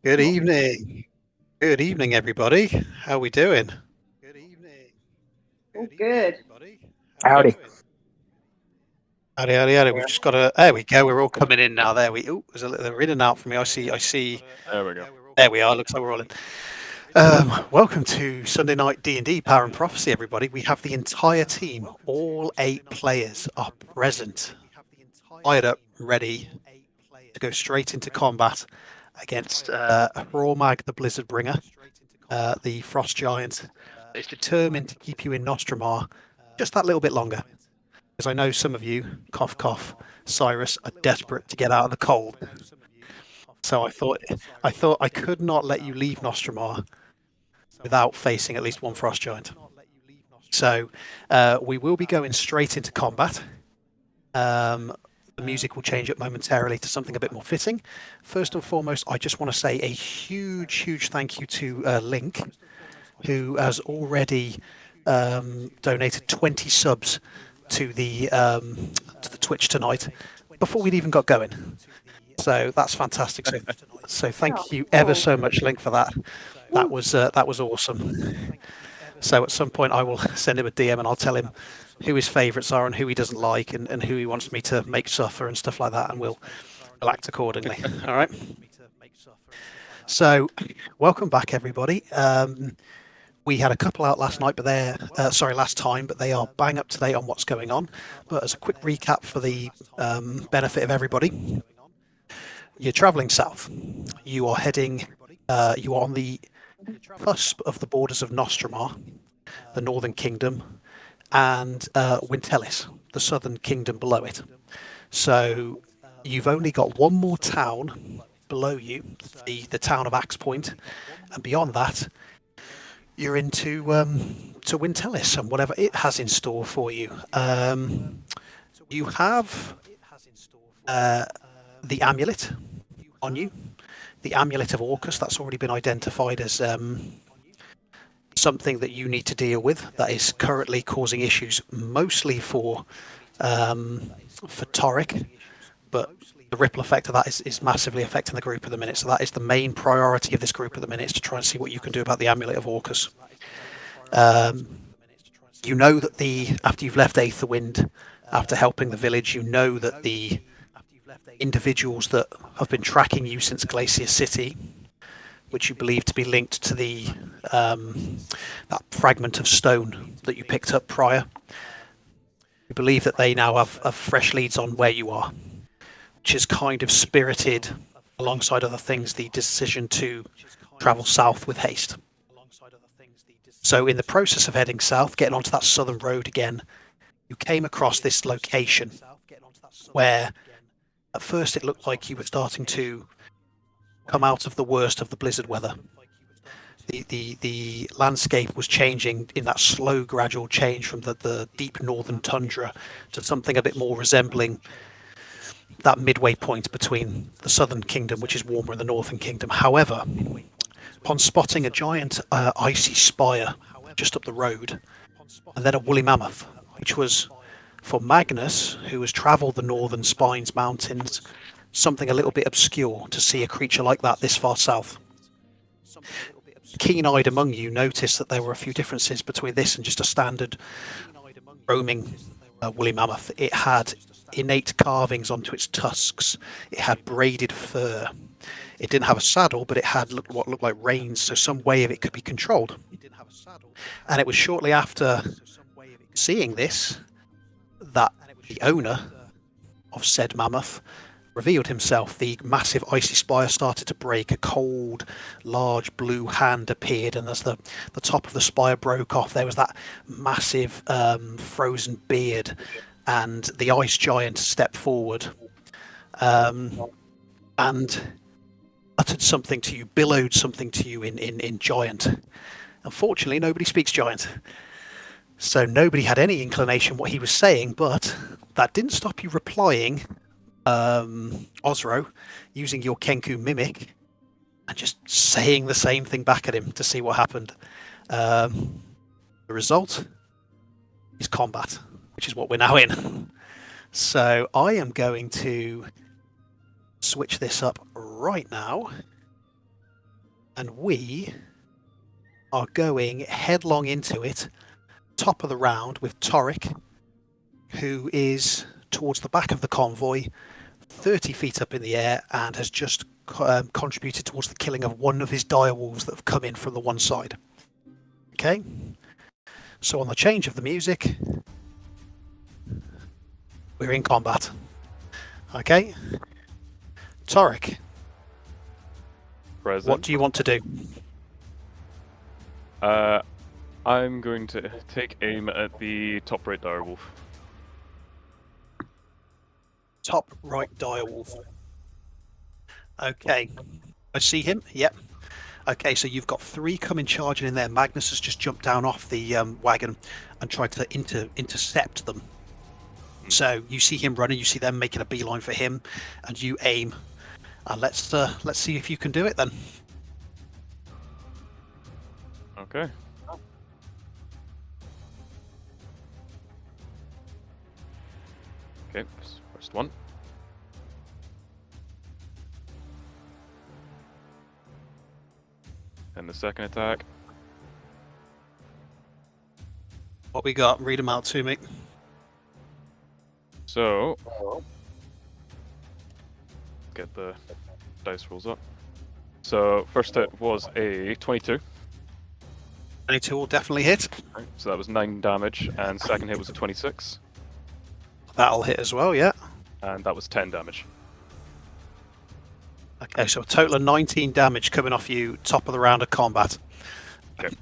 Good evening. Good evening, everybody. How we doing? Good evening. Oh, Good evening, good. everybody. How we Howdy. doing? Howdy, howdy, howdy. We've just got a. There we go. We're all coming in now. There we. Oh, there's a little. They're in and out for me. I see. I see. There we go. There we are. Looks like we're all in. Welcome to Sunday Night D&D Power and Prophecy, everybody. We have the entire team. All 8 players are present, fired up, ready to go straight into combat against Hrormag the Blizzard Bringer, the Frost Giant, that is determined to keep you in Nostramar just that little bit longer. Because I know some of you, cough cough, Cyrus, are desperate to get out of the cold. So I thought I could not let you leave Nostramar without facing at least one Frost Giant. So we will be going straight into combat. The music will change up momentarily to something a bit more fitting. First and foremost, I just want to say a huge thank you to Link, who has already donated 20 subs to the Twitch tonight before we'd even got going. So that's fantastic. So thank you ever so much, Link, for that. That was awesome. So at some point I will send him a DM and I'll tell him who his favourites are and who he doesn't like and who he wants me to make suffer and stuff like that, and we'll act accordingly. All right. So, welcome back, everybody. We had a couple out last night, but last time, but they are bang up to date on what's going on. But as a quick recap for the benefit of everybody, you're travelling south. You are heading. You are on the cusp of the borders of Nostramar, the Northern Kingdom, and Wintelis, the Southern Kingdom below it. So you've only got one more town below you, the town of Axe Point, and beyond that, you're into to Wintelis and whatever it has in store for you. You have the amulet on you, the amulet of Orcus. That's already been identified as something that you need to deal with. That is currently causing issues, mostly for Toric, but the ripple effect of that is massively affecting the group at the minute. So that is the main priority of this group at the minute, is to try and see what you can do about the amulet of Orcus. You know that after you've left Aetherwind, after helping the village, you know that the individuals that have been tracking you since Glacier City, which you believe to be linked to the that fragment of stone that you picked up prior, you believe that they now have fresh leads on where you are, which has kind of spirited, alongside other things, the decision to travel south with haste. So in the process of heading south, getting onto that southern road again, you came across this location where at first it looked like you were starting to come out of the worst of the blizzard weather. The landscape was changing in that slow, gradual change from the deep northern tundra to something a bit more resembling that midway point between the southern kingdom, which is warmer, and the northern kingdom. However, upon spotting a giant icy spire just up the road, and then a woolly mammoth, which was, for Magnus, who has travelled the northern Spines Mountains, something a little bit obscure to see a creature like that this far south. Keen-eyed among you noticed that there were a few differences between this and just a standard roaming woolly mammoth. It had innate carvings onto its tusks. It had braided fur. It didn't have a saddle, but it had what looked like reins, so some way of it could be controlled. And it was shortly after seeing this that the owner of said mammoth revealed himself. The massive icy spire started to break. A cold, large blue hand appeared, and as the top of the spire broke off, there was that massive frozen beard, and the ice giant stepped forward and uttered something to you, billowed something to you in giant. Unfortunately, nobody speaks giant, so nobody had any inclination what he was saying, but that didn't stop you replying, Osro, using your Kenku mimic and just saying the same thing back at him to see what happened. The result is combat, which is what we're now in. So I am going to switch this up right now. And we are going headlong into it, top of the round, with Torek, who is towards the back of the convoy, 30 feet up in the air, and has just contributed towards the killing of one of his direwolves that have come in from the one side. Okay? So on the change of the music, we're in combat. Okay? Torek, Present. what do you want to do? I'm going to take aim at the top right direwolf. Top right direwolf. Okay. I see him. Yep. Okay, so you've got 3 coming charging in there. Magnus has just jumped down off the wagon and tried to intercept them. So you see him running, you see them making a beeline for him, and you aim. And let's see if you can do it then. Okay. Okay, first one. And the second attack. What we got? Read them out to me. So, get the dice rolls up. So, first hit was a 22. 22 will definitely hit. So that was 9 damage, and second hit was a 26. That'll hit as well, yeah. And that was 10 damage. Okay, so a total of 19 damage coming off you, top of the round of combat. Okay.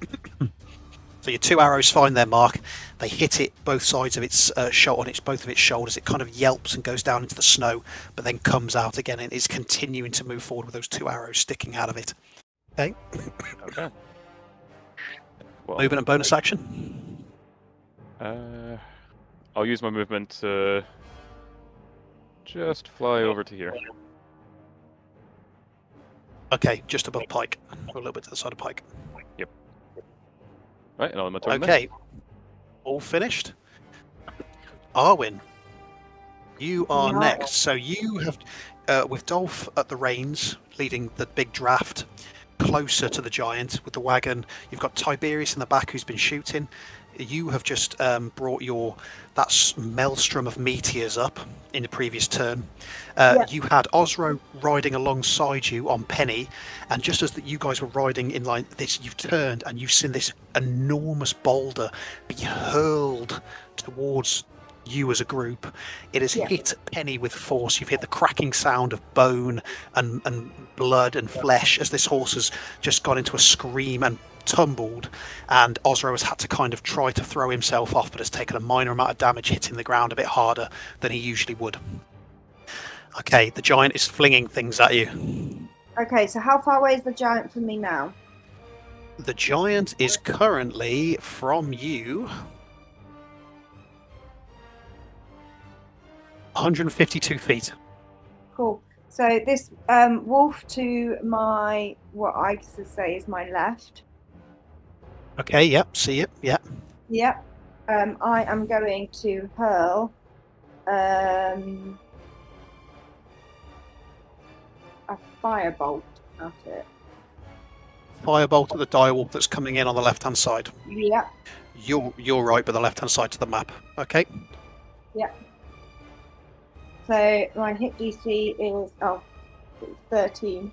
So your 2 arrows find their mark. They hit it both sides of its both of its shoulders. It kind of yelps and goes down into the snow, but then comes out again and is continuing to move forward with those 2 arrows sticking out of it. Okay. Okay. Well, Movement and bonus action. I'll use my movement to just fly over to here. Okay, just above Pike, or a little bit to the side of Pike. Yep. Right, and I'll my turn. Okay, all finished. Arwen, you are next. So you have, with Dolph at the reins, leading the big draft closer to the giant with the wagon. You've got Tiberius in the back who's been shooting. You have just brought that maelstrom of meteors up in the previous turn. You had Osro riding alongside you on Penny, and just as you guys were riding in line this, you've turned and you've seen this enormous boulder be hurled towards you as a group. It has hit Penny with force. You've heard the cracking sound of bone and blood and flesh as this horse has just gone into a scream and tumbled, and Osro has had to kind of try to throw himself off, but has taken a minor amount of damage, hitting the ground a bit harder than he usually would. Okay, the giant is flinging things at you. Okay, so how far away is the giant from me now? The giant is currently from you 152 feet. Cool. So this wolf to my, what I say is my left. Okay, yep, see it, yep. Yep. I am going to hurl a firebolt at it. Firebolt at the direwolf that's coming in on the left-hand side. Yep. You're right, but the left-hand side to the map. Okay. Yep. So my hit DC is it's 13.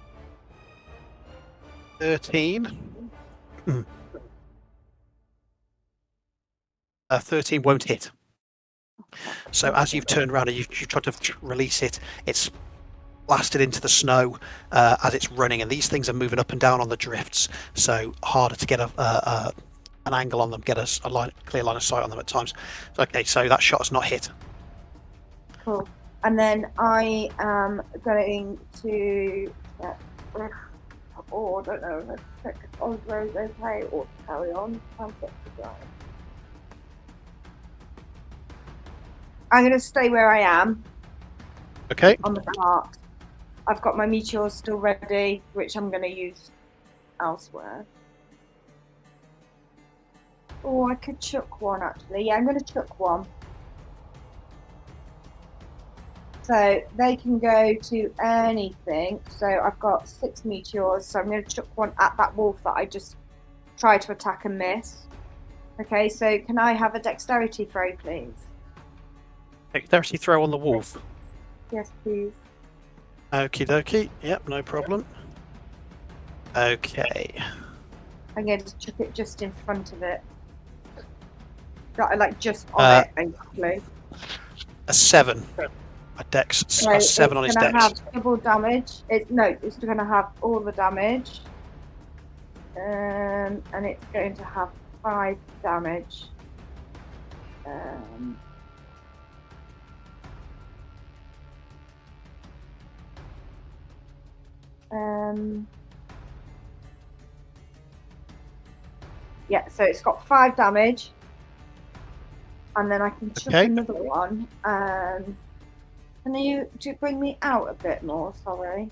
13. 13 won't hit. So as you've turned around and you tried to release it, it's blasted into the snow as it's running, and these things are moving up and down on the drifts, so harder to get an angle on them, get a clear line of sight on them at times. Okay, so that shot has not hit. Cool. And then I am going to I don't know, let's check if Osro's okay or carry on. I'll get the giant. I'm going to stay where I am. Okay. On the cart. I've got my meteors still ready, which I'm going to use elsewhere. Oh, I could chuck one actually. Yeah, I'm going to chuck one. So they can go to anything. So I've got 6 meteors. So I'm going to chuck one at that wolf that I just tried to attack and miss. Okay, so can I have a dexterity throw, please? Dexterity throw on the wolf. Yes, please. Okie dokie. Yep, no problem. Okay. I'm going to chuck it just in front of it. Like just on it, basically. A 7. A dex. So A 7 on his it's going dex. to have double damage. It's going to have all the damage. And it's going to have 5 damage. Yeah, so it's got 5 damage. And then I can chuck another one. Can you bring me out a bit more? Sorry.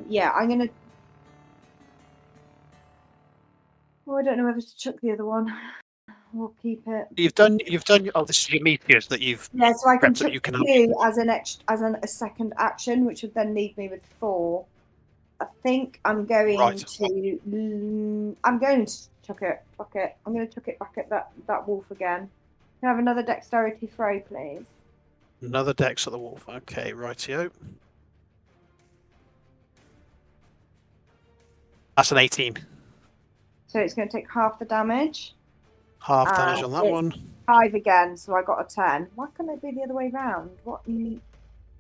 Yeah, I'm gonna. Oh, I don't know whether to chuck the other one. We'll keep it. You've done. Oh, this is your meteors that you've. Yeah, so I can chuck you can 2 as a second action, which would then leave me with 4. I think I'm going to. I'm going to chuck it. Fuck it. I'm going to chuck it back at that wolf again. Can I have another dexterity throw, please? Another dex at the wolf. Okay, rightio. That's an 18. So it's going to take half the damage. Half damage on that one. 5 again, so I got a 10. Why can't it be the other way round? What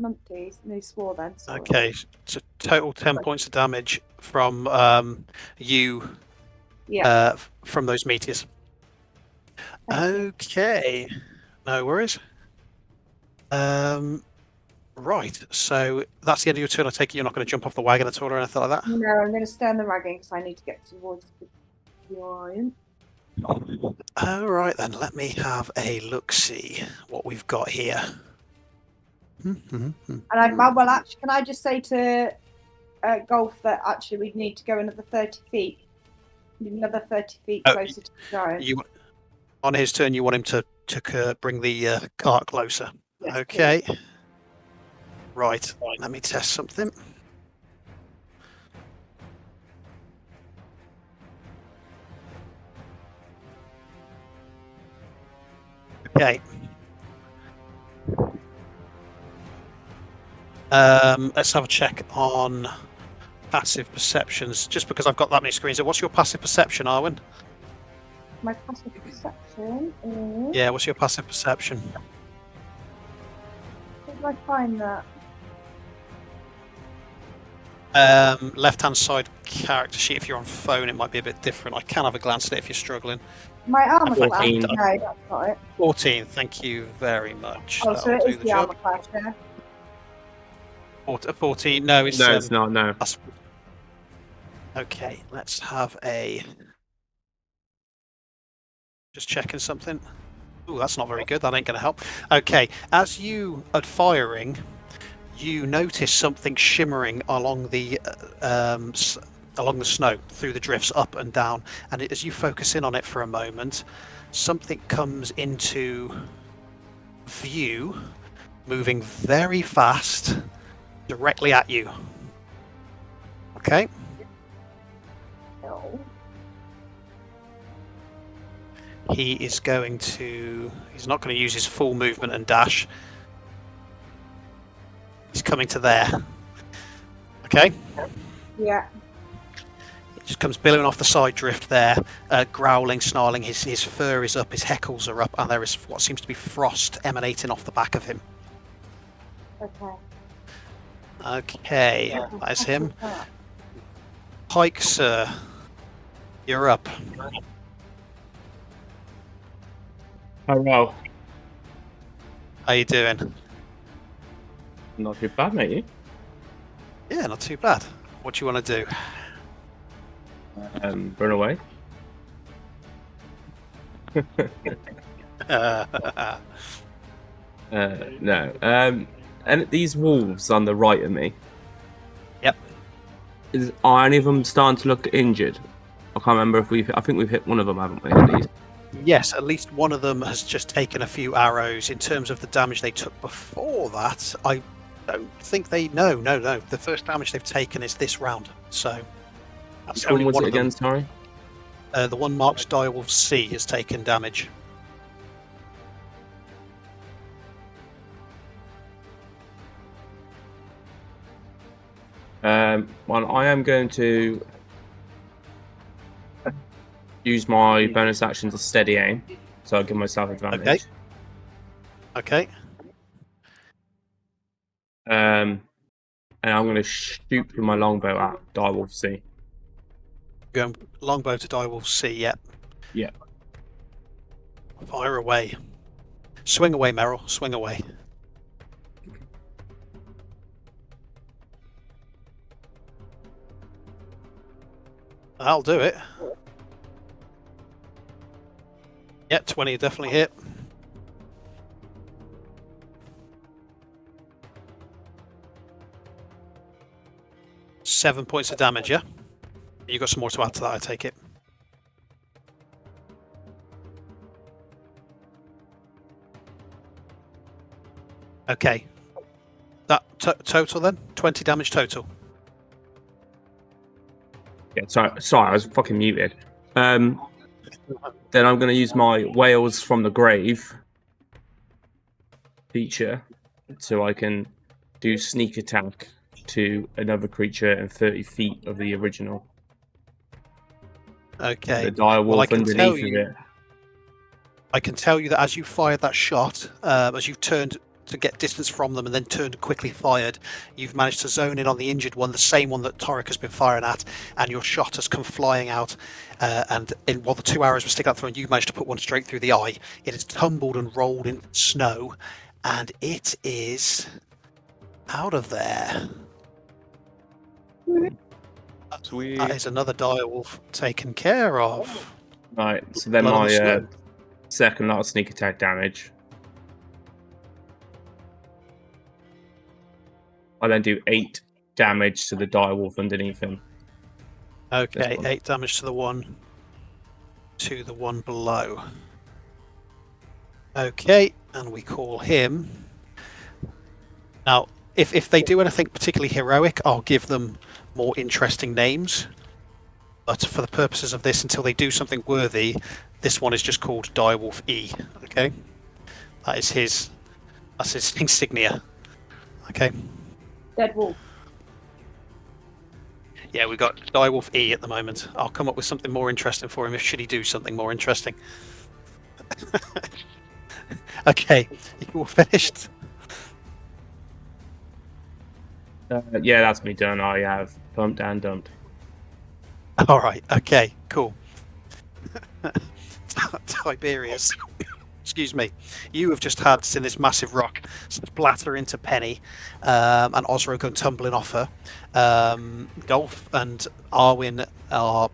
numpties? No swore then. Sorry. Okay, so total 10 points of damage from you. Yeah. From those meteors. Okay, no worries. Right, so that's the end of your turn. I take it you're not going to jump off the wagon at all or anything like that? No, I'm going to stay on the wagon because I need to get towards the lion. All right then, let me have a look-see what we've got here. And actually, can I just say to Golf that actually we'd need to go another 30 feet. Another 30 feet closer to the giant. On his turn, you want him to bring the cart closer. Yes, okay. Please. Right, let me test something. Okay. Let's have a check on passive perceptions, just because I've got that many screens. So what's your passive perception, Arwen? My passive perception is... Yeah, what's your passive perception? Where do I find that? Left-hand side character sheet. If you're on phone, it might be a bit different. I can have a glance at it if you're struggling. My armor class? 14. No, that's not it. 14, thank you very much. Oh, so it is the armor class, yeah? 14, no, it's... No, it's not, no. Okay, let's have a... Just checking something. Ooh, that's not very good. That ain't going to help. Okay, as you are firing, you notice something shimmering along the snow, through the drifts, up and down. And as you focus in on it for a moment, something comes into view, moving very fast, directly at you. Okay? No. He's not going to use his full movement and dash. He's coming to there. Okay? Yeah. He just comes billowing off the side drift there, growling, snarling. His fur is up, his heckles are up, and there is what seems to be frost emanating off the back of him. Okay. Okay, that is him. Pike, sir. You're up. Hello. How you doing? Not too bad, mate. You? Yeah, not too bad. What do you want to do? Run away. No. And these wolves on the right of me. Yep. Are any of them starting to look injured? I can't remember if I think we've hit one of them, haven't we? At least. Yes, at least one of them has just taken a few arrows. In terms of the damage they took before that, I don't think they... No. The first damage they've taken is this round. So that's Which one only was one it of them. again? Sorry. The one marked Direwolf C has taken damage. Well, I am going to use my bonus action to steady aim, so I'll give myself advantage. Okay. And I'm going to shoot with my longbow at Direwolf C. Going longbow to Direwolf C, yep. Yeah. Fire away. Swing away, Merrill. Swing away. That'll do it. Yep, 20 definitely hit. Seven points of damage, yeah? You got some more to add to that, I take it. Okay. That total then? 20 damage total. Yeah, sorry, I was fucking muted. Then I'm going to use my Whales from the Grave feature so I can do sneak attack to another creature in 30 feet of the original. Okay. The Direwolf underneath of it. I can tell you that as you fired that shot, as you turned to get distance from them and then turned quickly fired, you've managed to zone in on the injured one, the same one that Torek has been firing at, and your shot has come flying out. While the two arrows were sticking out through, and you managed to put one straight through the eye, it has tumbled and rolled in snow, and it is out of there. Sweet. That is another direwolf taken care of. Right, so then Blood on my the snow. second lot of sneak attack damage. I then do 8 damage to the direwolf underneath him. Okay, one. 8 damage to the one below. Okay, and we call him. Now, if they do anything particularly heroic, I'll give them more interesting names. But for the purposes of this, until they do something worthy, this one is just called Direwolf E. Okay, that's his insignia. Okay. Dead wolf. Yeah, we've got Direwolf E at the moment. I'll come up with something more interesting for him if should he do something more interesting. Okay, you all finished? Yeah, that's me done. I have pumped and dumped. All right. Okay. Cool. Tiberius. Excuse me. You have just had seen this massive rock splatter into Penny, and Osro go tumbling off her. Dolph and Arwen are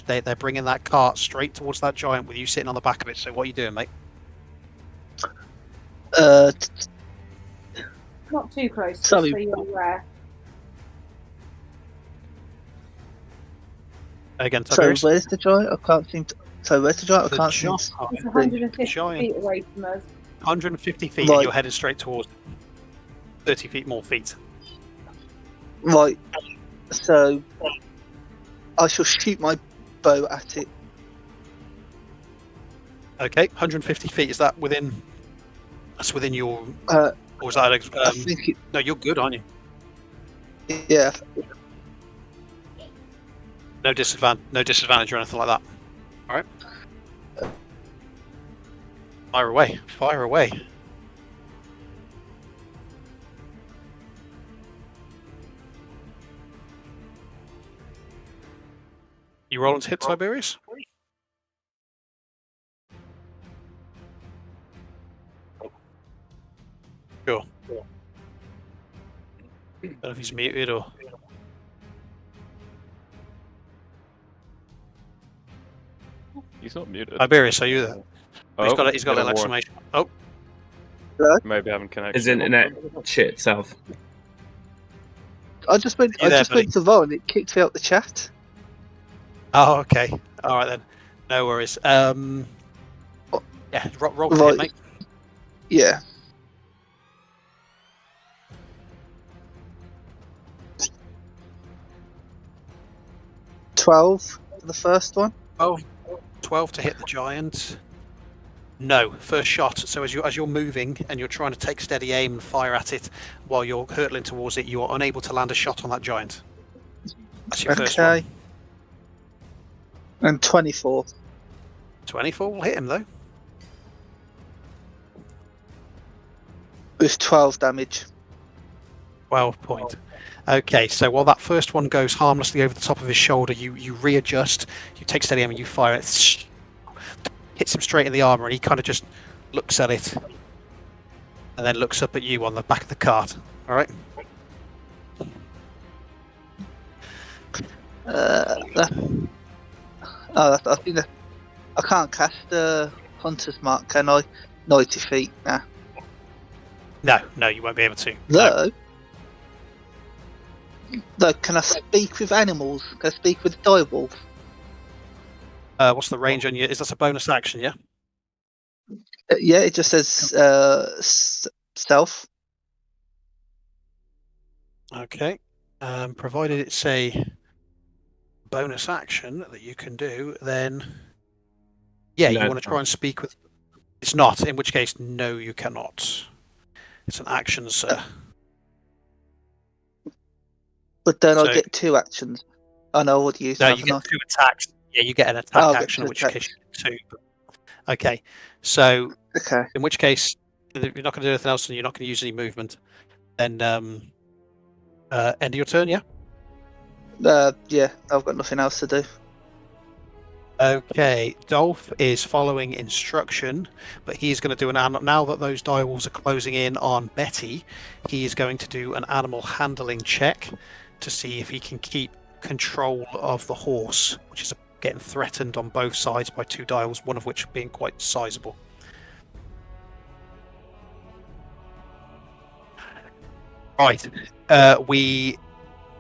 they're bringing that cart straight towards that giant with you sitting on the back of it. So what are you doing, mate? Not too close, just Sorry. so you're aware. Again, So Tiberius. where's the giant? I can't seem to. So where's the giant? I The can't seem. giant- It's 150 Giant. feet away from us. 150 feet, Right. and you're headed straight towards it. 30 feet more feet. Right. So I shall shoot my bow at it. Okay, 150 feet. Is that within? That's within your. Uh, Or is that? I think it. No, you're good, aren't you? Yeah. No disadvantage or anything like that. All right. Fire away. Fire away. You rolling to hit, Tiberius? Sure. Don't know if he's muted or. He's not muted. Tiberius, are you there? Oh, He's got an war. exclamation. Oh, Maybe having connection. His internet shit itself. I just went. You I there, just went to Vol and it kicked me out the chat. oh, okay. All right then. No worries. Yeah, roll to hit, Right. mate. Yeah. $12 for the first one. 12 to hit the giant. No, first shot. So as you're moving and you're trying to take steady aim and fire at it while you're hurtling towards it, you are unable to land a shot on that giant. That's your first one. Okay. And 24. 24 will hit him though. With 12 damage. 12 point. Okay, so while that first one goes harmlessly over the top of his shoulder, you readjust, you take steady aim and you fire it. Hits him straight in the armor and he kind of just looks at it and then looks up at you on the back of the cart. Alright? I think I can't cast the Hunter's Mark, can I? 90 feet, nah. No, you won't be able to. No. Though, can I speak with animals? Can I speak with direwolf? What's the range on you? Is that a bonus action, yeah? Yeah, it just says stealth. Okay. Provided it's a bonus action that you can do, then yeah, No, you want to try and speak with. It's not, in which case, no, you cannot. It's an action, sir. But then So- I get 2 actions. I know what you use. No, you get 2 attacks. Yeah, you get an attack I'll get action, 2 in which attacks. case you get 2. Okay, so Okay. in which case, if you're not going to do anything else and you're not going to use any movement, then end of your turn, yeah? Yeah, I've got nothing else to do. Okay, Dolph is following instruction, but he is going to do now that those direwolves are closing in on Betty, he is going to do an animal handling check to see if he can keep control of the horse, which is getting threatened on both sides by 2 direwolves, one of which being quite sizable. Right, we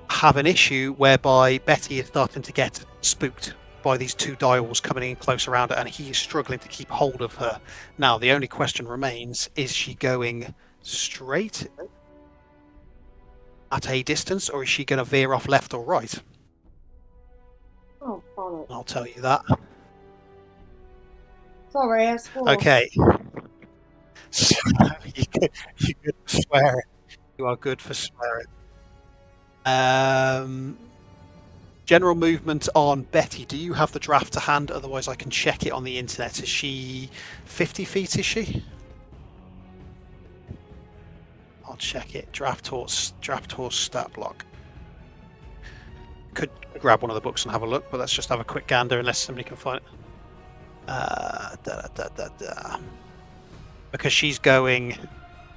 have an issue whereby Betty is starting to get spooked by these 2 direwolves coming in close around her, and he is struggling to keep hold of her. Now, the only question remains, is she going straight at a distance, or is she going to veer off left or right? Oh, bollocks. I'll tell you that. Sorry, I swore. Okay. You're good for swearing. You are good for swearing. General movement on Betty. Do you have the draft to hand? Otherwise, I can check it on the internet. Is she 50 feet? Is she? I'll check it. Draft horse stat block. Could grab one of the books and have a look, but let's just have a quick gander unless somebody can find it. Because she's going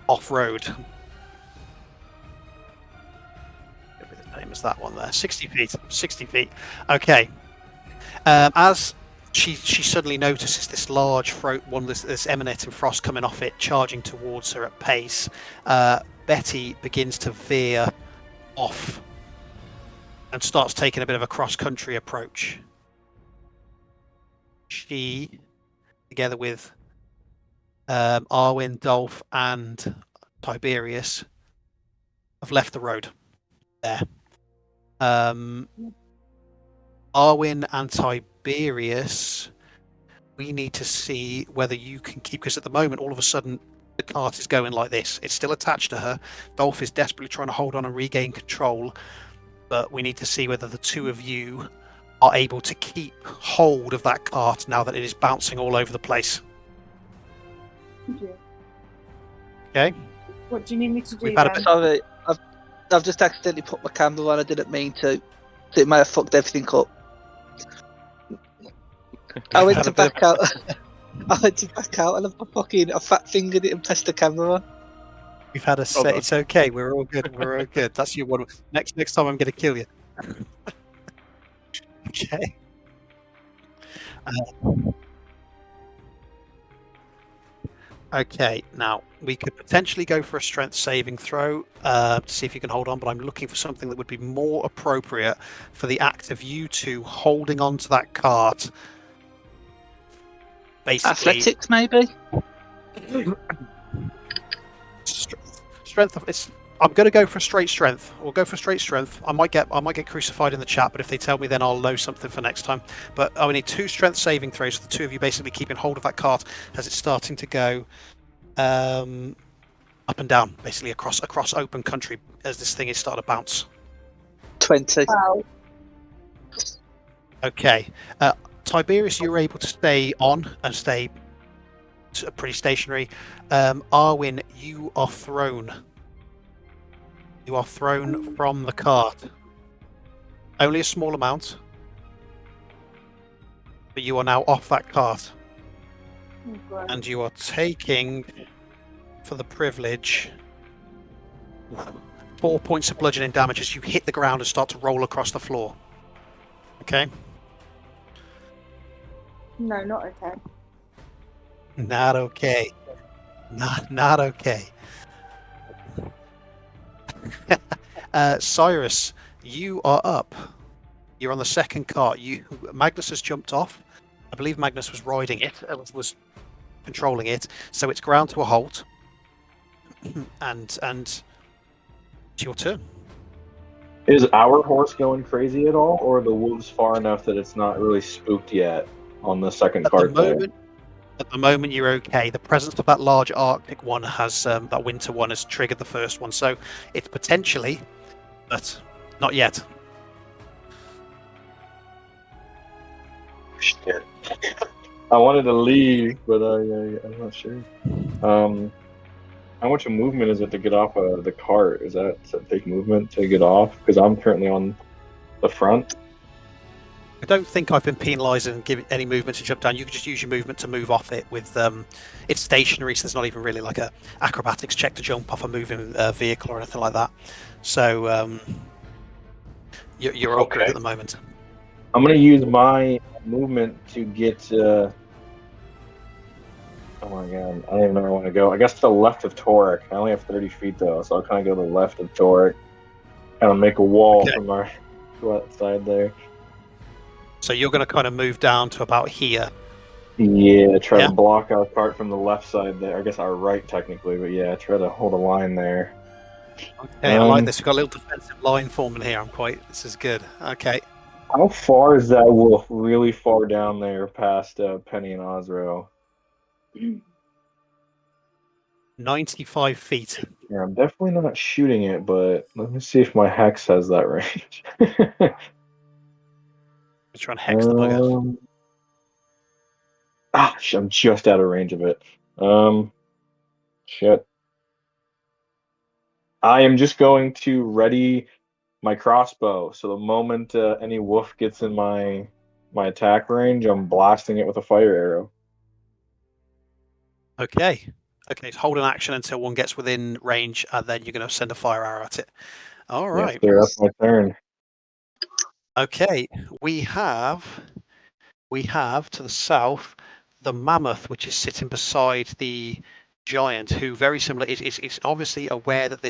off-road. Same as that one there. 60 feet. 60 feet. Okay. As she suddenly notices this large this emanating frost coming off it, charging towards her at pace, Betty begins to veer off and starts taking a bit of a cross-country approach. She, together with Arwen, Dolph, and Tiberius, have left the road there. Arwen and Tiberius, we need to see whether you can keep, because at the moment, all of a sudden, the cart is going like this. It's still attached to her. Dolph is desperately trying to hold on and regain control, but we need to see whether the 2 of you are able to keep hold of that cart now that it is bouncing all over the place. Thank you. Okay? What do you need me to do We've had a then? Sorry, I've just accidentally put my camera on. I didn't mean to. So it may have fucked everything up. I went to back out. I went to back out and I fat fingered it and pressed the camera on. We've had a set. It's okay. We're all good. We're all good. That's your one. Next time, I'm going to kill you. Okay. Okay. Now we could potentially go for a strength saving throw to see if you can hold on, but I'm looking for something that would be more appropriate for the act of you 2 holding on to that cart basically Athletics, maybe. strength of it's. I'm going to go for straight strength. We'll go for straight strength. I might get crucified in the chat, but if they tell me, then I'll know something for next time. But I need 2 strength saving throws for the 2 of you, basically keeping hold of that cart as it's starting to go up and down, basically across open country as this thing is starting to bounce. 20. Wow. Okay, Tiberius, you're able to stay on and stay pretty stationary. Arwen, you are thrown. You are thrown from the cart. Only a small amount, but you are now off that cart, and you are taking, for the privilege, 4 points of bludgeoning damage as you hit the ground and start to roll across the floor. Okay? No, not okay. Not okay. Not okay. Cyrus, you are up. You're on the second cart. Magnus has jumped off. I believe Magnus was riding it, was controlling it. So it's ground to a halt. and it's your turn. Is our horse going crazy at all, or are the wolves far enough that it's not really spooked yet on the second cart there? At the moment, you're okay. The presence of that large Arctic one has that winter one has triggered the first one, so it's potentially, but not yet. Shit. I wanted to leave, but I'm not sure. How much movement is it to get off of the cart? Does that take movement to get off? Because I'm currently on the front. I don't think I've been penalised and given any movement to jump down. You can just use your movement to move off it with it's stationary, so there's not even really like a acrobatics check to jump off a moving vehicle or anything like that. So you're okay at the moment. I'm gonna use my movement to get. Oh my god, I don't even know where I want to go. I guess to the left of Toric. I only have 30 feet though, so I'll kind of go to the left of Toric. Kind of make a wall from our side there. So you're going to kind of move down to about here. Yeah, try to block our cart from the left side there. I guess our right technically, but yeah, try to hold a line there. Okay, I like this. We've got a little defensive line forming here. This is good. Okay. How far is that wolf? Really far down there past Penny and Osro? 95 feet. Yeah, I'm definitely not shooting it, but let me see if my hex has that range. Try and hex the bugger. I'm just out of range of it. Shit. I am just going to ready my crossbow. So the moment any wolf gets in my attack range, I'm blasting it with a fire arrow. Okay. Okay, so hold an action until one gets within range, and then you're going to send a fire arrow at it. All right. Yes, sir, that's my turn. Okay, we have to the south the mammoth, which is sitting beside the giant, who very similar is obviously aware that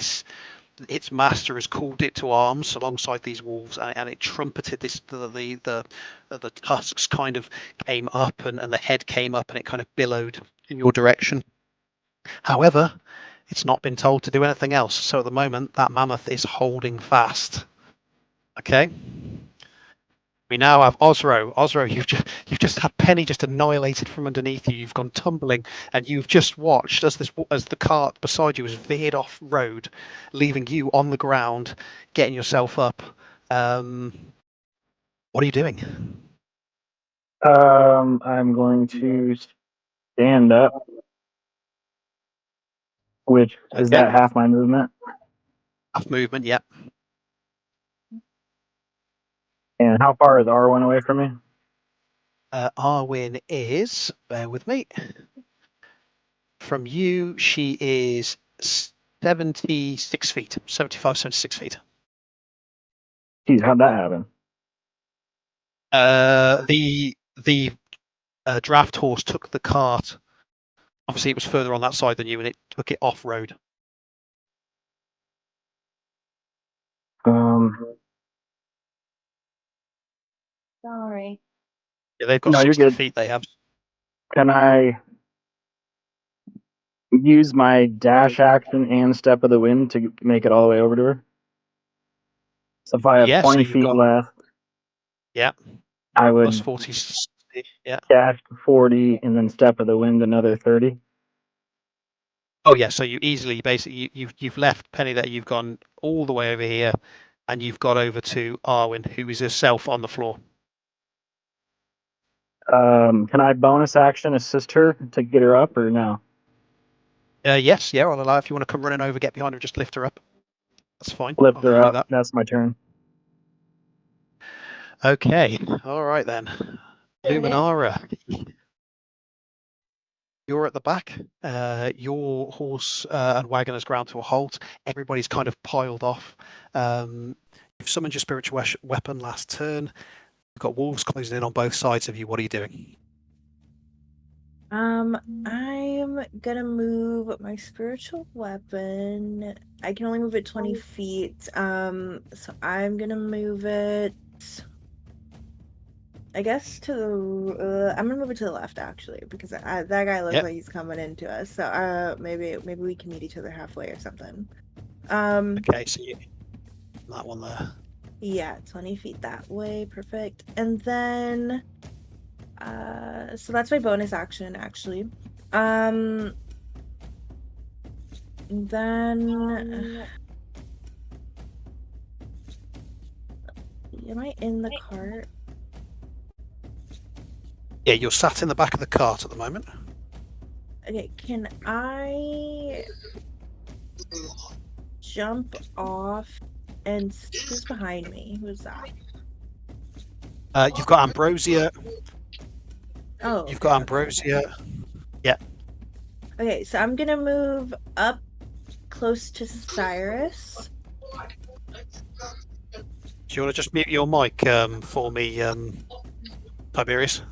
its master has called it to arms alongside these wolves, and it trumpeted this. The tusks kind of came up, and the head came up, and it kind of billowed in your direction. However, it's not been told to do anything else. So at the moment, that mammoth is holding fast. Okay. We now have Osro. Osro, you've just had Penny just annihilated from underneath you. You've gone tumbling, and you've just watched as the cart beside you has veered off road, leaving you on the ground, getting yourself up. What are you doing? I'm going to stand up, which is that half my movement. Half movement, yep. And how far is Arwen away from me? Arwen is, bear with me. From you, she is 76 feet, 75, 76 feet. Geez, how'd that happen? The draft horse took the cart. Obviously, it was further on that side than you, and it took it off road. Sorry. Yeah, they've got No, you're 60 good. feet. They have. Can I use my dash action and step of the wind to make it all the way over to her? So if I have Yeah, so 20 you've feet got left, yeah I would plus 40. Yeah. dash 40 and then step of the wind another 30. Oh yeah, so you easily basically you've left Penny there. You've gone all the way over here, and you've got over to Arwen, who is herself on the floor. Can I bonus action assist her to get her up or no? Yes, yeah, I'll allow if you want to come running over, get behind her, just lift her up. That's fine. Lift I her can do up. that. That's my turn. Okay, all right then. Luminara, you're at the back. Your horse and wagon has ground to a halt. Everybody's kind of piled off. You've summoned your spiritual weapon last turn. You've got wolves closing in on both sides of you. What are you doing? I'm gonna move my spiritual weapon. I can only move it 20 feet. So I'm gonna move it. I guess to the. I'm gonna move it to the left actually, because that guy looks like he's coming into us. So maybe we can meet each other halfway or something. Okay, so you that one there. Yeah, 20 feet that way, perfect. And then. So that's my bonus action, actually. Then am I in the cart? Yeah, you're sat in the back of the cart at the moment. Okay, can I jump off and who's behind me? Who's that? You've got Ambrosia. Oh, You've got Ambrosia. Yeah. Okay, so I'm gonna move up close to Cyrus. Do you want to just mute your mic for me, Tiberius?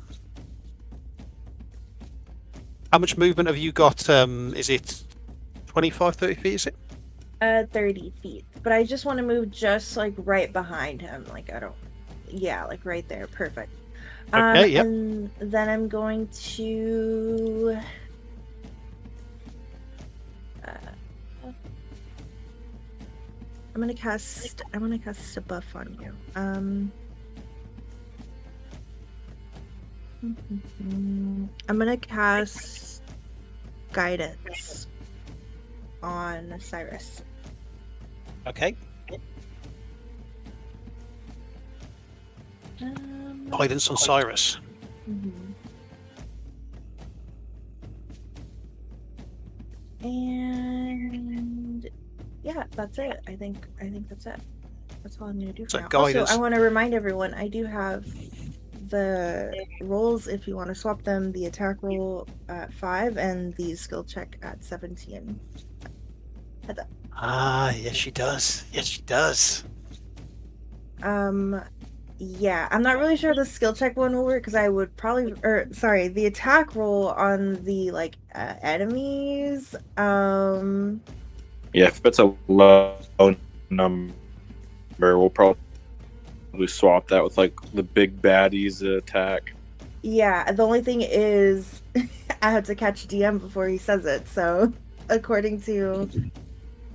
How much movement have you got? Is it 25, 30 feet, is it? 30 feet. But I just want to move just like right behind him. Like like right there. Perfect. Okay, yep. And then I'm going to I'm gonna cast a buff on you. I'm gonna cast guidance on Cyrus. Okay. Guidance on Cyrus. And yeah, that's it. I think that's it. That's all I'm gonna do for So now. guidance. Also, I want to remind everyone I do have the rolls if you want to swap them. The attack roll at 5 and the skill check at 17. Heads up. Ah, yes she does. Yes she does. Yeah, I'm not really sure the skill check one will work because I would probably, the attack roll on the enemies. Yeah, if it's a low number, we'll probably swap that with like the big baddies attack. Yeah, the only thing is I have to catch DM before he says it. So, according to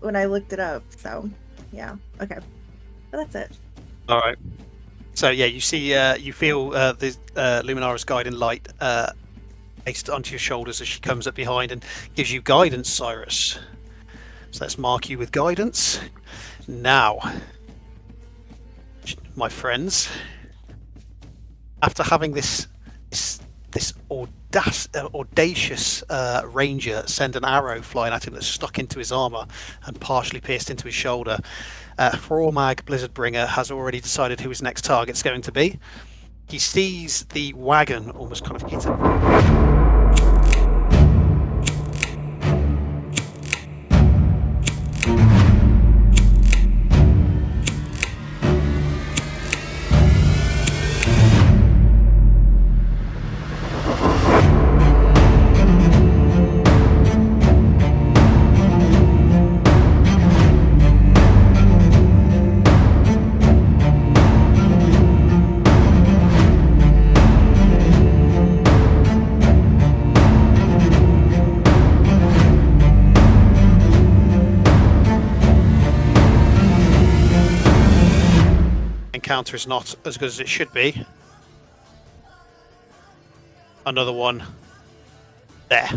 when I looked it up, so yeah, okay, but that's it. All right. So yeah, you see, you feel the Luminara's guiding light placed onto your shoulders as she comes up behind and gives you guidance, Cyrus. So let's mark you with guidance. Now, my friends, after having this audacious ranger send an arrow flying at him that's stuck into his armor and partially pierced into his shoulder, Frormag Blizzardbringer has already decided who his next target's going to be. He sees the wagon almost kind of hit him. counter is not as good as it should be. Another one there.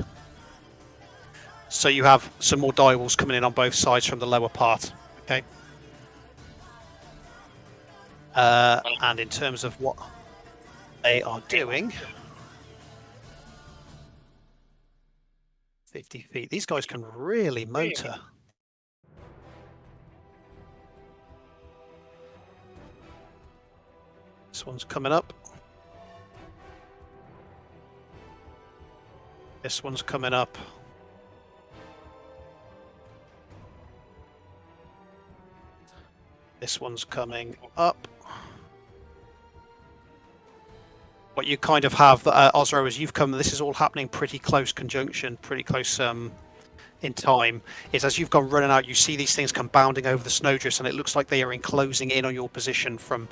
So you have some more die walls coming in on both sides from the lower part. Okay. And in terms of what they are doing, 50 feet. These guys can really motor. This one's coming up. This one's coming up. This one's coming up. What you kind of have, Osro, is you've come. This is all happening pretty close conjunction, pretty close in time. Is as you've gone running out, you see these things come bounding over the snowdrifts, and it looks like they are enclosing in on your position from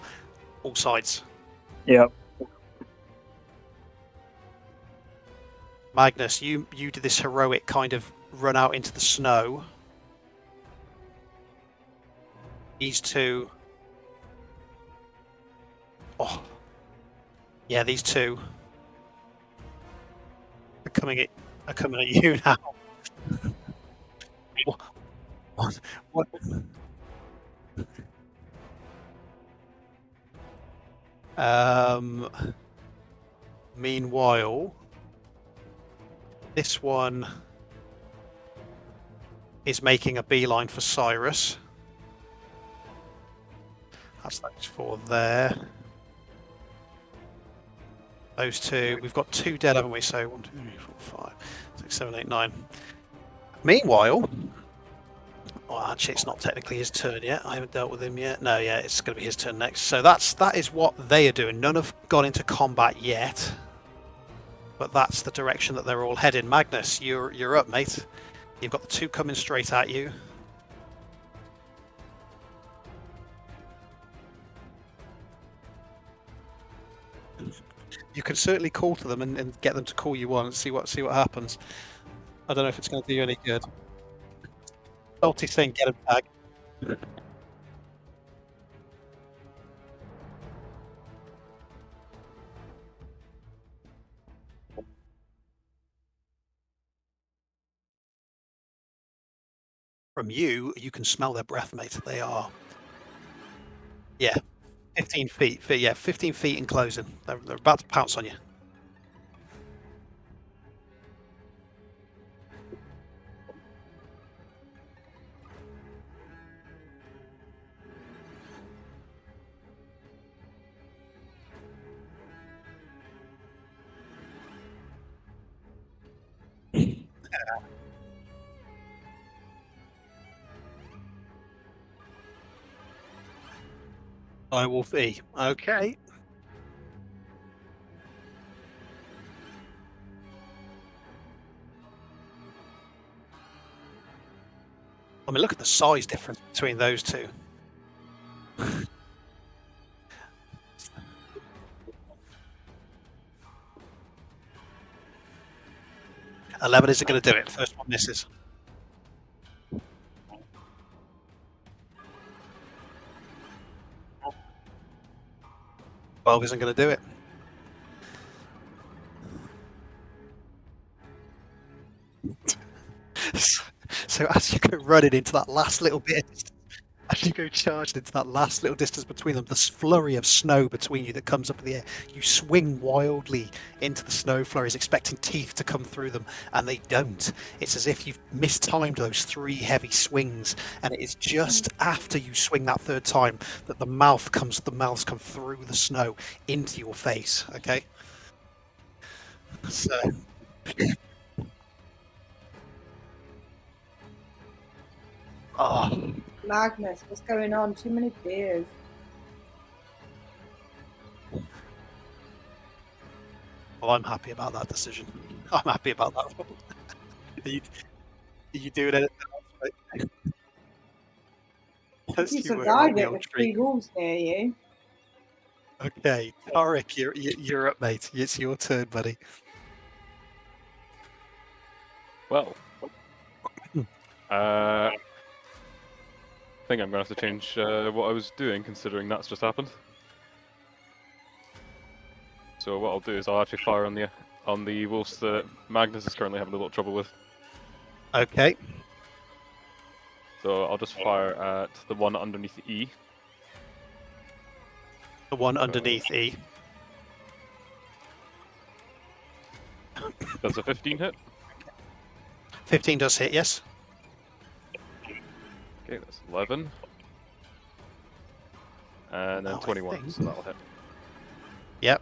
all sides. Yep. Magnus, you did this heroic kind of run out into the snow. These two. Oh. Yeah, these two are coming at you now. What? Meanwhile, this one is making a beeline for Cyrus. That's those four there. Those two. We've got two dead, haven't we? So 1, 2, 3, 4, 5, 6, 7, 8, 9. Meanwhile, well, actually, it's not technically his turn yet. I haven't dealt with him yet. No, yeah, it's going to be his turn next. So that is what they are doing. None have gone into combat yet, but that's the direction that they're all heading. Magnus, you're up, mate. You've got the two coming straight at you. You can certainly call to them and get them to call you on and see what happens. I don't know if it's going to do you any good. Salty saying get him tag. From you can smell their breath, mate. They are, yeah, 15 feet. Yeah, 15 feet in closing. They're about to pounce on you. I will be. Okay. I mean, look at the size difference between those two. 11 isn't going to do it. First one misses. 12 isn't going to do it. So as you go running into that last little bit, as you go charging into that last little distance between them, this flurry of snow between you that comes up in the air, you swing wildly into the snow flurries, expecting teeth to come through them, and they don't. It's as if you've mistimed those three heavy swings, and it is just after you swing that third time that the mouths come through the snow into your face. Okay. So. Oh. Magnus, what's going on? Too many beers. Well, I'm happy about that decision. I'm happy about that one. Are you doing anything else, mate? You survived it with 3 wolves near you. Okay, Tarek, you're up, mate. It's your turn, buddy. Well, I think I'm going to have to change what I was doing, considering that's just happened. So what I'll do is I'll actually fire on the wolves that Magnus is currently having a little trouble with. Okay. So I'll just fire at the one underneath E. The one underneath E. Does a 15 hit? 15 does hit, yes. Okay, that's 11. And then Oh, I 21, think- so that'll hit. Yep.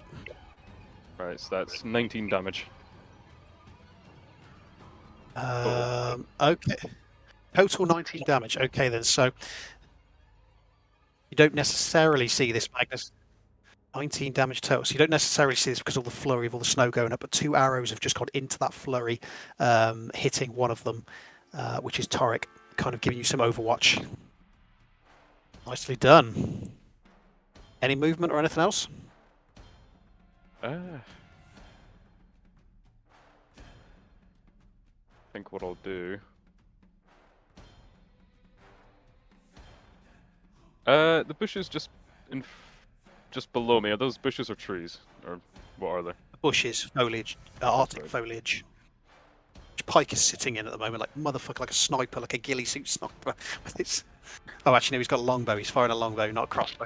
Right, so that's 19 damage. Okay. Total 19 damage. Okay, then. So you don't necessarily see this, Magnus. 19 damage total. So you don't necessarily see this because of the flurry of all the snow going up, but 2 arrows have just gone into that flurry, hitting one of them, which is Torek, kind of giving you some overwatch. Nicely done. Any movement or anything else? I think what I'll do... the bushes just below me. Are those bushes or trees? Or what are they? Bushes, foliage, Arctic foliage. Which Pike is sitting in at the moment, like motherfucker, like a sniper, like a ghillie suit sniper. With his... Oh, actually, no, he's got a longbow. He's firing a longbow, not a crossbow.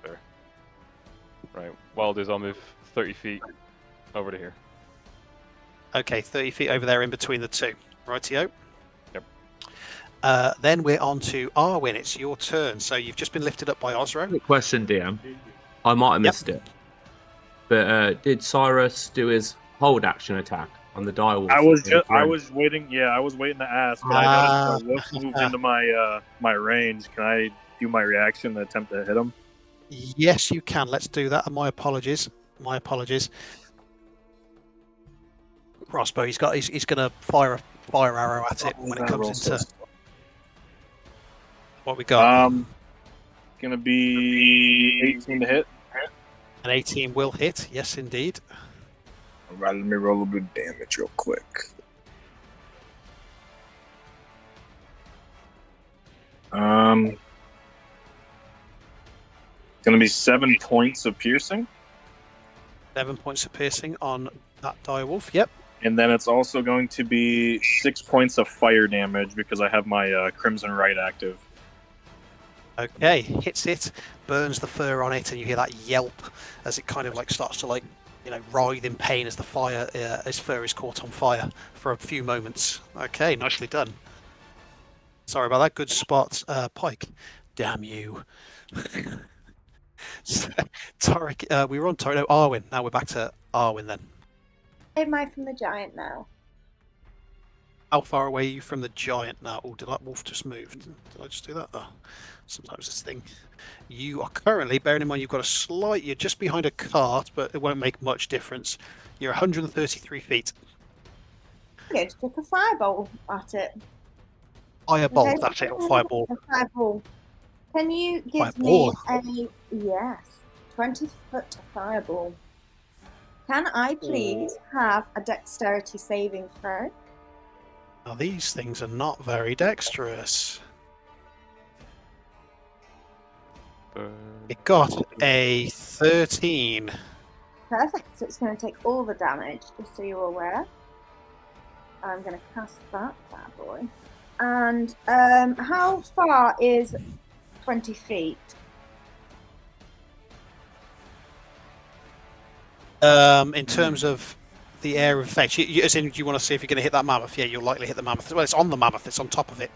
There. Right, wild is I'll move 30 feet over to here. Okay, 30 feet over there in between the two. Rightio. Yep. Then we're on to Arwen. It's your turn. So you've just been lifted up by Osro. Quick question, DM. I might have missed it. But did Cyrus do his hold action attack on the direwolf? I was waiting. Yeah, I was waiting to ask, but I noticed the wolf moved into my range. Can I do my reaction and attempt to hit him? Yes, you can. Let's do that. And my apologies. My apologies. Crossbow. He's going to fire a fire arrow at it when it comes into. What we got? Gonna be 18 to hit. An 18 will hit. Yes, indeed. Alright, let me roll a bit of damage real quick. Gonna be 7 points of piercing. 7 points of piercing on that direwolf. Yep. And then it's also going to be 6 points of fire damage because I have my Crimson Right active. Okay, hits it, burns the fur on it, and you hear that yelp as it kind of like starts to like, writhe in pain as the fire, his fur is caught on fire for a few moments. Okay, nicely done. Sorry about that. Good spot, Pike. Damn you. Torek, we were on Torek. No, Arwen. Now we're back to Arwen then. Am I from the giant now? How far away are you from the giant now? Oh, did that wolf just move? Did I just do that? Oh, sometimes this thing. You are currently, bearing in mind you've got you're just behind a cart, but it won't make much difference. You're 133 feet. Yeah, just took a fireball at it. Firebolt, Okay, that's it, or fireball. A fireball. Can you give Fireball. me a 20-foot fireball? Can I please have a dexterity saving throw? Now these things are not very dexterous. It got a 13. Perfect. So it's going to take all the damage, just so you're aware. I'm going to cast that bad boy. And how far is 20 feet? In terms of the area of effect, as in, do you want to see if you're going to hit that mammoth? Yeah, you'll likely hit the mammoth. Well, it's on the mammoth. It's on top of it.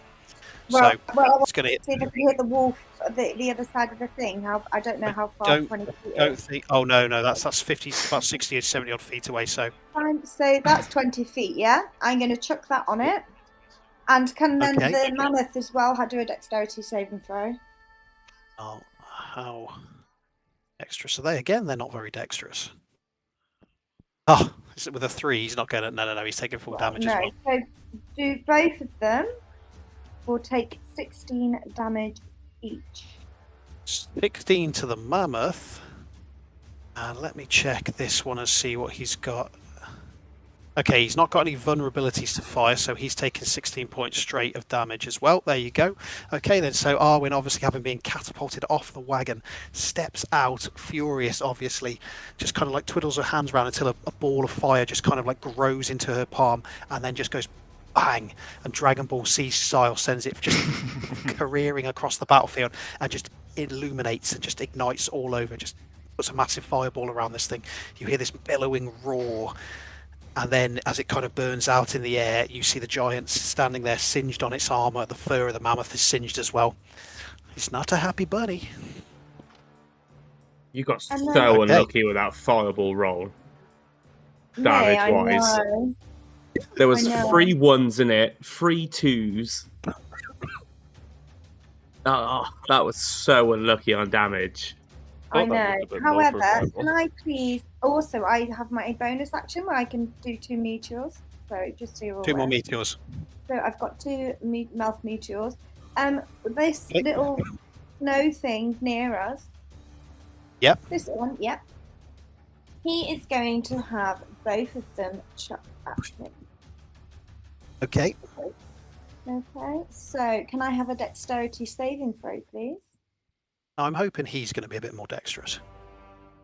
Well, So well, it's going to hit. See if I can hit the wolf, the other side of the thing. I don't know how far 20 feet Don't is. think. Oh no, that's 50, about 60 or 70 odd feet away. So Fine. So that's 20 feet. Yeah, I'm going to chuck that on it. And can then Okay. the mammoth as well do a dexterity saving throw? oh, how dexterous are they? Again, they're not very dexterous. Oh, with a 3, he's not going to. No. He's taking full damage as No. well. So do both of them will take 16 damage each. 16 to the mammoth. And let me check this one and see what he's got. Okay, he's not got any vulnerabilities to fire, so he's taken 16 points straight of damage as well. There you go. Okay, then, so Arwen, obviously having been catapulted off the wagon, steps out, furious, obviously, just kind of like twiddles her hands around until a ball of fire just kind of like grows into her palm, and then just goes bang, and Dragon Ball Z style sends it just careering across the battlefield and just illuminates and just ignites all over, just puts a massive fireball around this thing. You hear this billowing roar. And then, as it kind of burns out in the air, you see the giant standing there, singed on its armor. The fur of the mammoth is singed as well. It's not a happy bunny. You got so Okay. unlucky with that fireball roll. Damage-wise. There was 3 1s in it, 3 2s. Oh, that was so unlucky on damage. I know. However, can I please also? I have my bonus action where I can do 2 meteors. So just so you're aware. 2 more meteors. So I've got 2 mouth meteors. This little snow thing near us. Yep. This one. Yep. He is going to have both of them shot at me. Okay. Okay. So can I have a dexterity saving throw, please? I'm hoping he's going to be a bit more dexterous.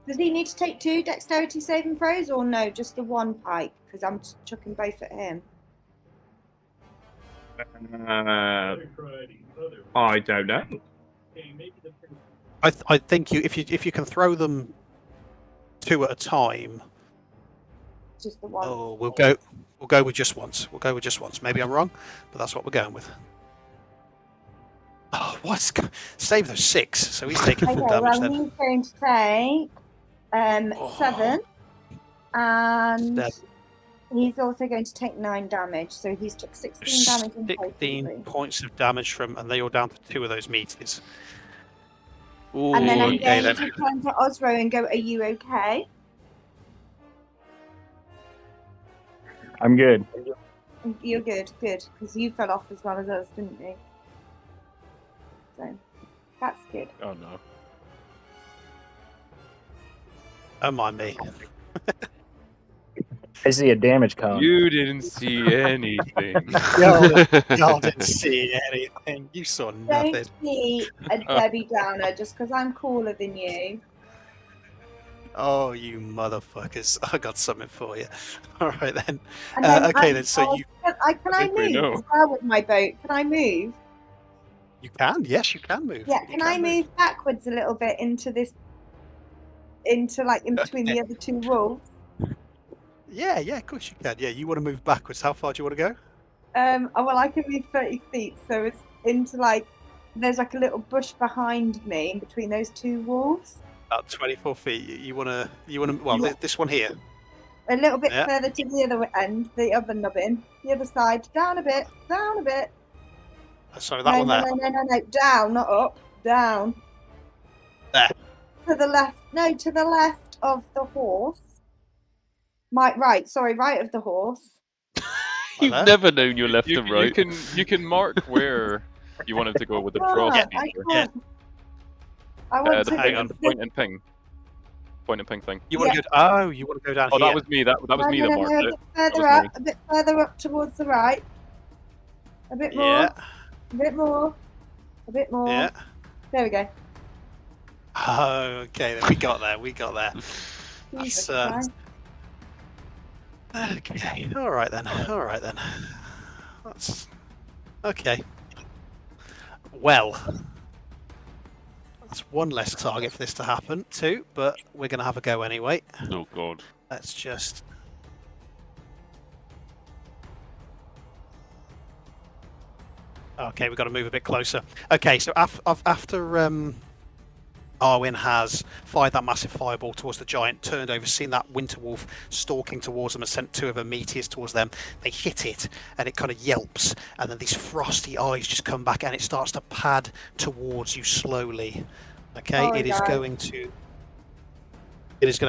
Does he need to take 2 dexterity saving throws, or no, just the 1 pike? Because I'm chucking both at him. I don't know. I think if you can throw them 2 at a time. Just the 1. Oh, we'll go with just once. We'll go with just once. Maybe I'm wrong, but that's what we're going with. Oh, what's save those 6? So he's taking full damage then. He's going to take 7, and he's also going to take 9 damage. So he's took 16 damage in total. 16 points of damage from, and you're down to 2 of those meteors. Ooh, And then I'm okay, going to turn to Osro and go, "Are you okay?" I'm good. You're good, because you fell off as well as us, didn't you? So that's good. Oh no. Don't mind me. I see a damage cone. You didn't see anything. Y'all didn't see anything. You saw nothing. Don't be a Debbie Downer just because I'm cooler than you. Oh, you motherfuckers. I got something for you. All right, then. And then Okay, then, so you... Can I move as well with my boat? Can I move? You can? Yes, you can move. Yeah, can I move backwards a little bit into this... like, in between the other 2 wolves? Yeah, of course you can. Yeah, you want to move backwards. How far do you want to go? Well, I can move 30 feet, so it's into, like... There's, like, a little bush behind me in between those 2 wolves. About 24 feet. You want to... Well, this one here. A little bit further to the other end, the other nubbin, the other side, down a bit. Sorry, that one there. No, down, not up, down. There. To the left, to the left of the horse. Right of the horse. You've never known your left and right. You can mark where you want him to go with the frost feature. I want to hang on, point and ping thing. You want to go? You want to go down here? Oh, that was me. That was me that marked it. A bit further up towards the right. A bit more. Yeah. A bit more. Yeah. There we go. Oh, okay. Then we got there. That's, okay. All right then. That's okay. Well, that's 1 less target for this to happen too, but we're going to have a go anyway. Oh god. Let's just... Okay, we've got to move a bit closer. Okay, so after Arwen has fired that massive fireball towards the giant, turned over, seen that winter wolf stalking towards them and sent 2 of her meteors towards them, they hit it and it kind of yelps, and then these frosty eyes just come back and it starts to pad towards you slowly. Okay, it is going to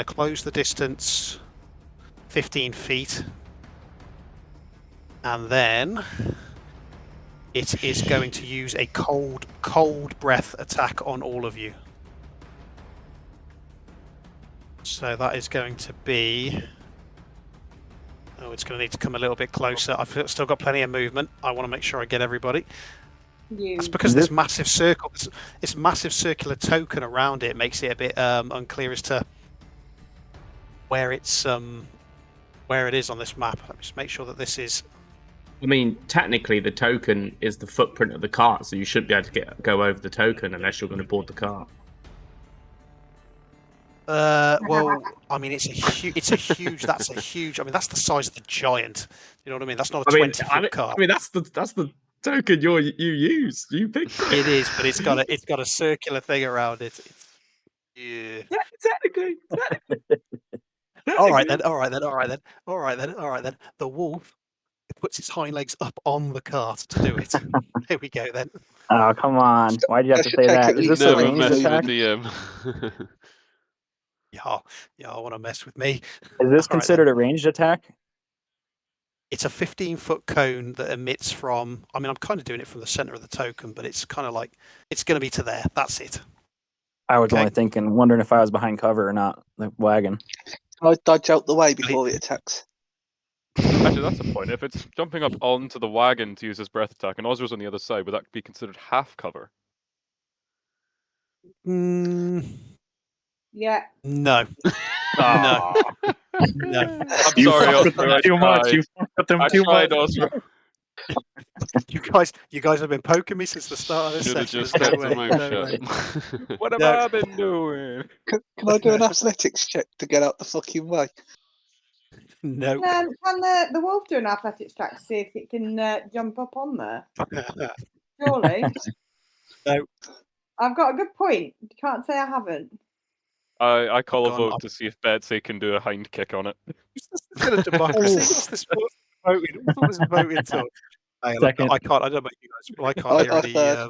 close the distance 15 feet, and then it is going to use a cold breath attack on all of you. So that is going to be Oh, it's going to need to come a little bit closer. I've still got plenty of movement. I want to make sure I get everybody. That's because this massive circle, this massive circular token around it makes it a bit unclear as to where it's where it is on this map. Let me just make sure that this is. I mean, technically, the token is the footprint of the cart, so you should be able to go over the token unless you're going to board the cart. Well, I mean, it's a huge. That's a huge. I mean, that's the size of the giant. You know what I mean? That's not a 20-foot cart. I mean, that's the token you use. You picked it. It is, but it's got a circular thing around it. Yeah. Technically. All right then. The wolf puts its hind legs up on the cart to do it. Here we go then. Oh, come on. Why'd you have to say that? Is this a Never ranged mess with attack? the DM. Yeah, I want to mess with me. Is this considered a ranged attack? It's a 15-foot cone that emits from. I mean, I'm kind of doing it from the center of the token, but it's kind of like it's going to be to there. That's it. I was only thinking, wondering if I was behind cover or not. The wagon. I dodge out the way before it attacks. Actually, that's the point. If it's jumping up onto the wagon to use his breath attack, and Ozra's on the other side, would that be considered half cover? Yeah. No. No. No. I'm sorry, Ozra. Too much. You fucked with them too much. Ozra. You guys have been poking me since the start of this session. Just kept the mouth shut. What have I been doing? Can I do an athletics check to get out the fucking way? No. Can the wolf do an athletics check to see if it can jump up on there? Surely. No. I've got a good point. You can't say I haven't. I call a vote to see if Betsy can do a hind kick on it. This is a democracy. What's this voting? What was voting to? I can't. I don't know about you guys, but I can't hear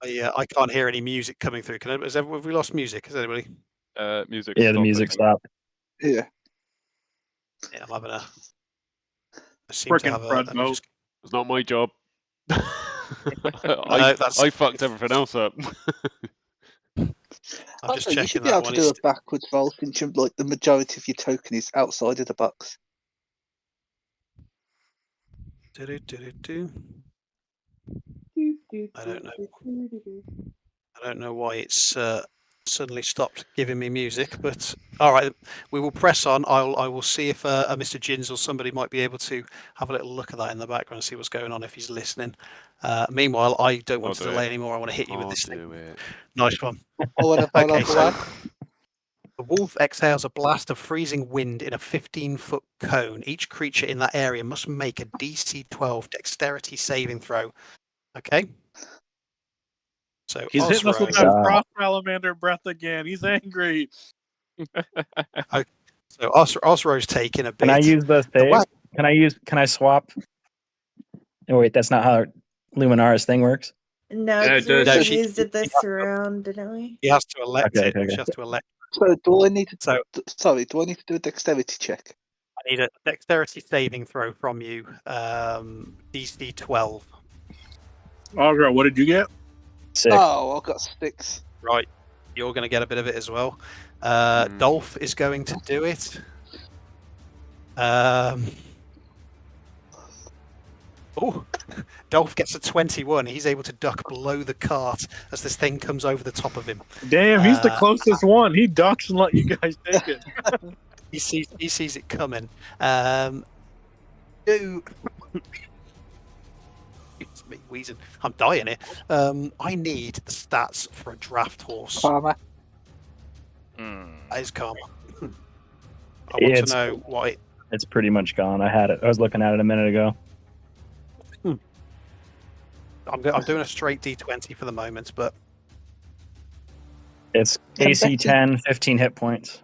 any. I can't hear any music coming through. Have we lost music? Has anybody? Music. Yeah, the music stopped. Yeah. Yeah, I'm having a. I seem to have a. It's not my job. I fucked everything else up. I'm just checking. You should be able to do a backwards roll since like the majority of your token is outside of the box. I don't know. I don't know why it's suddenly stopped giving me music, but all right, we will press on. I will see if Mr. Jins or somebody might be able to have a little look at that in the background and see what's going on if he's listening. Meanwhile, I don't want to delay anymore. I want to hit you with this thing. Nice one. Okay, so the wolf exhales a blast of freezing wind in a 15-foot cone. Each creature in that area must make a DC 12 dexterity saving throw. Okay. So he's hitting us with that frost salamander breath again. He's angry. So Osro's taking a bit. Can I use the save? Can I swap? Oh wait, that's not how Luminara's thing works. No, we used it this round, didn't we? He has to elect it. She has to elect. So do I need to? Sorry, do I need to do a dexterity check? I need a dexterity saving throw from you. DC 12. Oh, girl, what did you get? 6. Oh, I've got 6. Right, you're going to get a bit of it as well. Dolph is going to do it. Dolph gets a 21. He's able to duck below the cart as this thing comes over the top of him. Damn, he's the closest one. He ducks and let you guys take it. He sees it coming. It's me wheezing. I'm dying here. I need the stats for a draft horse. Karma. That is karma. I want to know what it's pretty much gone. I had it. I was looking at it a minute ago. I'm doing a straight D20 for the moment, but it's AC 10, 15 hit points.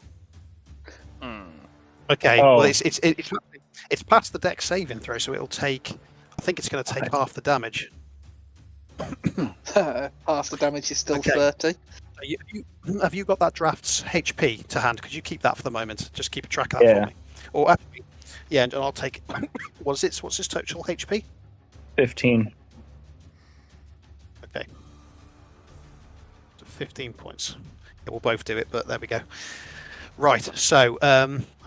Okay. Oh. Well, it's past the dex saving throw, so it'll take. I think it's going to take half the damage. Half the damage is still 30. Have you got that draft's HP to hand? Could you keep that for the moment? Just keep a track of that for me. Or and I'll take. What's its total HP? 15. Okay. So 15 points. Yeah, we'll both do it, but there we go. Right. So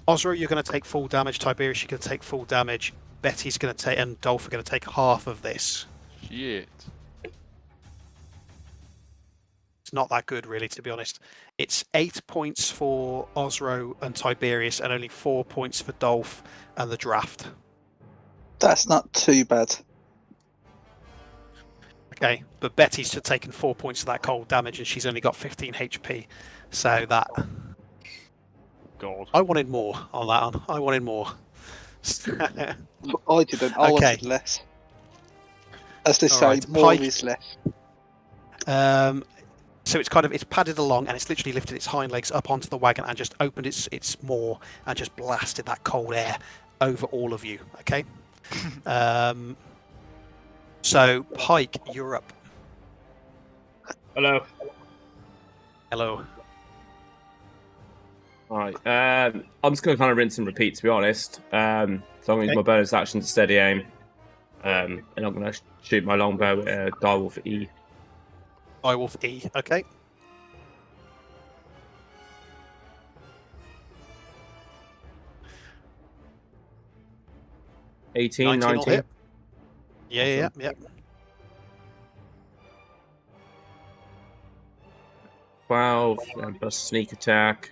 Osro, you're going to take full damage. Tiberius, you're going to take full damage. Betty's going to take, and Dolph are going to take half of this. Shit. It's not that good, really, to be honest. It's 8 points for Osro and Tiberius, and only 4 points for Dolph and the draft. That's not too bad. Okay, but Betty's just taken 4 points of that cold damage, and she's only got 15 HP. So that... God. I wanted more on that one. I wanted more. I didn't. I wanted less. As they say, Alright, more Pike. is less. So it's padded along, and it's literally lifted its hind legs up onto the wagon and just opened its maw and just blasted that cold air over all of you. Okay. So Pike, you're up. Hello. Hello. Alright, I'm just going to kind of rinse and repeat, to be honest. So I'm going to use my bonus action to steady aim. And I'm going to shoot my longbow at Direwolf E. Direwolf E, okay. $18, 19 will 19. hit. Yeah. Awesome. 12, and plus sneak attack.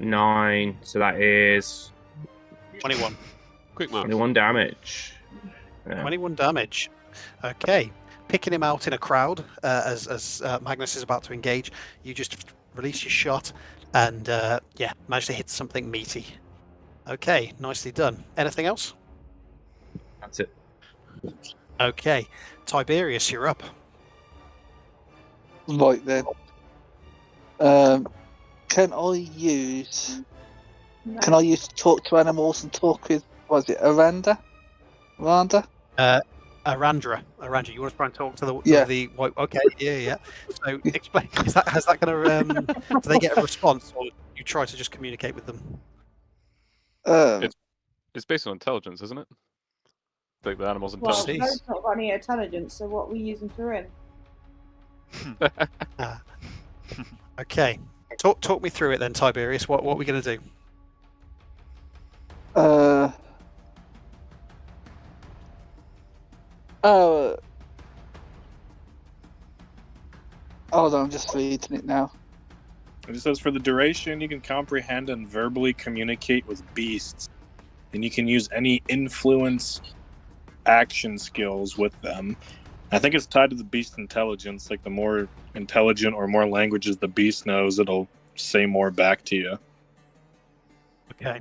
9, so that is 21. Quick math. 21 damage. Yeah. 21 damage. Okay. Picking him out in a crowd as Magnus is about to engage, you just release your shot and manage to hit something meaty. Okay, nicely done. Anything else? That's it. Okay. Tiberius, you're up. Right then. Can I use talk to animals and talk with, was it Aranda? Arandra, you want to try and talk to the white? Okay, yeah. So explain. Has that going to? Do they get a response, or you try to just communicate with them? It's based on intelligence, isn't it? Like the animal's Well, intelligence. they've not got any intelligence, so what are we using for him? Okay, talk me through it then, Tiberius. What are we going to do? Hold on, I'm just reading it now. It says for the duration, you can comprehend and verbally communicate with beasts, and you can use any influence action skills with them. I think it's tied to the beast intelligence. Like the more intelligent or more languages the beast knows, it'll say more back to you. Okay.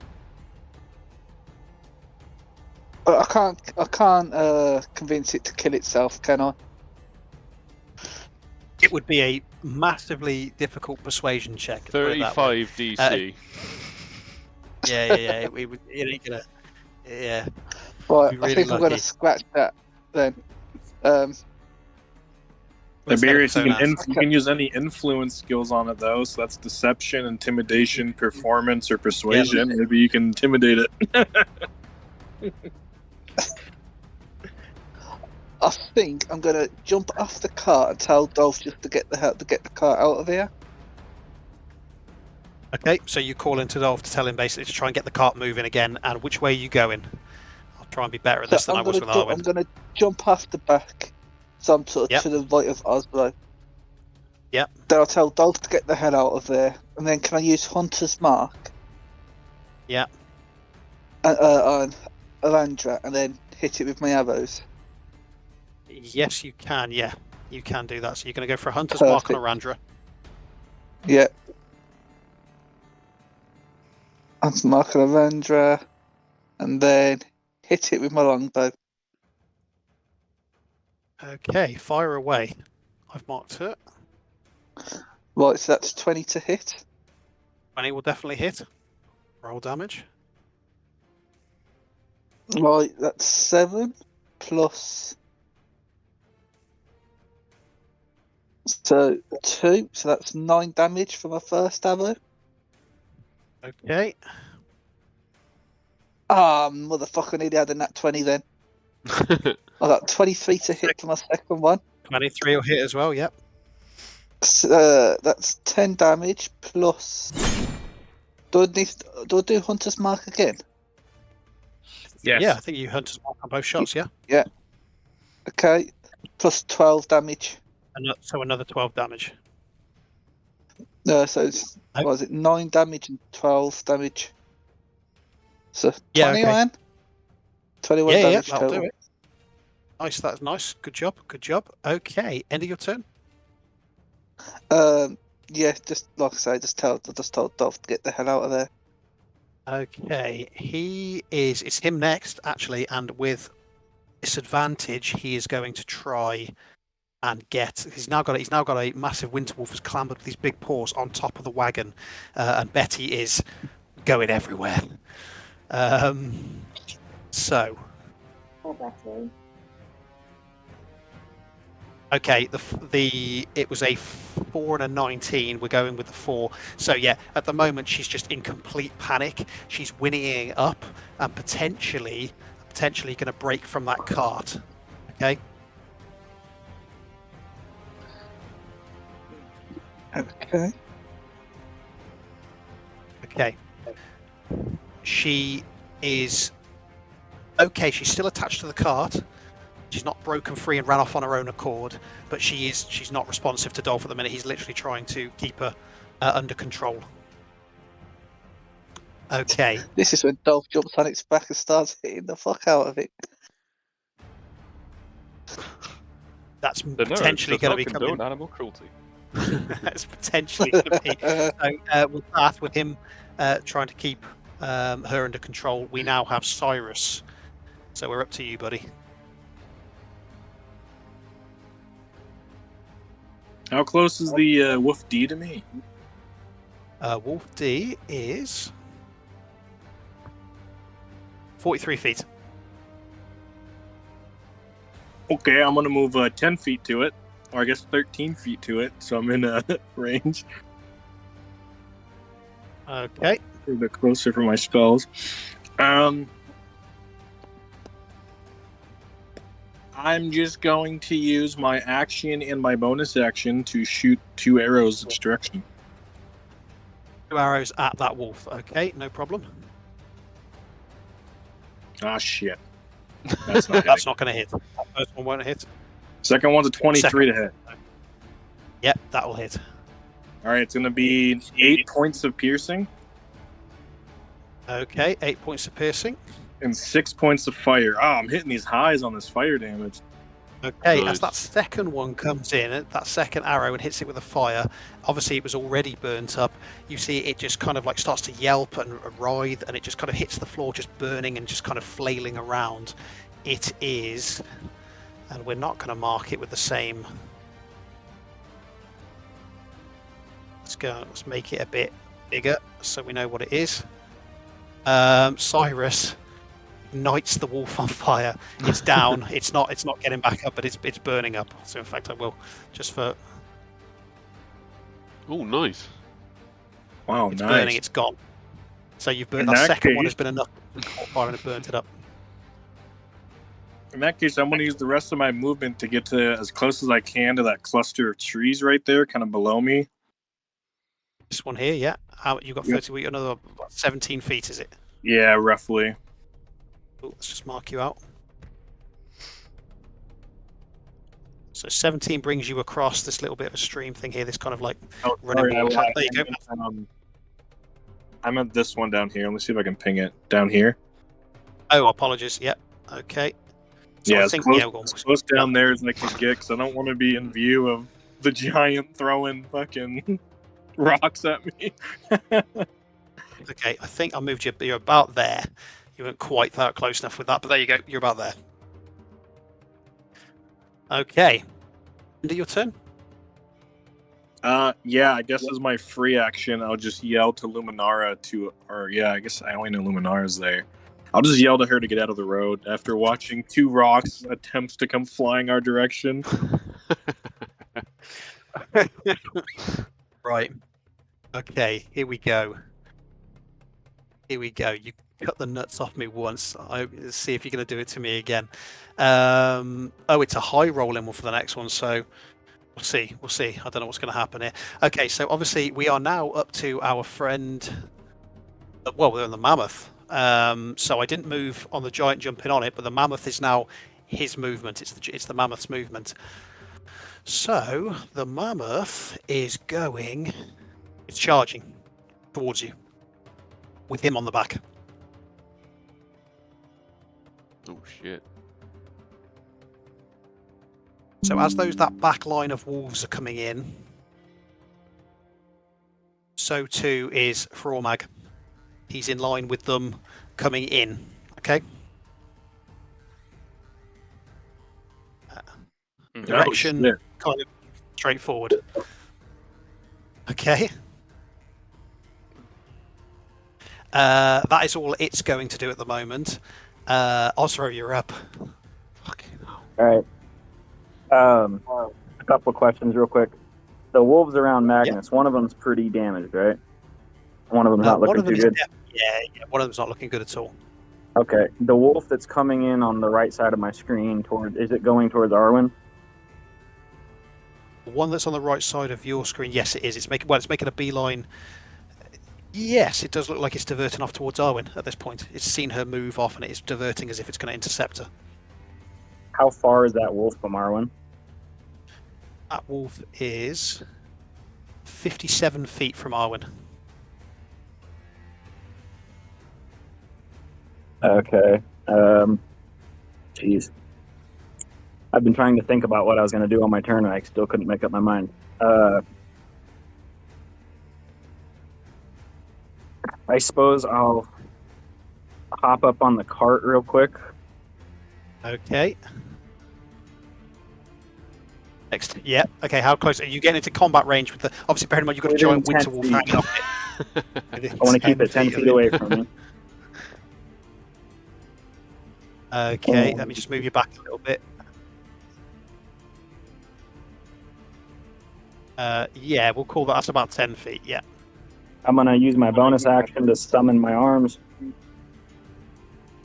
I can't convince it to kill itself, can I? It would be a massively difficult persuasion check. put it that way. 35 DC. Yeah. It ain't gonna. Yeah. Right, Really I think I'm going to lucky. scratch that then. Tiberius, you can use any influence skills on it though, so that's deception, intimidation, performance, or persuasion. Yeah. Maybe you can intimidate it. I think I'm going to jump off the cart and tell Dolph just to get the cart out of here. Okay, so you call into Dolph to tell him basically to try and get the cart moving again. And which way are you going? I'll try and be better at this than I was with Arwen. I'm going to jump off the back, so I'm sort of to the right of Oslo. Yep. Then I'll tell Dolph to get the hell out of there, and then can I use Hunter's Mark? Yeah. On Arandra, and then hit it with my arrows. Yes, you can. Yeah, you can do that. So you're going to go for a Hunter's Mark on Arandra. Yeah. Hunter's Mark on Arandra, and then hit it with my longbow. Okay, fire away. I've marked it. Right, so that's 20 to hit. 20 will definitely hit. Roll damage. Right, that's 7 plus. So 2, so that's 9 damage for my first arrow. Okay. Ah, motherfucker, nearly had a nat 20 then. I got 23 to hit for my second one. 23 will hit as well, yep. So, that's 10 damage plus Do I do Hunter's Mark again? Yes. Yeah, I think you Hunter's Mark on both shots, yeah? Yeah. Okay. Plus 12 damage. So another 12 damage. No, so it's, Oh. what is it, 9 damage and 12 damage. So Yeah, 20 okay. man? 21 Yeah, damage that'll total. do it. Nice, that's nice. Good job, good job. Okay, end of your turn. Yeah, just like I say, just told Dolph to get the hell out of there. Okay, it's him next, actually, and with disadvantage, he is going to try and he's now got a massive winter wolf has clambered with his big paws on top of the wagon, and Betty is going everywhere. So Poor Betty. okay, it was a 4 and a 19. We're going with the 4. So yeah, at the moment she's just in complete panic. She's whinnying up and potentially going to break from that cart. Okay. Okay. Okay. She is okay. She's still attached to the cart. She's not broken free and ran off on her own accord, but she's not responsive to Dolph at the minute. He's literally trying to keep her under control. Okay. This is when Dolph jumps on its back and starts hitting the fuck out of it. That's The potentially Nerdz going to does be not coming. condone animal cruelty. That's potentially going to be. So, with him trying to keep her under control, we now have Cyrus. So we're up to you, buddy. How close is the Wolf D to me? Wolf D is 43 feet. Okay, I'm gonna move 10 feet to it, or I guess 13 feet to it, so I'm in range. Okay. A bit closer for my spells. I'm just going to use my action and my bonus action to shoot 2 arrows its direction. 2 arrows at that wolf. Okay, no problem. Ah, shit. That's not going to hit. That first one won't hit. Second one's a 23 to hit. Yep, that will hit. Alright, it's going to be 8 points of piercing. Okay, 8 points of piercing. And 6 points of fire. Ah, I'm hitting these highs on this fire damage. Okay, Nice. as that second one comes in, that second arrow and hits it with a fire, obviously it was already burnt up. You see it just kind of like starts to yelp and writhe, and it just kind of hits the floor, just burning and just kind of flailing around. It is, and we're not going to mark it with the same. Let's make it a bit bigger so we know what it is. Cyrus ignites the wolf on fire. It's down. it's not getting back up, but it's burning up. So in fact, I will just for. Oh, nice. Wow, It's nice. burning. It's gone. So you've burned In that that second one case- has been enough fire and it burnt it up. In that case, I'm going to use the rest of my movement to get to as close as I can to that cluster of trees right there, kind of below me. This one here, yeah. You got 30 feet, another 17 feet, is it? Yeah, roughly. Ooh, let's just mark you out. So 17 brings you across this little bit of a stream thing here, this kind of like Oh, running sorry, water. There you go. I'm at this one down here. Let me see if I can ping it down here. Oh, apologies. Yep. Okay. So Yeah, I as think, close, yeah, we'll as close down there as I can get, because I don't want to be in view of the giant throwing fucking rocks at me. okay, I think I moved you. You're about there. You weren't quite that close enough with that, but there you go. You're about there. Okay. End of your turn. Yeah, I guess as my free action, I'll just yell to Luminara I guess I only know Luminara's there. I'll just yell to her to get out of the road after watching 2 rocks attempts to come flying our direction. Right. Okay, here we go. You cut the nuts off me once. Let's see if you're going to do it to me again. It's a high rolling one for the next one, so we'll see. I don't know what's going to happen here. Okay, so obviously we are now up to our friend Well, they're on the mammoth. So I didn't move on the giant jumping on it, but the mammoth is now his movement. It's the mammoth's movement. So the mammoth is going. It's charging towards you, with him on the back. Oh shit. So as that back line of wolves are coming in, so too is Frormag. He's in line with them coming in. Okay. Direction kind of straightforward. Okay. That is all it's going to do at the moment. Osro, you're up. Fucking hell. All right. A couple of questions real quick. The wolves around Magnus, one of them's pretty damaged, right? One of them's not looking too good? Yeah, one of them's not looking good at all. Okay. The wolf that's coming in on the right side of my screen, is it going towards Arwen? The one that's on the right side of your screen, yes, it is. It's making a beeline. Yes, it does look like it's diverting off towards Arwen at this point. It's seen her move off and it's diverting as if it's going to intercept her. How far is that wolf from Arwen? That wolf is 57 feet from Arwen. Okay. Jeez. I've been trying to think about what I was going to do on my turn, and I still couldn't make up my mind. I suppose I'll hop up on the cart real quick. Okay. Next. Yeah. Okay, how close are you getting into combat range with the... Obviously, bear in mind, you've got a giant winter wolf hanging off it. I want to keep it 10 feet away from me. Okay, let me just move you back a little bit. Yeah, we'll call that. That's about 10 feet, yeah. I'm going to use my bonus action to summon my arms.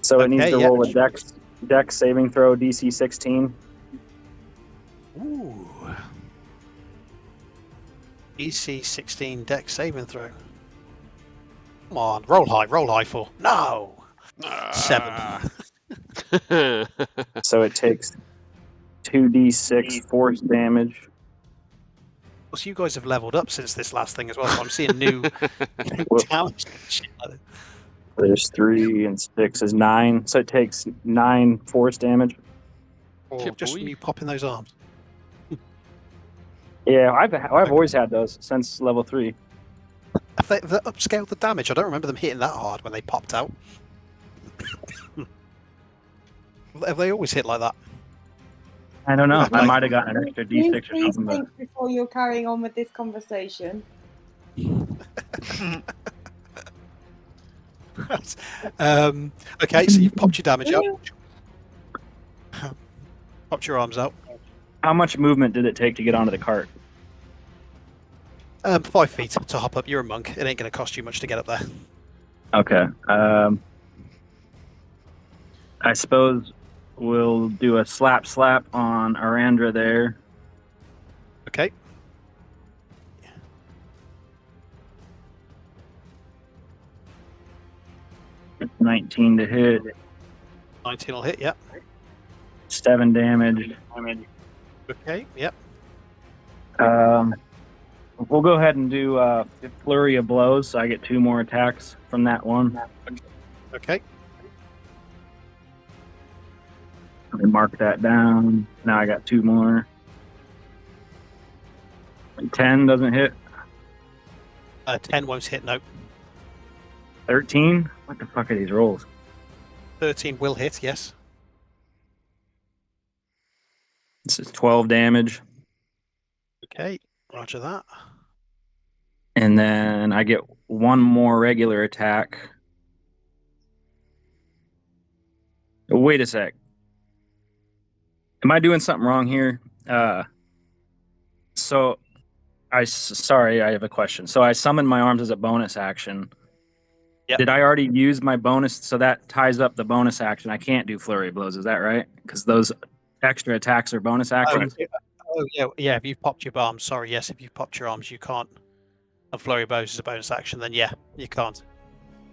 So it needs to roll a dex saving throw, DC 16. Ooh. DC 16 dex saving throw. Come on, roll high for. No! 7. So it takes 2d6 force damage. Well, so you guys have leveled up since this last thing as well, so I'm seeing new talents. There's 3 and 6 is 9, so it takes 9 force damage. Or just from you popping those arms. Yeah, I've always had those since level 3. Have they upscaled the damage? I don't remember them hitting that hard when they popped out. Have they always hit like that? I don't know. I might have gotten an extra d6 or something. Think before you're carrying on with this conversation. Okay, so you've popped your damage up. Popped your arms out. How much movement did it take to get onto the cart? 5 feet to hop up. You're a monk. It ain't going to cost you much to get up there. Okay. I suppose we'll do a slap on Arandra there. Okay. 19 to hit. 19 will hit, yep. 7 damage. Okay, yep. We'll go ahead and do flurry of blows, so I get 2 more attacks from that one. Okay. Let me mark that down. Now I got 2 more. 10 doesn't hit. 10 won't hit, no. 13? What the fuck are these rolls? 13 will hit, yes. This is 12 damage. Okay, roger that. And then I get 1 more regular attack. Wait a sec. Am I doing something wrong here? Sorry, I have a question. So I summoned my arms as a bonus action. Yep. Did I already use my bonus? So that ties up the bonus action. I can't do flurry of blows. Is that right? Because those extra attacks are bonus actions. Yeah. If you've popped your arms, sorry. Yes, if you've popped your arms, you can't. And flurry of blows is a bonus action. Then yeah, you can't.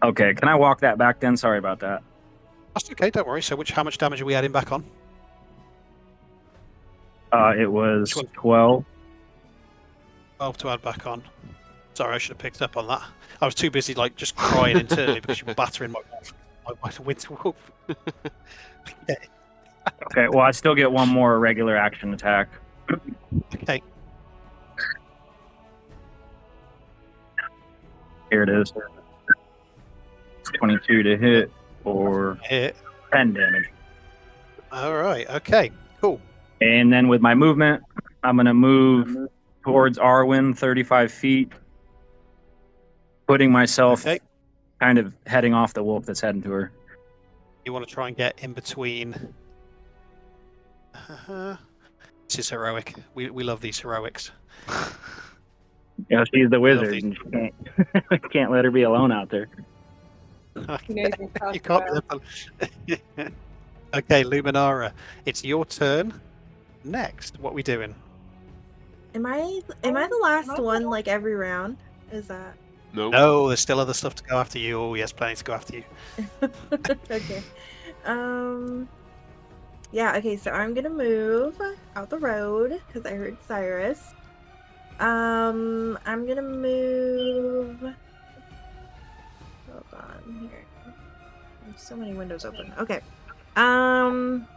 Okay, can I walk that back then? Sorry about that. That's okay, don't worry. So how much damage are we adding back on? It was Which one? 12. 12 to add back on. Sorry, I should have picked up on that. I was too busy like just crying internally because you were battering my winter wolf. Okay. Okay, well, I still get one more regular action attack. Okay. Here it is. It's 22 to hit for Hit. 10 damage. All right. Okay. Cool. And then with my movement, I'm going to move towards Arwen 35 feet, putting myself Okay. kind of heading off the wolf that's heading to her. You want to try and get in between. This is heroic. We love these heroics. You know, she's the wizard, these. and she can't let her be alone out there. He knows me You fast can't. Okay, Luminara, it's your turn. Next, what we doing? Am I the last one like every round? Is that Nope. No, there's still other stuff to go after you. Oh, yes, plenty to go after you. okay? Yeah. Okay. So I'm gonna move out the road because I heard Cyrus. I'm gonna move. Hold on here. There's so many windows open. Okay. I'm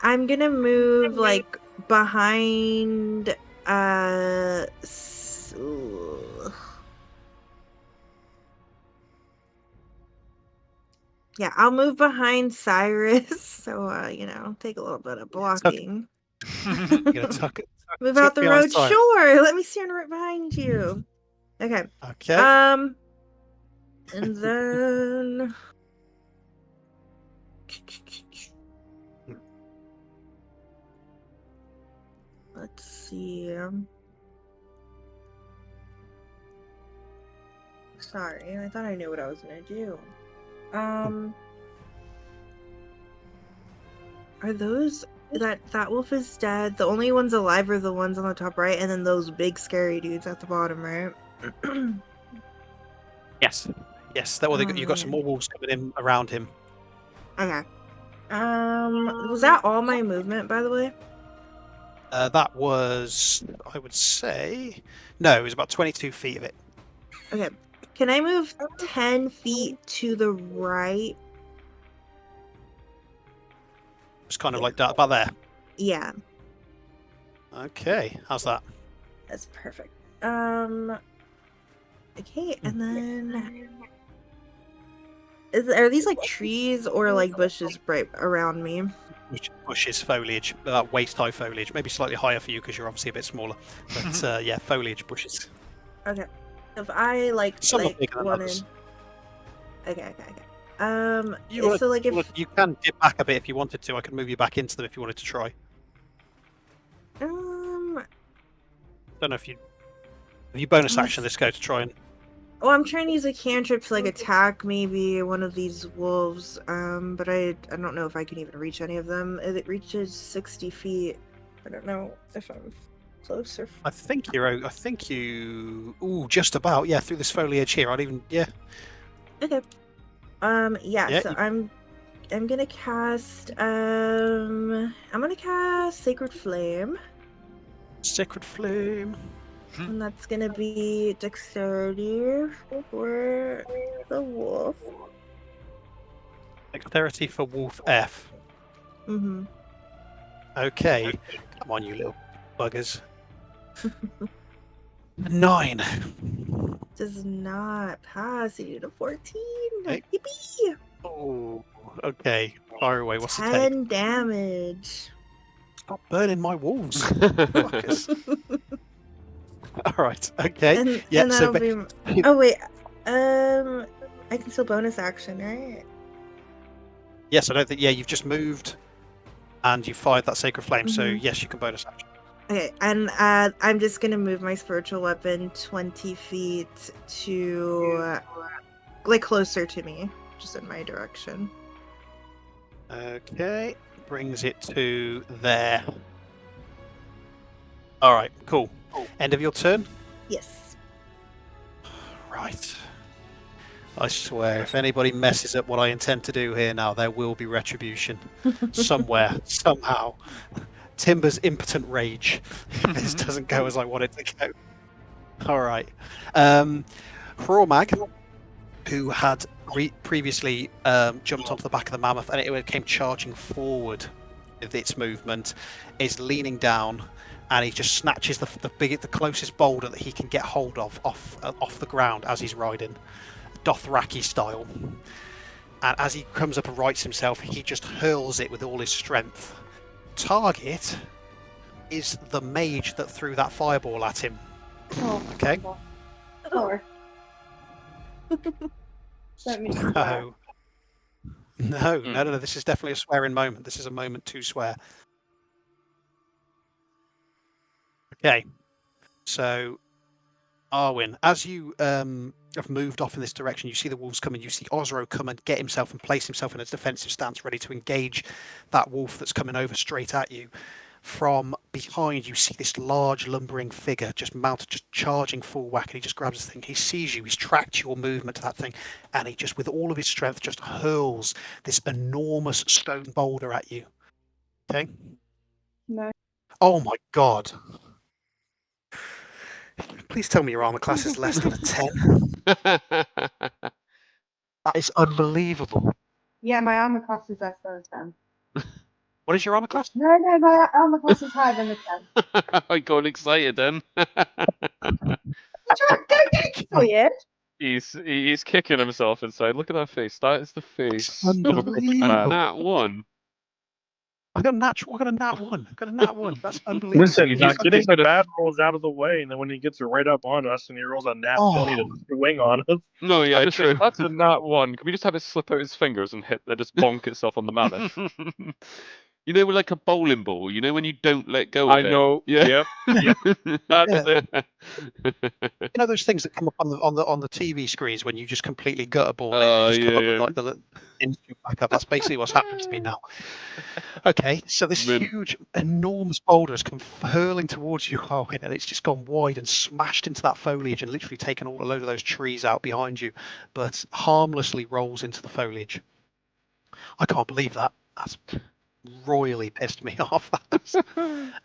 gonna move like behind yeah, I'll move behind Cyrus, so you know, take a little bit of blocking. You're gonna tuck it. Move tuck out the behind road, Cyrus. sure. Let me stand right behind you. Okay. Okay. And then let's see. Sorry, I thought I knew what I was gonna do. Are those that wolf is dead? The only ones alive are the ones on the top right, and then those big scary dudes at the bottom, right? Yes. Yes. That you got some more wolves coming in around him. Okay. Was that all my movement, by the way? That was, I would say, no, it was about 22 feet of it. Okay. Can I move 10 feet to the right? It's kind of like that, about there. Yeah, Okay, how's that? that's perfect. Okay, and then are these like trees or like bushes right around me? Bushes, foliage, waist-high foliage, maybe slightly higher for you because you're obviously a bit smaller. But yeah, foliage, bushes. Okay. If I like Some are like bigger than wanted. others. Okay. You can dip back a bit if you wanted to. I could move you back into them if you wanted to try. Don't know if you bonus action this go to try and. Well, I'm trying to use a cantrip to like attack maybe one of these wolves. But I don't know if I can even reach any of them. It reaches 60 feet. I don't know if I'm closer. I think you're. I think you. Ooh, just about. Yeah, through this foliage here. I'd even. Yeah. Okay. Yeah. Yeah, So I'm gonna cast. I'm gonna cast Sacred Flame. Sacred Flame. And that's gonna be dexterity for the wolf. Dexterity for Wolf F. Mm-hmm. Okay. Come on, you little buggers. 9. Does not pass. You did a 14. Okay. Yippee! Oh, okay. Fire away. What's the 10 take? damage. Stop burning my walls. Fuckers. All right. Okay. And, yeah. and So, that'll be... Oh wait. I can still bonus action, right? yes, I don't think. Yeah, you've just moved, and you fired that sacred flame. So Mhm. yes, you can bonus action. Okay, and I'm just gonna move my spiritual weapon 20 feet to like closer to me, just in my direction. Okay. Brings it to there. All right. Cool. End of your turn. Yes. Right. I swear, if anybody messes up what I intend to do here now, there will be retribution. Somewhere, somehow. Timber's impotent rage. If this doesn't go as I want it to go. Alright. Hrawmag, who had previously jumped onto the back of the mammoth and it came charging forward with its movement, is leaning down and he just snatches the closest boulder that he can get hold of off the ground as he's riding. Dothraki style, and as he comes up and rights himself, he just hurls it with all his strength. Target is the mage that threw that fireball at him. Oh, Okay. Sorry. Don't mean to swear. No. This is definitely a swearing moment. This is a moment to swear. Okay. So, Arwen, as you have moved off in this direction, you see the wolves coming. You see Osro come and get himself and place himself in a defensive stance, ready to engage that wolf that's coming over straight at you. From behind, you see this large lumbering figure just mounted, just charging full whack, and he just grabs the thing. He sees you. He's tracked your movement to that thing, and he just, with all of his strength, just hurls this enormous stone boulder at you. Okay? No. Oh my god. Please tell me your armor class is less than a 10. That is unbelievable. Yeah, my armor class is less than a 10. What is your armor class? No, my armor class is higher than a 10. I got excited then. Don't get excited. He's kicking himself inside. Look at that face. That is the face of a broken Unbelievable. man. Nat 1. I got a nat 1. I got a nat 1. That's unbelievable. Listen, He's he's getting excited. bad rolls out of the way, and then when he gets right up on us and he rolls a nat 20 to swing on us. No, yeah, Just true. say, that's a nat 1. Can we just have it slip out his fingers and just bonk itself on the mammoth? You know, like a bowling ball. You know when you don't let go of I it. know. Yeah. Yep. That's Yeah. it. You know those things that come up on the TV screens when you just completely gut a ball and Oh, they just come yeah, up with yeah. like the instant back up. That's basically what's happening to me now. Okay, so this Mint. huge, enormous boulder has come hurling towards you, Harwin, and it's just gone wide and smashed into that foliage and literally taken a load of those trees out behind you, but harmlessly rolls into the foliage. I can't believe that. That's royally pissed me off.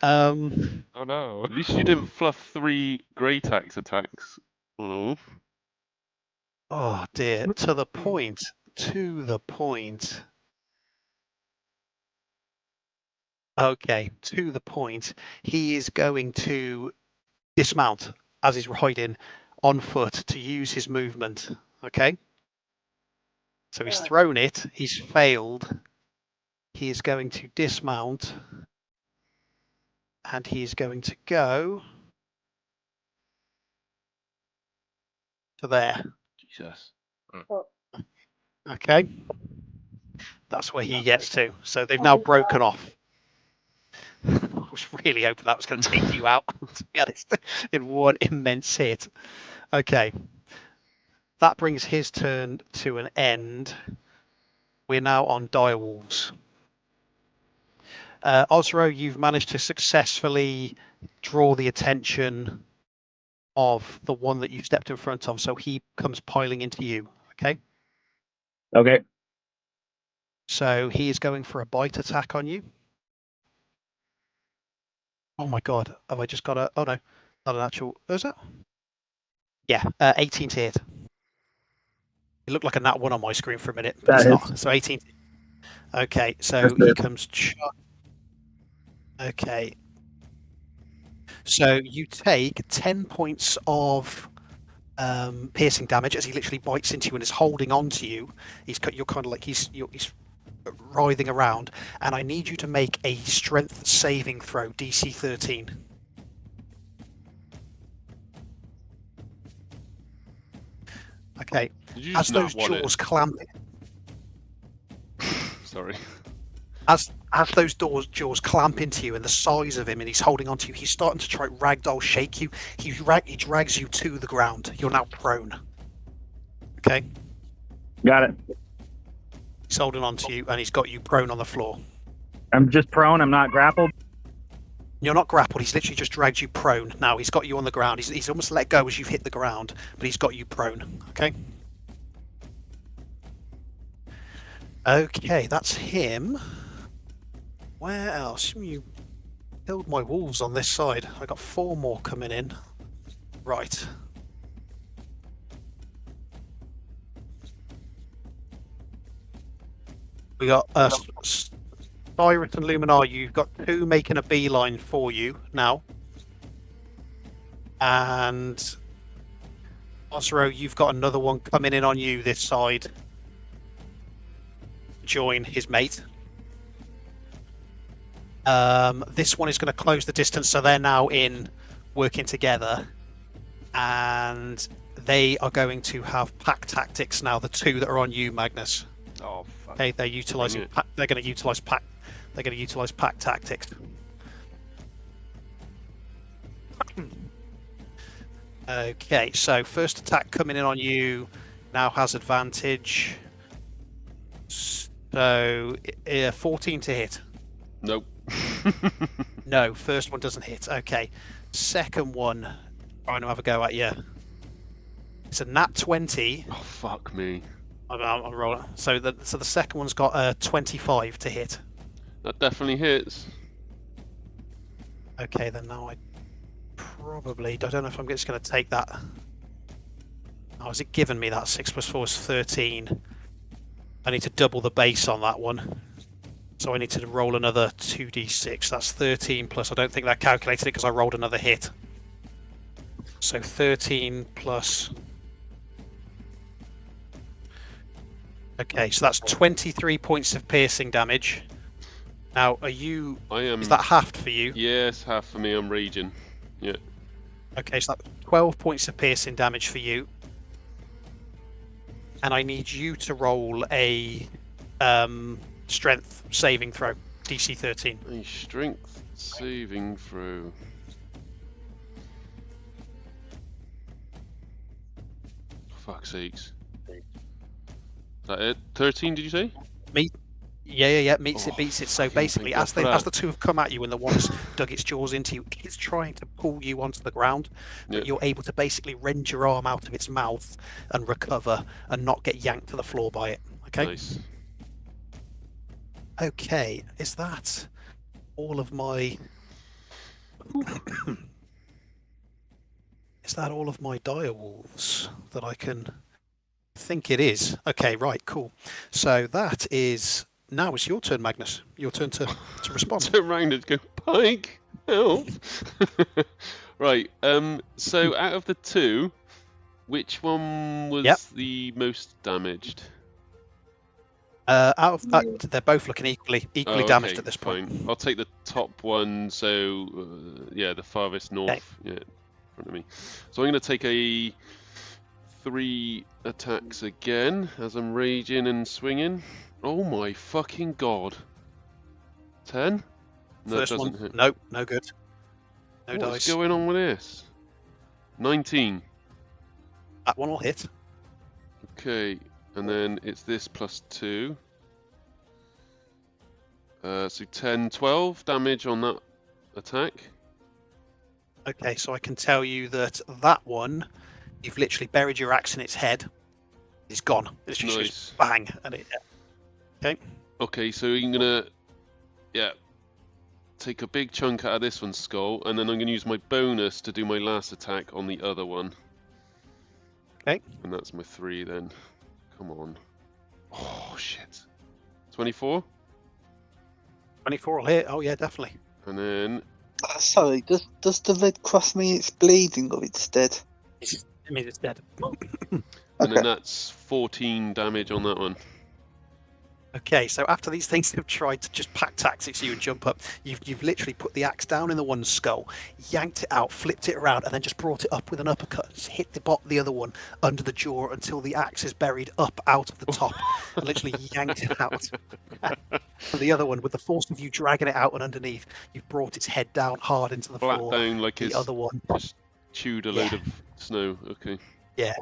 Oh no. At least you didn't fluff 3 great axe attacks. Oh. Oh dear. To the point. Okay, to the point. He is going to dismount as he's riding on foot to use his movement. Okay? So he's thrown it, he's failed. He is going to dismount. And he's going to go to there. Jesus. Okay? That's where he gets to. So they've now broken off. I was really hoping that was going to take you out, to be honest, in one immense hit. Okay. That brings his turn to an end. We're now on direwolves. Osro, you've managed to successfully draw the attention of the one that you stepped in front of, so he comes piling into you. Okay? Okay. So he is going for a bite attack on you. Oh my god, have I just got a... Oh no, not an actual... Is it? Yeah, 18 to hit. It looked like a nat 1 on my screen for a minute, but it's not. So 18. Okay, so he comes... Okay. So you take 10 points of piercing damage as he literally bites into you and is holding on to you. You're kind of like... He's writhing around, and I need you to make a strength saving throw, DC 13. Okay, as those jaws clamp... Sorry. As those jaws clamp into you and the size of him and he's holding on to you, he's starting to try ragdoll shake you. He drags you to the ground. You're now prone. Okay? Got it. He's holding on to you and he's got you prone on the floor. I'm just prone. I'm not grappled. You're not grappled. He's literally just dragged you prone. Now he's got you on the ground. He's almost let go as you've hit the ground, but he's got you prone. Okay. Okay, that's him. Where else? You killed my wolves on this side. I got 4 more coming in. Right. We got Cyrus and Luminar. You've got 2 making a beeline for you now. And Osro, you've got another one coming in on you this side. Join his mate. This one is going to close the distance, so they're now in working together. And they are going to have pack tactics now, the 2 that are on you, Magnus. Oh, fuck. Okay, they're utilizing. They're going to utilize pack. They're going to utilize pack tactics. Okay, so first attack coming in on you now has advantage. So 14 to hit. Nope. No, first one doesn't hit. Okay, second one trying to have a go at you. It's a nat 20. Oh, fuck me. I'm rolling. So the second one's got a 25 to hit. That definitely hits. Okay, then now I don't know if I'm just going to take that. Oh, has it given me that? 6 plus 4 is 13. I need to double the base on that one. So I need to roll another 2d6. That's 13 plus. I don't think that calculated it because I rolled another hit. So 13 plus. Okay, so that's 23 points of piercing damage. Now, are you... I am... Is that halved for you? Yes, half for me. I'm raging. Yeah. Okay, so that's 12 points of piercing damage for you. And I need you to roll a strength saving throw, DC 13. A strength saving throw. Fuck's sakes. Is that it? 13, did you say? Yeah. Meets it, beats it. So fucking basically, thank as God for the 2 have come at you and the one's dug its jaws into you, it's trying to pull you onto the ground. But you're able to basically rend your arm out of its mouth and recover and not get yanked to the floor by it. Okay? Nice. Okay, is that all of my... Is that all of my direwolves that I can... I think it is. Okay, right, cool. So that is... Now it's your turn, Magnus. Your turn to respond. Turn around and go, Pike, help! Right, so out of the 2, which one was the most damaged? Out of that, they're both looking equally damaged at this point. Fine. I'll take the top one, so yeah, the farthest north, in front of me. So I'm going to take a 3 attacks again as I'm raging and swinging. Oh my fucking god! 10? No, First it doesn't one, hit. nope, no good. No dice. What's going on with this? 19. That one will hit. Okay, and then it's this plus 2. So 10, 12 damage on that attack. Okay, so I can tell you that one, you've literally buried your axe in its head. It's gone. It's just goes bang, and it. Okay. Okay, so you're gonna, take a big chunk out of this one's skull, and then I'm gonna use my bonus to do my last attack on the other one. Okay. And that's my 3 then. Come on. Oh shit. 24. 24 will hit. Oh yeah, definitely. And then. Sorry, does the red cross mean it's bleeding or it's dead? It means it's dead. And then that's 14 damage on that one. Okay, so after these things have tried to just pack tactics you and jump up, you've literally put the axe down in the one's skull, yanked it out, flipped it around, and then just brought it up with an uppercut, just hit the other one under the jaw until the axe is buried up out of the top, and literally yanked it out. And the other one, with the force of you dragging it out and underneath, you've brought its head down hard into the floor. Down like the other one just chewed a load of snow. Okay. Yeah.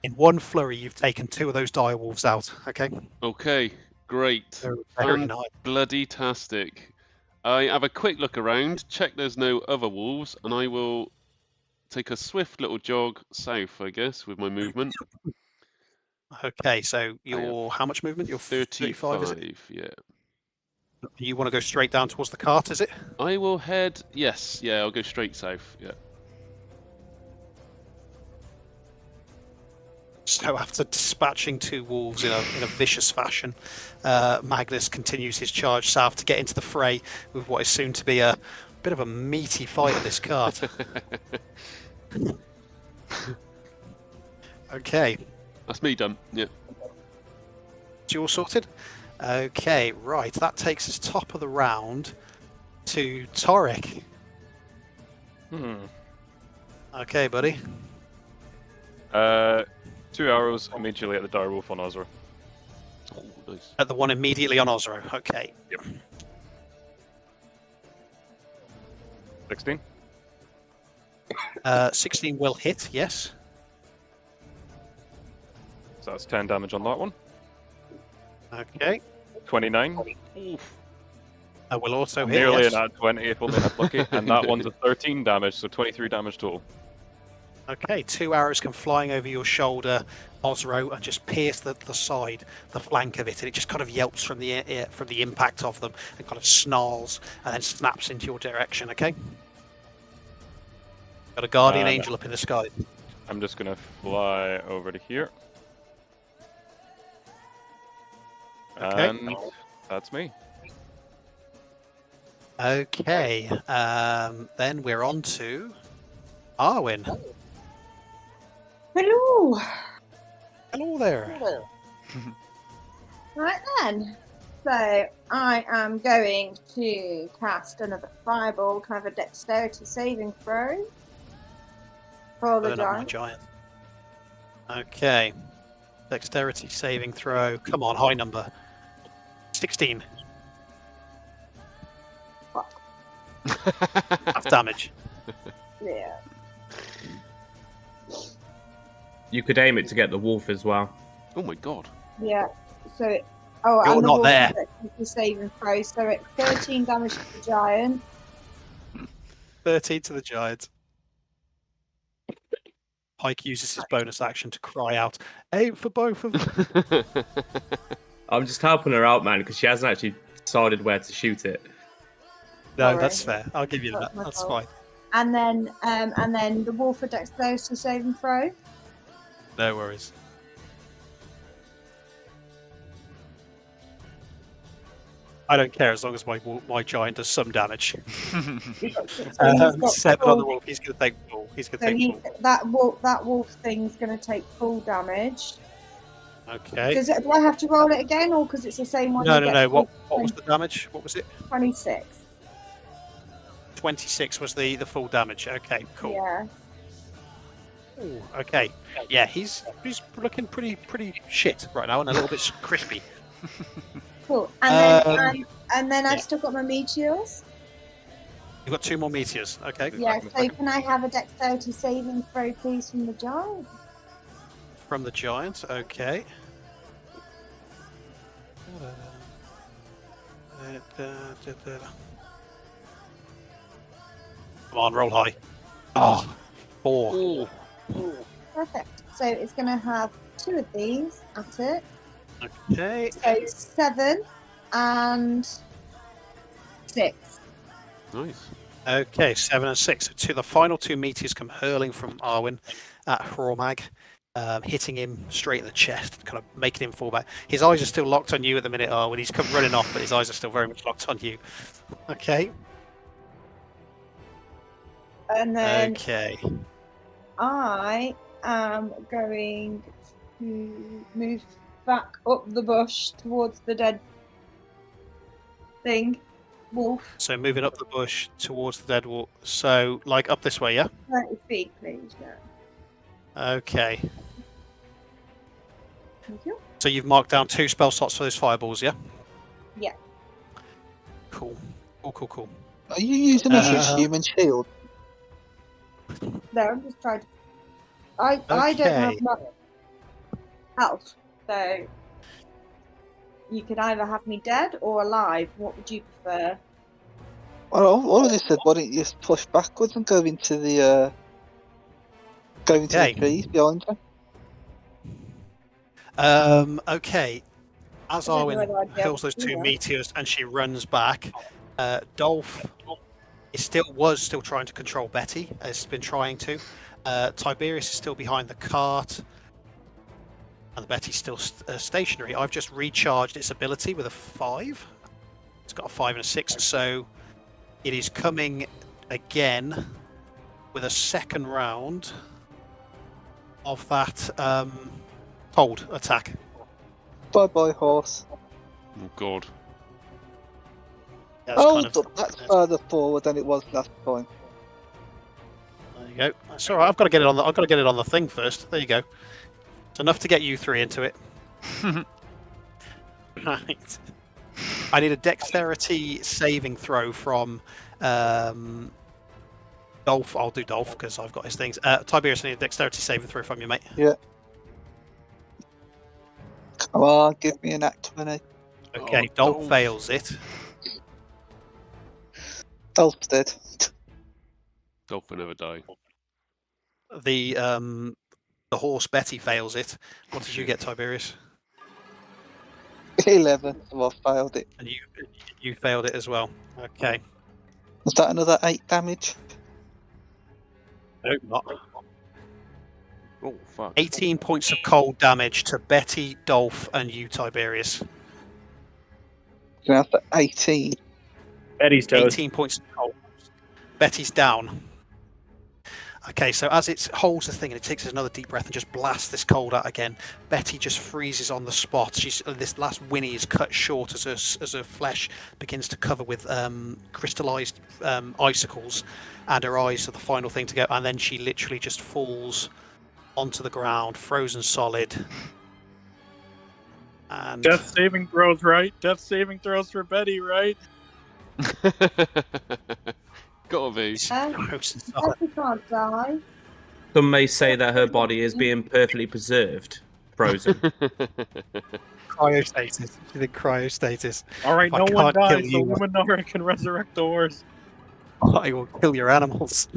In one flurry, you've taken 2 of those direwolves out. Okay. Okay. Great. Very nice. Bloody-tastic. I have a quick look around, check there's no other wolves, and I will take a swift little jog south, I guess, with my movement. Okay, so you're how much movement? You're 35, is it? 35, yeah. You want to go straight down towards the cart, is it? I will head. Yes, yeah, I'll go straight south. Yeah. So after dispatching 2 wolves in a vicious fashion, Magnus continues his charge south to get into the fray with what is soon to be a bit of a meaty fight at this cart. Okay. That's me done. Yeah. It's you all sorted? Okay, right. That takes us top of the round to Torek. Okay, buddy. 2 arrows immediately at the direwolf on Ozra. Oh, nice. At the one immediately on Ozro. Okay. Yep. 16. 16 will hit, yes. So that's 10 damage on that one. Okay. 29. I will also hit, Nearly yes. an at 20 if only had lucky. And that one's a 13 damage, so 23 damage total. Okay, 2 arrows come flying over your shoulder, Ozro, and just pierce the side, the flank of it, and it just kind of yelps from the impact of them, and kind of snarls, and then snaps into your direction. Okay. Got a guardian angel up in the sky. I'm just gonna fly over to here. Okay. And that's me. Okay. Then we're on to Arwen. Hello. Hello there. Right then. So I am going to cast another fireball, kind of a dexterity saving throw for the Burn up my giant. giant. Okay. Dexterity saving throw. Come on, high number. 16. Half damage. Yeah. You could aim it to get the wolf as well. Oh my god. Yeah. So You're and the not wolf there. is saving throw. So it's 13 damage to the giant. 13 to the giant. Pike uses his bonus action to cry out, aim for both of them. I'm just helping her out, man, because she hasn't actually decided where to shoot it. No, Sorry. that's fair. I'll give you that. my That's fault. fine. And then the wolf for dexterity saving throw. No worries. I don't care as long as my giant does some damage. So he's got 7 on the full- wolf. He's going to take full. He's going to So take full. that wolf thing's going to take full damage. Okay. Do I have to roll it again, or because it's the same one? No, you no, get no. What full was the damage? What was it? 26. 26 was the full damage. Okay, cool. Yeah. Ooh, okay. Yeah, he's looking pretty shit right now and a little bit crispy. Cool. And then I've still got my meteors. You've got 2 more meteors. Okay. Yeah. So can I have a dexterity saving throw, please, from the giant? From the giant. Okay. Come on, roll high. Oh, 4. Perfect. So it's going to have 2 of these at it. Okay. So 7 and 6. Nice. Okay, 7 and 6. So the final 2 meteors come hurling from Arwen at Hrormag, hitting him straight in the chest, kind of making him fall back. His eyes are still locked on you at the minute, Arwen. He's come running off, but his eyes are still very much locked on you. Okay. And then Okay. I am going to move back up the bush towards the dead thing. Wolf. So moving up the bush towards the dead wolf. So, like, up this way, yeah? 30 feet, please. Yeah. Okay. Thank you. So you've marked down 2 spell slots for those fireballs, yeah? Yeah. Cool. Cool. Are you using a human shield? No, I'm just trying to. I don't have much health, so you could either have me dead or alive. What would you prefer? Well, I just said, why don't you just push backwards and go into the Okay. trees behind her? Okay. As I don't know Arwen whether I'd be able hurls to those do two that. meteors and she runs back, Dolph was still trying to control Betty. Has been trying to. Tiberius is still behind the cart, and Betty's still stationary. I've just recharged its ability with a 5. It's got a 5 and a 6, so it is coming again with a second round of that cold attack. Bye bye, horse. Oh God. That's Oh, kind of, that's further forward than it was last time. there you go. That's all right. I've got to get it on the thing first. There you go. It's enough to get you 3 into it. Right. I need a dexterity saving throw from Dolph. I'll do Dolph because I've got his things. Tiberius, I need a dexterity saving throw from you, mate. Yeah. Come on, give me an nat 20. Okay, Oh, Dolph Dolph. fails it. Dolph's dead. Dolph will never die. The horse Betty fails it. What did you get, Tiberius? 11, so I failed it. And you failed it as well. Okay. Was that another 8 damage? No, not. Oh fuck. 18 points of cold damage to Betty, Dolph, and you, Tiberius. So that's 18. Betty's toast. 18 points of cold. Betty's down. Okay, so as it holds the thing and it takes another deep breath and just blasts this cold out again, Betty just freezes on the spot. This last whinny is cut short as her flesh begins to cover with crystallized icicles, and her eyes are the final thing to go. And then she literally just falls onto the ground, frozen solid. And Death saving throws, right? Death saving throws for Betty, right? Gotta be. frozen solid. Betty can't die. Some may say that her body is being perfectly preserved, frozen. Cryostasis. She's in cryostasis. All right, If I no one can't kill dies, so you- Luminara can resurrect the horse. I will kill your animals.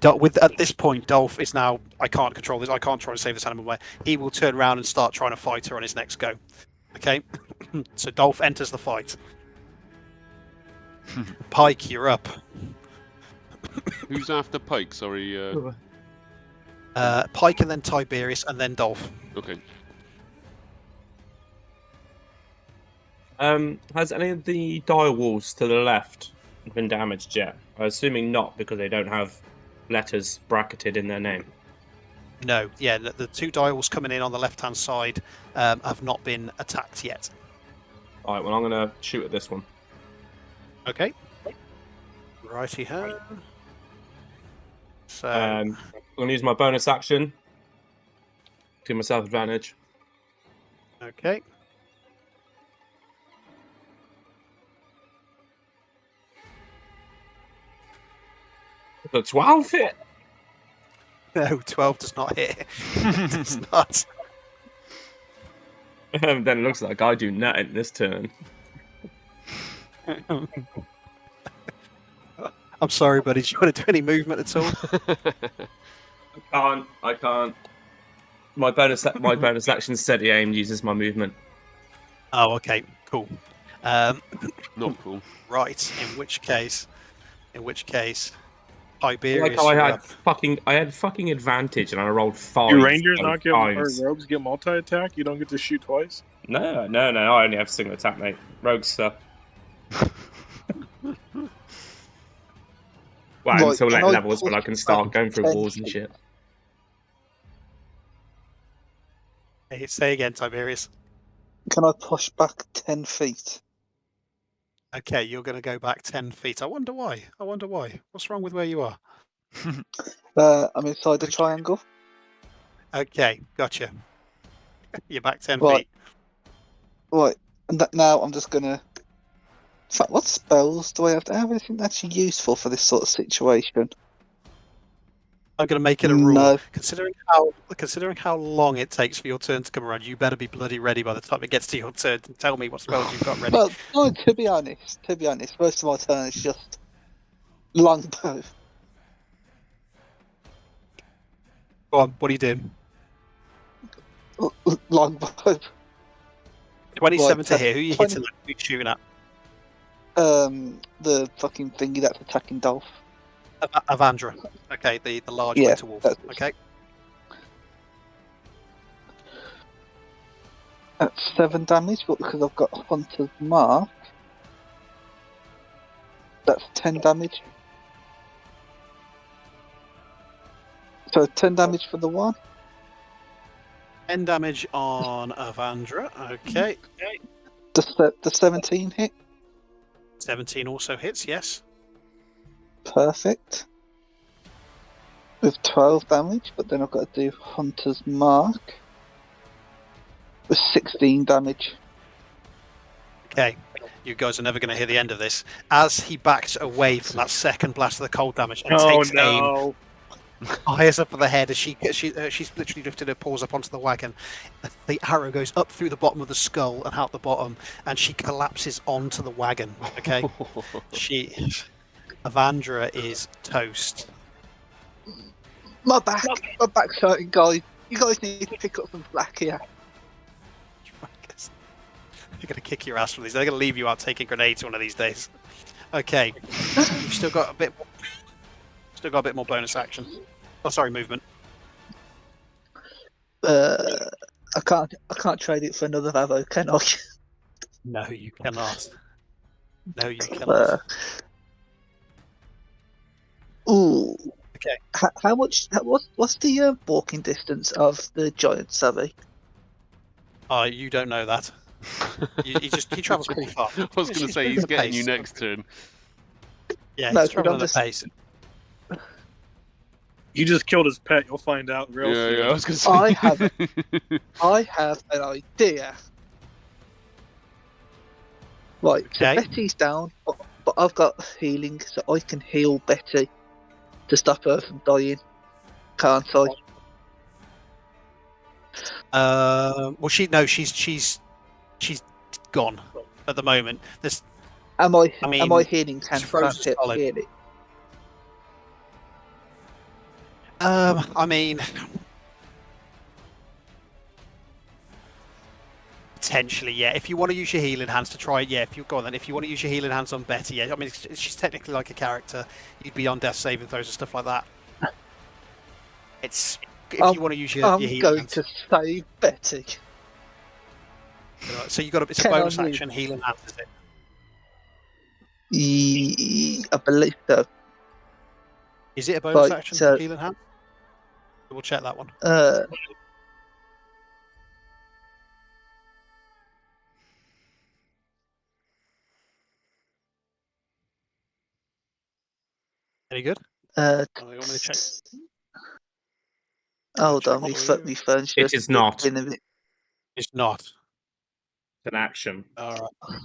At this point, Dolph is now. I can't control this. I can't try to save this animal away. He will turn around and start trying to fight her on his next go. Okay, so Dolph enters the fight. Pike, you're up. Who's after Pike? Sorry. Pike and then Tiberius and then Dolph. Okay. Has any of the dire walls to the left been damaged yet? I'm assuming not, because they don't have letters bracketed in their name. No, yeah, the 2 dials coming in on the left-hand side have not been attacked yet. Alright, well, I'm going to shoot at this one. Okay. Righty-ho. So, I'm going to use my bonus action. Give myself advantage. okay. The 12 hit! No, 12 does not hit. It does not. Then it looks like I do nothing this turn. I'm sorry, buddy. Do you want to do any movement at all? I can't. My bonus action steady aim uses my movement. Oh, okay, cool. Not cool. Right. In which case, Tiberius. Like how I you're had up. fucking advantage and I rolled 5. Do Rangers not get, or times. rogues get multi-attack? You don't get to shoot twice? No, I only have single attack, mate. Rogues stuff. Well, Right, until can later I levels when I can start going through 10 walls and feet? shit. Hey, say again, Tiberius. Can I push back 10 feet? Okay, you're going to go back 10 feet. I wonder why. What's wrong with where you are? I'm inside the triangle. Okay, gotcha. You're back 10 Right. feet. Right, and now I'm just gonna. In fact, what spells do I have to have? Anything that's useful for this sort of situation? I'm going to make it a rule. No. Considering how long it takes for your turn to come around, you better be bloody ready by the time it gets to your turn to tell me what spells you've got ready. Well, no, to be honest, most of my turn is just longbow. Go on, what are you doing? Longbow. 27 Right, to hit. Who are you 20 hitting? Who are you shooting at? The fucking thingy that's attacking Dolph. Avandra. Okay, the large Yeah, winter wolf. Okay. That's 7 damage, but because I've got Hunter's Mark, that's 10 damage. So 10 damage for the one. 10 damage on Avandra. Okay. The 17 hit. 17 also hits, yes. Perfect. With 12 damage, but then I've got to do Hunter's Mark with 16 damage. Okay. You guys are never going to hear the end of this. As he backs away from that second blast of the cold damage and takes aim hires up at the head as she's literally lifted her paws up onto the wagon. The arrow goes up through the bottom of the skull and out the bottom, and she collapses onto the wagon. Okay, Avandra is toast. My back's hurting, guys. You guys need to pick up some slack here. They're gonna kick your ass for these. They're gonna leave you out taking grenades one of these days. Okay, you've still got a bit more bonus action. Oh, sorry, movement. I can't trade it for another Vavo, can I? No, you cannot. No, you cannot. Ooh. Okay. How much? What's the walking distance of the giant savvy? Oh, you don't know that. He travels pretty far. I was going to say he's getting you next turn. Yeah, No, he's traveling at just- a pace. You just killed his pet. You'll find out real soon. Yeah, I was going to say. I have an idea. Right, so Okay. Betty's down, but I've got healing, so I can heal Betty to stop her from dying, can't I? Well, she's gone at the moment. Am I healing? it's Can frozen heal solid. it? I mean, potentially, yeah. If you want to use your healing hands to try it, yeah. If you go on, then if you want to use your healing hands on Betty, yeah. I mean, she's technically like a character. You'd be on death saving throws and stuff like that. If you want to use your I'm healing going hands. to save Betty. So you got it's a Can I bonus move? action healing hands, is it? I believe so. Is it a bonus Right, action so- healing hand? We'll check that one. Any good? Oh, Oh, you want me to check? Hold check on, for my you? phone's It just is not. been a bit. It's not. It's an action. All right.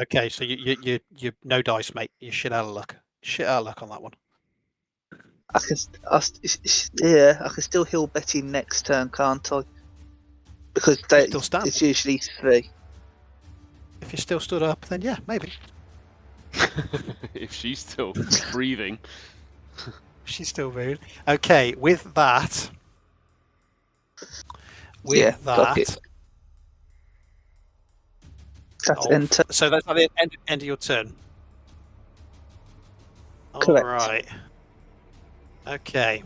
Okay, so you no dice, mate. You're shit out of luck. Shit out of luck on that one. I can still heal Betty next turn, can't I? Because still standing. it's usually 3. If you're still stood up, then yeah, maybe. If she's still breathing. She's still moving. Okay, with that. fuck it. That's enter. So that's at the end of your turn. Correct. All right. Okay.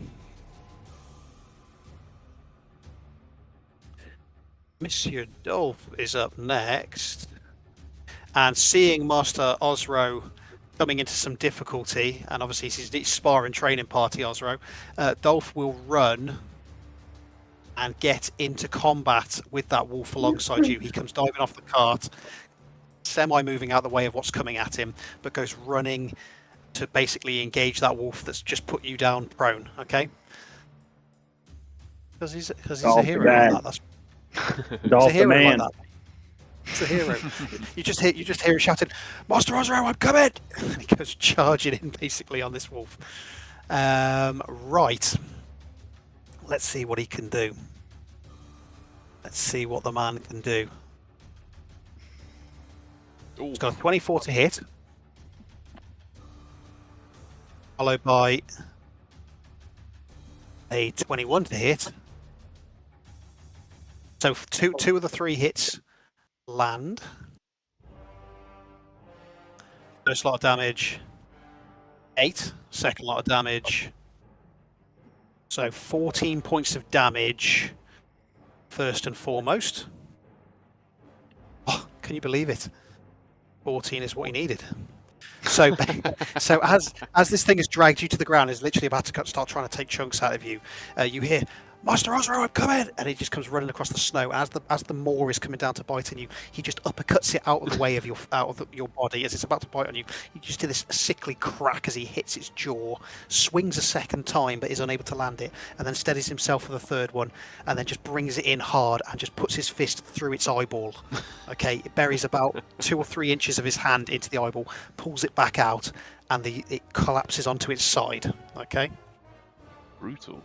Monsieur Dolph is up next. And seeing Master Osro coming into some difficulty, and obviously he's his sparring training party, Osro, Dolph will run and get into combat with that wolf alongside you. He comes diving off the cart, semi-moving out the way of what's coming at him, but goes running to basically engage that wolf that's just put you down prone, okay? Because he's a hero like that. That's Dolph he's a hero the man. like that. He's a hero. you just hear him shouting, "Master Osro, I'm coming!" And he goes charging in basically on this wolf. Right. Let's see what he can do. Let's see what the man can do. Ooh. He's got a 24 to hit. Followed by a 21 to hit. So two of the 3 hits land. First lot of damage, 8. Second lot of damage. So 14 points of damage, first and foremost. Oh, can you believe it? 14 is what he needed. So, so as this thing has dragged you to the ground, is literally about to start trying to take chunks out of you. You hear, "Master Osro, I'm coming!" And he just comes running across the snow. As the maw is coming down to bite on you, he just uppercuts it out of the way of your body as it's about to bite on you. You just hear this sickly crack as he hits its jaw, swings a second time but is unable to land it, and then steadies himself for the third one, and then just brings it in hard and just puts his fist through its eyeball. Okay, it buries about 2 or 3 inches of his hand into the eyeball, pulls it back out, and it collapses onto its side. Okay. Brutal.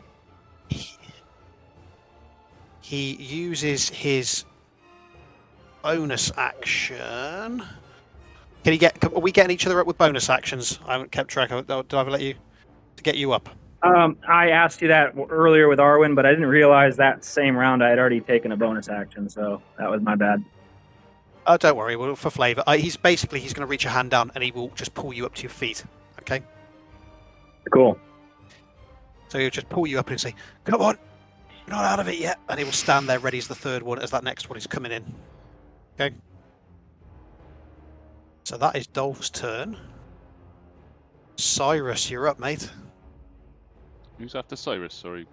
He uses his bonus action. Are we getting each other up with bonus actions? I haven't kept track. Did I ever let you to get you up? I asked you that earlier with Arwen, but I didn't realize that same round I had already taken a bonus action, so that was my bad. Oh, don't worry. Well, for flavour, he's going to reach a hand down and he will just pull you up to your feet. Okay. Cool. So he'll just pull you up and say, "Come on, you're not out of it yet," and he will stand there ready as the third one, as that next one is coming in. Okay. So that is Dolph's turn. Cyrus, you're up, mate. Who's after Cyrus? Sorry,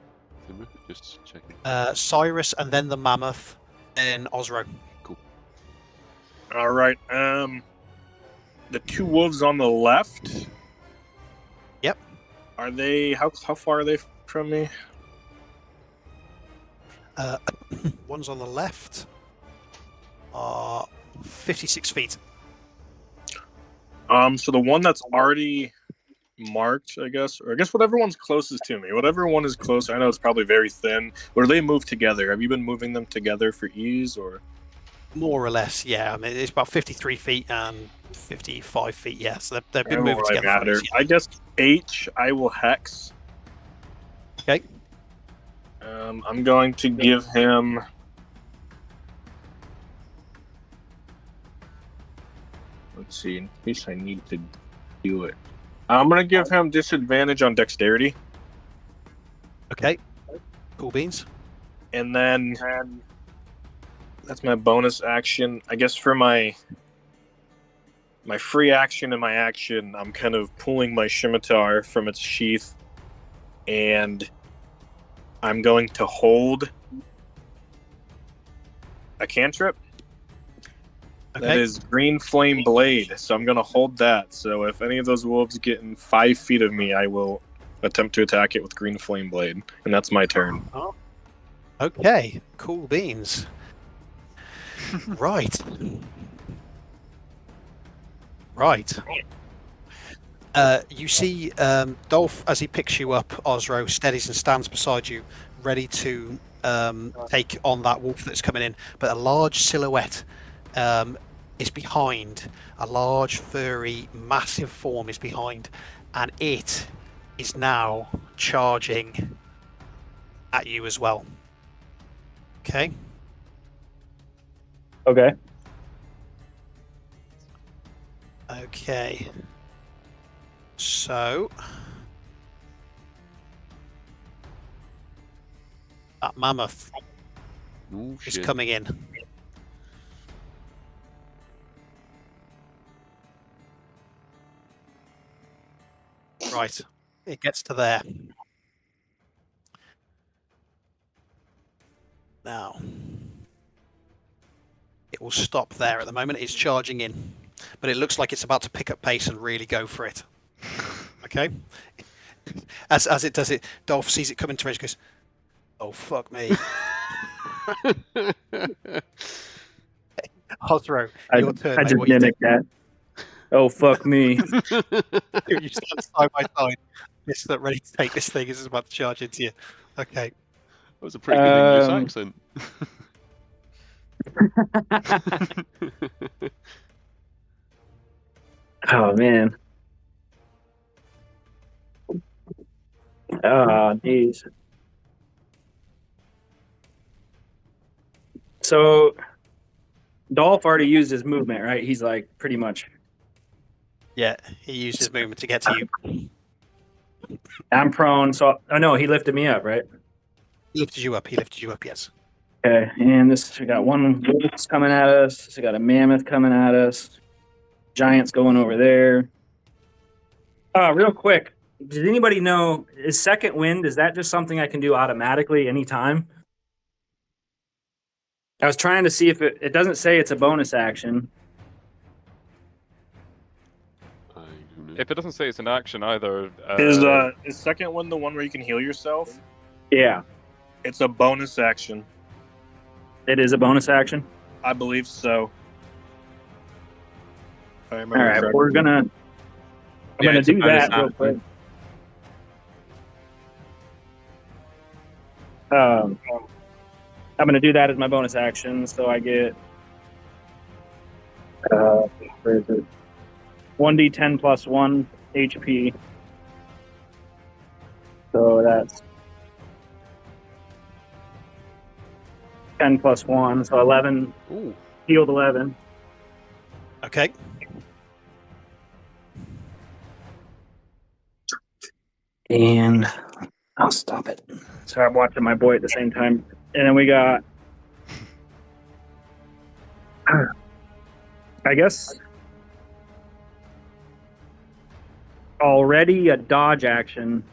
just checking. Cyrus, and then the mammoth, and Osro. Cool. All right. The 2 wolves on the left. Yep. Are they? How far are they from me? One's on the left. 56 feet. So the one that's already marked, I guess, or I guess whatever one's closest to me, whatever one is close. I know it's probably very thin. Or do they move together? Have you been moving them together for ease, or? More or less, yeah. I mean, it's about 53 feet and 55 feet, yeah. So they've been moving together. Matter. Yeah. I guess H, I will hex. Okay. I'm going to give him. Let's see, in case I need to do it. I'm going to give him disadvantage on dexterity. Okay. Cool beans. And then that's my bonus action. I guess for my free action and my action, I'm kind of pulling my scimitar from its sheath, and I'm going to hold a cantrip. Okay. That is Green Flame Blade, so I'm going to hold that. So if any of those wolves get in 5 feet of me, I will attempt to attack it with Green Flame Blade, and that's my turn. Oh. Okay, cool beans. Right. You see Dolph, as he picks you up, Osro steadies and stands beside you, ready to take on that wolf that's coming in. But a large silhouette is behind. A large, furry, massive form is behind, and it is now charging at you as well. Okay. Okay. Okay. So that mammoth Ooh, is shit. coming in. Right. It gets to there. Now, it will stop there at the moment. It's charging in, but it looks like it's about to pick up pace and really go for it. Okay. As it does it, Dolph sees it coming to range, goes, "Oh fuck me!" Osro, your turn. I mate. just What you mimicked that. Oh fuck me! do? You stand side by side. ready to take this thing as it's about to charge into you. Okay. That was a pretty good English accent. Oh man. Oh, jeez. So, Dolph already used his movement, right? He's like pretty much. Yeah, he used his movement to get to you. I'm prone, so no, he lifted me up, right? He lifted you up. Yes. Okay, and we got one wolf's coming at us. We got a mammoth coming at us. Giant's going over there. Real quick, did anybody know, is second wind, is that just something I can do automatically anytime? I was trying to see if it doesn't say it's a bonus action. If it doesn't say it's an action either, is second one the one where you can heal yourself? Yeah. It's a bonus action. It is a bonus action? I believe so. All right, I'm gonna do that real quick. I'm gonna do that as my bonus action, so I get where is it? 1d10 plus 1 HP. So that's 10 plus 1, so 11. Ooh. Healed 11. Okay. And I'll stop it. So I'm watching my boy at the same time. And then we got, I guess, already a dodge action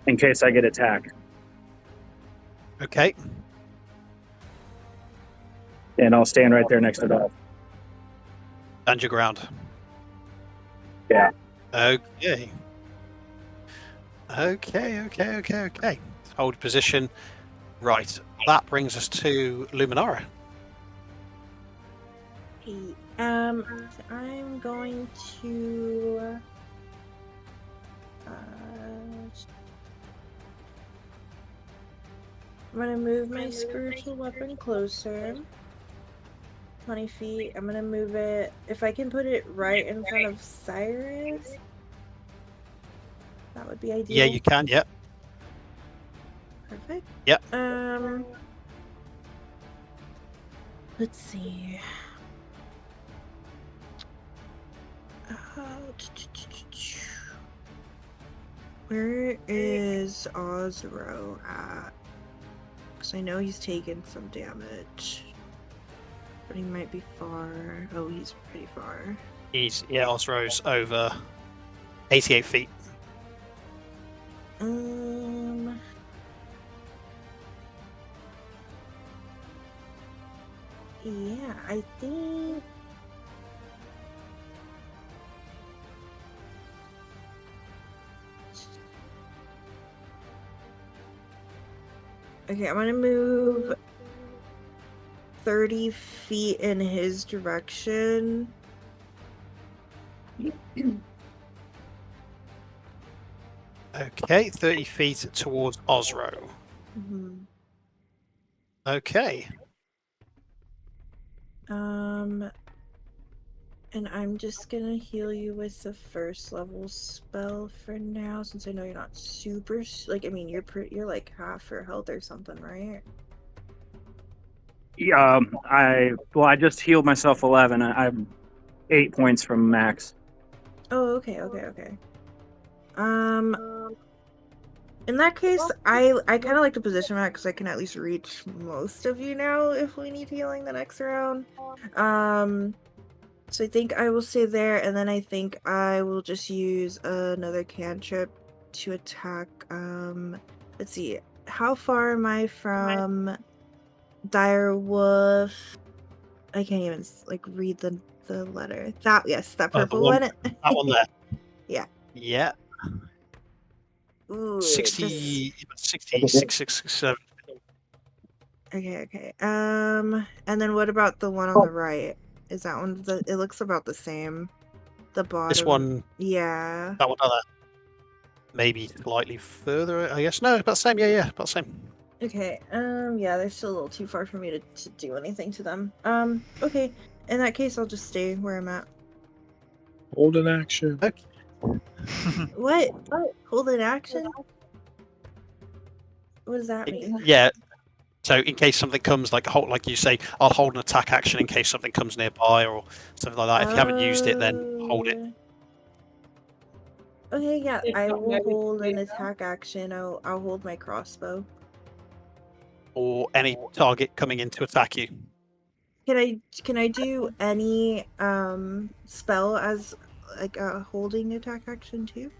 in case I get attacked. Okay. And I'll stand right there next to Dolph. Stand your ground. Yeah. Okay. Hold position. Right. That brings us to Luminara. Okay, so I'm going to I'm gonna move my spiritual weapon closer. 20 feet. I'm gonna move it, if I can put it right in front of Cyrus, that would be ideal. Yeah, you can. Yep. Perfect. Yep. Let's see. Where is Osro at? Because I know he's taken some damage. But he might be far. Oh, he's pretty far. Osro's over 88 feet. Yeah, I think. Okay, I'm gonna move 30 feet in his direction. Okay, 30 feet towards Osro. Mm-hmm. Okay. And I'm just gonna heal you with the first level spell for now, since I know you're not super, like, I mean, you're like half your health or something, right? Yeah, I just healed myself 11. I'm 8 points from max. Oh, okay. In that case, I kind of like to position that because I can at least reach most of you now if we need healing the next round. So I think I will stay there, and then I think I will just use another cantrip to attack. Let's see, how far am I from Dire Wolf? I can't even read the letter. That purple one. That one there. Yeah. Yeah. Ooh, 60, 67. Okay. And then what about the one on the right? Is that one? It looks about the same. The bottom. This one, Yeah. that one, maybe slightly further, I guess. No, about the same. Yeah, about the same. Okay. Yeah, they're still a little too far for me to do anything to them. Okay. In that case, I'll just stay where I'm at. Hold an action. Okay. What? Hold an action? What does that mean? Yeah. So in case something comes, like you say, I'll hold an attack action in case something comes nearby or something like that. If you haven't used it, then hold it. Okay, yeah, I will hold an attack action. I'll hold my crossbow. Or any target coming in to attack you. Can I do any spell as like a holding attack action too?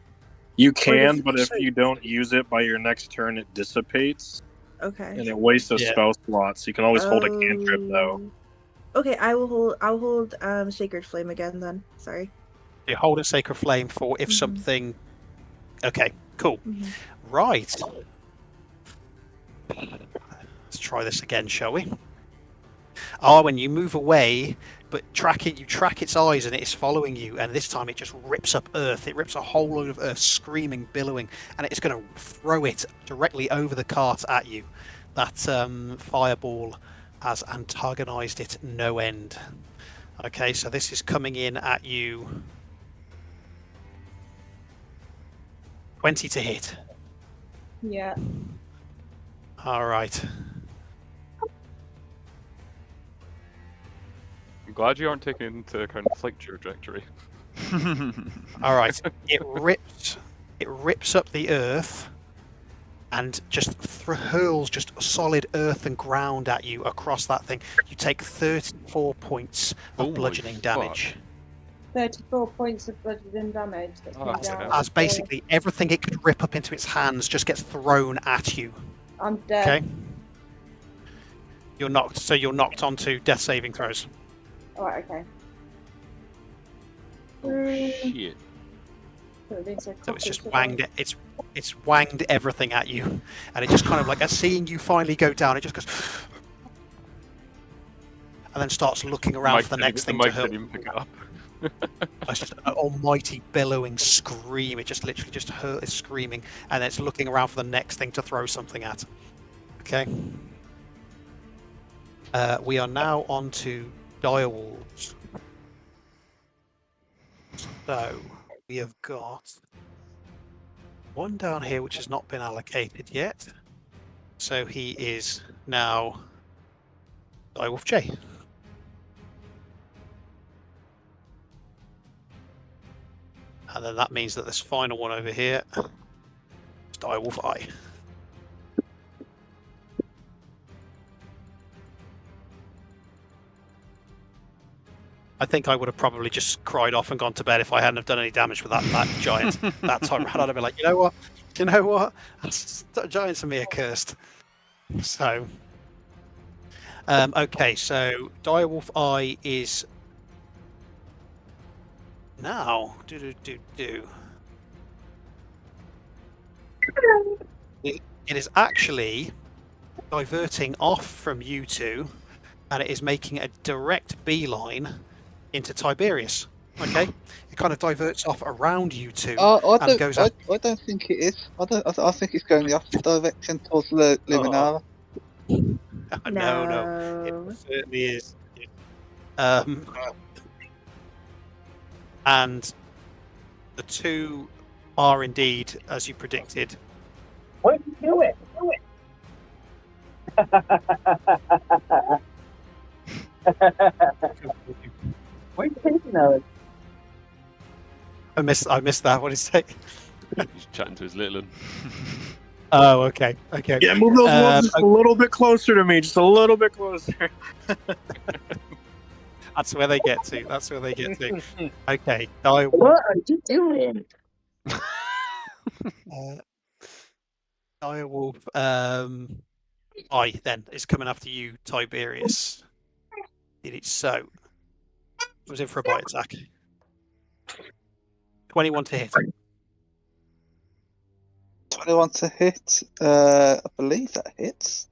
You can, but if you don't use it by your next turn, it dissipates. Okay. And it wastes a spell slot, so you can always hold a cantrip though. Okay, I'll hold Sacred Flame again then. Sorry. You hold a Sacred Flame for if something. Okay, cool. Right. Let's try this again, shall we? When you move away, but you track its eyes and it is following you, and this time it just rips up earth. It rips a whole load of earth, screaming, billowing, and it's going to throw it directly over the cart at you. That fireball has antagonized it no end. Okay, so this is coming in at you. 20 to hit. Yeah. All right. I'm glad you aren't taking into account flight trajectory. All right. It rips up the earth and just hurls just solid earth and ground at you across that thing. You take 34 points of bludgeoning damage. 34 points of bludgeoning damage. As basically everything it could rip up into its hands just gets thrown at you. I'm dead. Okay. You're knocked. So you're knocked onto death saving throws. Alright, okay. Shit. So it's just wanged it. It's wanged everything at you, and it just kind of like, as seeing you finally go down, it just goes, and then starts looking around for the next thing to hurl. Didn't pick it up. It's just an almighty billowing scream. It just literally just is screaming, and then it's looking around for the next thing to throw something at. Okay. We are now on to direwolves. So we have got one down here which has not been allocated yet. So he is now Direwolf J. And then that means that this final one over here is Direwolf I. I think I would have probably just cried off and gone to bed if I hadn't have done any damage with that giant that time around. I'd have been like, you know what? Giants and me are cursed. So, okay, so Direwolf I is now It is actually diverting off from you two, and it is making a direct beeline into Tiberius. Okay, it kind of diverts off around you two and goes. I don't think it is. I think it's going the opposite direction towards Luminara. No, it certainly is. And the two are indeed, as you predicted. What are you doing? What are you thinking of? I missed that. What did he say? He's chatting to his little one. Oh, okay. Yeah, move those wolves just a little bit closer to me, just a little bit closer. That's where they get to. Okay. What are you doing? Direwolf I then is coming after you, Tiberius. Did it so? Was in for a bite attack. 21 to hit. 21 to hit. I believe that hits.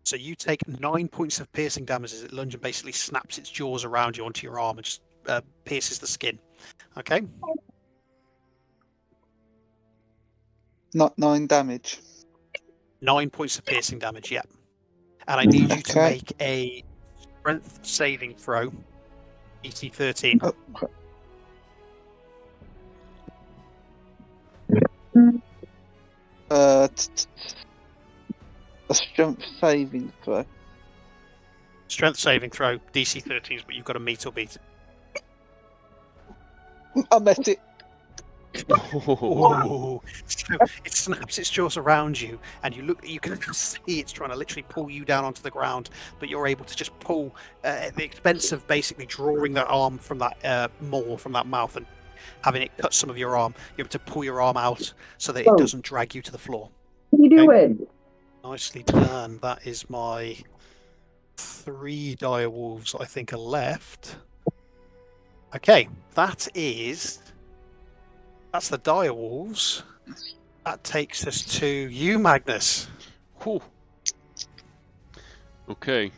So you take 9 points of piercing damage as it lunges and basically snaps its jaws around you onto your arm and just pierces the skin. Okay. Not 9 damage. 9 points of piercing damage. Yeah. And I need you to Okay. make a strength saving throw. DC 13. Oh, a strength saving throw. Strength saving throw. DC 13 is what you've got to meet or beat. I met it. Oh. So it snaps its jaws around you, and you can see it's trying to literally pull you down onto the ground, but you're able to just pull at the expense of basically drawing that arm from that maw, from that mouth, and having it cut some of your arm. You're able to pull your arm out so that it doesn't drag you to the floor. What are you doing? Nicely done. That is my 3 dire wolves I think are left. Okay, that's the dire wolves. That takes us to you, Magnus. Whew. Okay.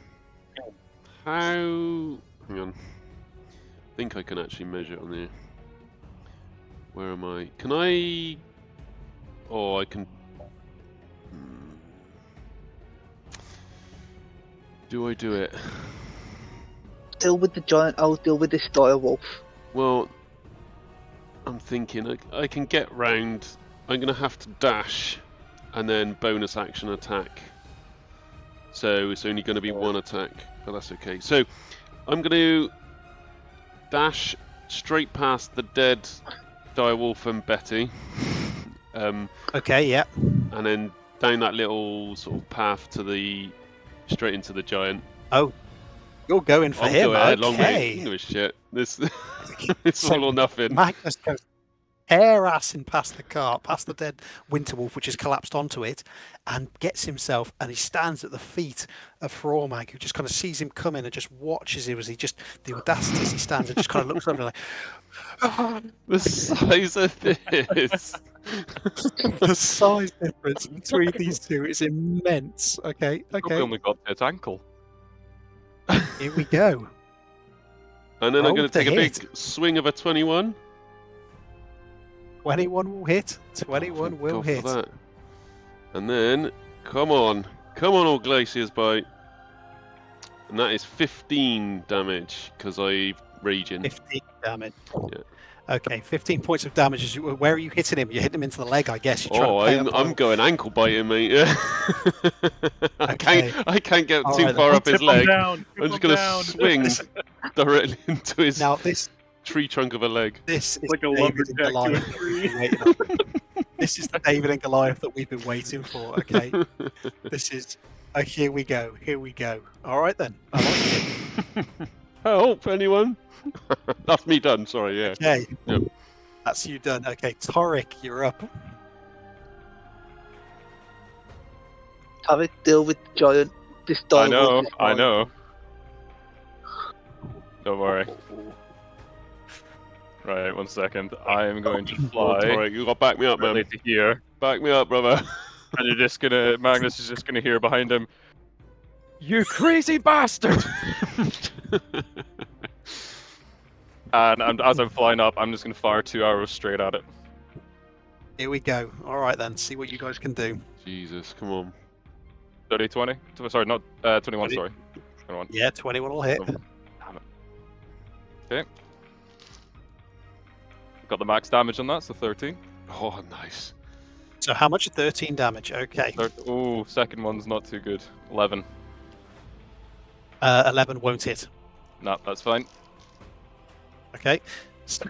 Hang on. I think I can actually measure it on there. Where am I? Can I? Oh, I can. Do I do it? Deal with the giant. I'll deal with this dire wolf. Well, I'm thinking I can get round. I'm going to have to dash and then bonus action attack. So it's only going to be 1 attack, but that's okay. So I'm going to dash straight past the dead direwolf and Betty. Okay, yeah. And then down that little sort of path to straight into the giant. Oh, you're going for him. Long way. English shit. This it's all or nothing. Magnus goes hair-assing past the cart, past the dead Winterwolf, which has collapsed onto it, and gets himself, and he stands at the feet of Frormag, who just kind of sees him coming and just watches him as the audacity as he stands and just kind of looks over like, the size of this. The size difference between these two is immense. Okay. Probably only got its ankle. Here we go. And then I'm going to take a hit. big swing of a 21. 21 will hit. 21 will God for hit. that. And then, come on, old Glacier's bite. And that is 15 damage because I'm raging. 15 damage. Yeah. Okay, 15 points of damage. Where are you hitting him? You're hitting him into the leg, I guess. I'm going ankle biting, mate. Yeah. I can't get All too right, far up his leg. I'm just going to swing directly into his Now tree trunk of a leg. This is like a David and lumberjack to a Goliath. tree. This is the David and Goliath that we've been waiting for. Okay, this is. Oh, here we go. Here we go. All right then. I like it. Help, anyone? That's me done. Sorry. Yeah. Okay. Yep. That's you done. Okay, Torek, you're up. Tarek, deal with the giant. This dire wolf is I mine. know. Don't worry. Right, 1 second. I am going to fly. Torek, you got to back me up, man. Right to here. Back me up, brother. And you're just gonna, Magnus is just gonna hear behind him, "You crazy bastard!" And as I'm flying up, I'm just gonna fire 2 arrows straight at it. Here we go. All right then. See what you guys can do. Jesus, come on. 30, 20? Sorry, not 21. 20. Sorry, 21. Yeah, 21 will hit. Oh, damn it. Okay. Got the max damage on that, so 13. Oh, nice. So how much? 13 damage. Okay. Oh, second one's not too good. 11. 11 won't hit. No, that's fine. Okay. So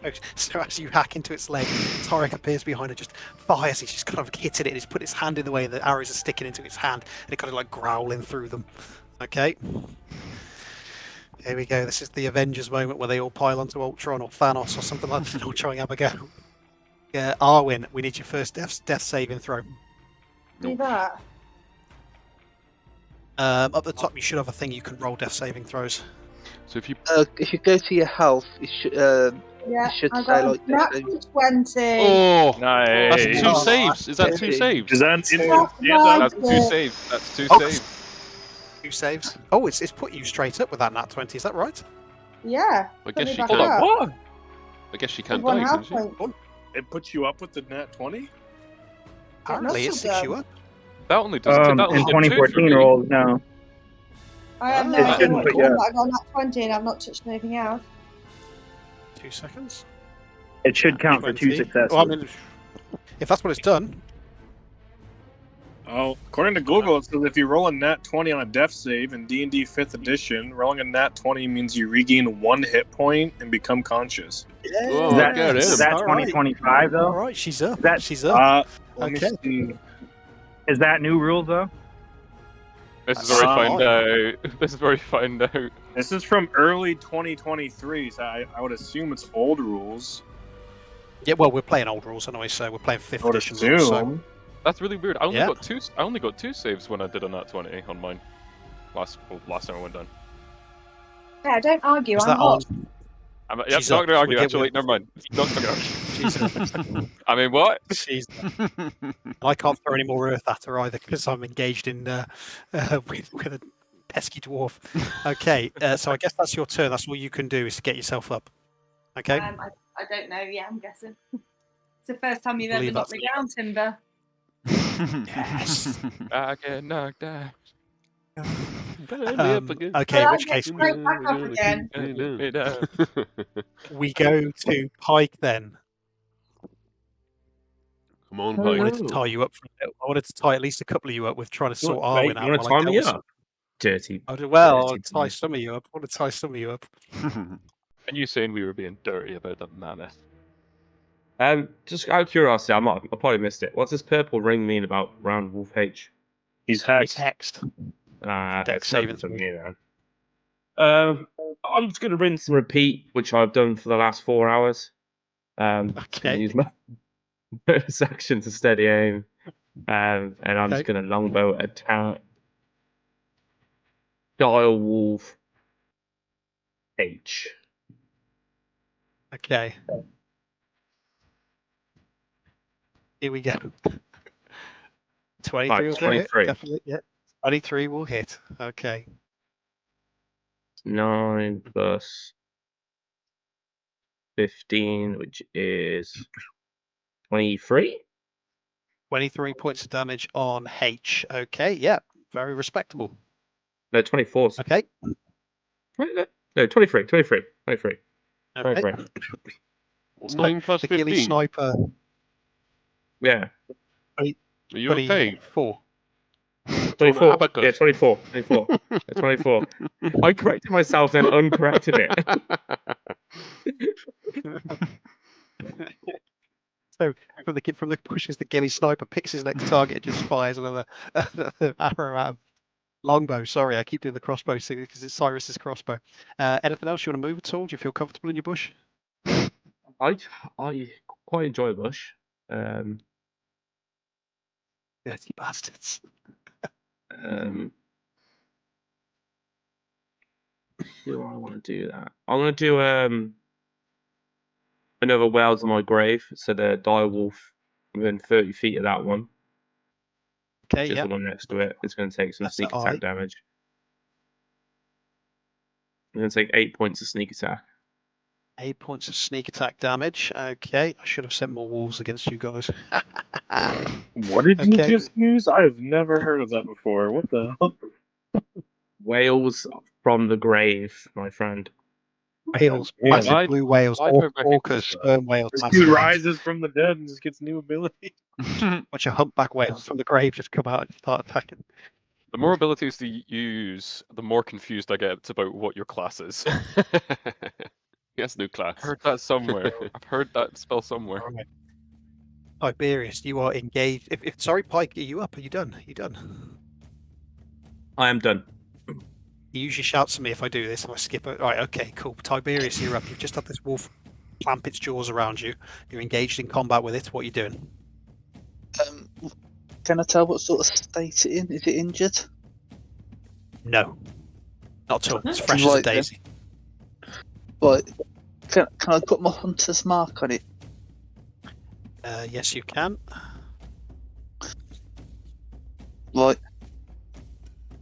as you hack into its leg, Torek appears behind it, just fires. He's just kind of hitting it, and he's put his hand in the way, and the arrows are sticking into its hand, and it kind of like growling through them. Okay. Here we go. This is the Avengers moment where they all pile onto Ultron or Thanos or something like that. All trying to have a go. Yeah, Arwen, we need your first death saving throw. Do that. Up the top, you should have a thing you can roll death saving throws. So if you go to your health, it should Yeah, it should I say got like a this. 20. Oh, Nice. that's 2 saves. Is that 2 saves? Is that That's 2 saves. That's 2 saves. 2 saves. Oh, it's put you straight up with that nat 20. Is that right? Yeah. I put guess me she back can. up. What? I guess she With can one die, health can she? point. It puts you up with the nat 20? Apparently, it must sticks have you done. up. That only does that only In did 2 for 2014 me. rolls, no. I have no It idea shouldn't what put it's you on, up. but I got nat 20 and I've not touched anything else. 2 seconds. It should count for 2 20. successes. Well, I mean, if that's what it's done. Oh, according to Google, it says if you roll a nat 20 on a death save in D&D 5th edition, rolling a nat 20 means you regain 1 hit point and become conscious. Oh, is that, get is him. that All right. 2025 though? All right, she's up. That- She's up. Let me Okay. see. Is that new rules though? This is That's where we fine. find out. This is where we find out. This is from early 2023, so I would assume it's old rules. Yeah, well, we're playing old rules anyway, so we're playing 5th I would edition rules. So assume. That's really weird. I only Yeah. got 2. I only got 2 saves when I did a nat 20 on mine. Last time I went down. Yeah, don't argue. is I'm that hot. on? Yep, She's not up. gonna argue. We'll get Actually, with- never mind. Not gonna argue. She's up. I mean, what? She's I can't throw any more earth at her either because I'm engaged in with a pesky dwarf. Okay, so I guess that's your turn. That's all you can do is to get yourself up. Okay. I don't know. Yeah, I'm guessing. It's the first time you've ever Believe knocked that's- me down, Timber. Yes. I get knocked out. Okay, in which case Straight back up again. Me down. we go to Pike then. Come on, I Pike. wanted to tie you up. I wanted to tie at least a couple of you up with trying to sort Mate, Arwen out. you want to while I tie me dealt with up? Dirty. some- Well, I'll dirty tie boy. some of you up. I want to tie some of you up. And you saying we were being dirty about the mammoth? Just out of curiosity, I probably missed it. What's this purple ring mean about round Wolf H? He's It's hacked. hexed. Dex Dex saving saving throw. me then. I'm just going to rinse and repeat, which I've done for the last 4 hours. Just gonna Okay. use my bonus action to steady aim, and I'm just Okay. going to longbow attack Dire Wolf H. Okay. Here we go. 23 Right, will hit. 23. Definitely, yeah. 23 will hit. Okay. 9 plus 15, which is 23. 23 points of damage on H. Okay, yeah. Very respectable. No, 24. Okay. No, 23. 23. 23. Okay. 23. 9 plus The ghillie 15. sniper, Yeah. Are you okay? 24. 24. Abacus. Yeah, 24. 24. 24. I corrected myself, then uncorrected it. So from the pushes the ghillie sniper, picks his next target, and just fires another arrow out of longbow. Sorry, I keep doing the crossbow thing because it's Cyrus's crossbow. Anything else you want to move at all? Do you feel comfortable in your bush? I quite enjoy a bush. Dirty bastards. Do I want to do that? I'm going to do another Whales on my grave. So the dire wolf within 30 feet of that one. Okay, Just yeah. the one next to it. It's going to take some That's sneak the attack eye. damage. I'm going to take 8 points of sneak attack. 8 points of sneak attack damage. Okay, I should have sent more wolves against you guys. What did you Okay. just use? I have never heard of that before. What the hell? Whales from the grave, my friend. Whales, Yeah, massive I- blue whales, I don't orcas, recognize that. sperm whales, This massive dude ones. rises from the dead and just gets new ability. Bunch of humpback whales from the grave just come out and start attacking. The more abilities you use, the more confused I get about what your class is. He has no class. I've heard that somewhere. I've heard that spell somewhere. Alright. Tiberius, you are engaged. If sorry, Pike, are you up? Are you done? Are you done? I am done. He usually shouts at me if I do this, and I skip it. Right, okay, cool. Tiberius, you're up. You've just had this wolf clamp its jaws around you. You're engaged in combat with it. What are you doing? Can I tell what sort of state it in? Is it injured? No, not at all. It's fresh as a Right then. daisy. Right. Can I put my hunter's mark on it? Yes, you can. Right.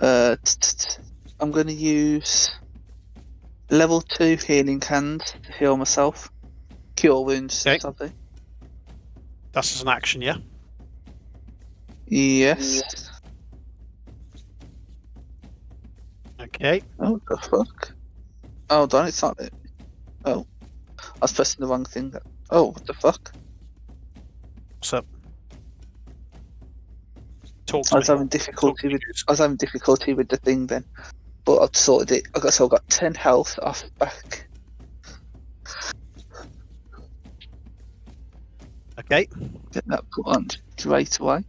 I'm going to use Level 2 healing hands to heal myself. Cure wounds, Okay. something. That's as an action, yeah? Yes. Okay. Oh, what the fuck? Hold on, it's not it. Oh. I was pressing the wrong thing. Oh, what the fuck? What's up? Talk I to was me. having difficulty with the thing then. But I've sorted it. I got 10 health off back. Okay. Get that put on straight away.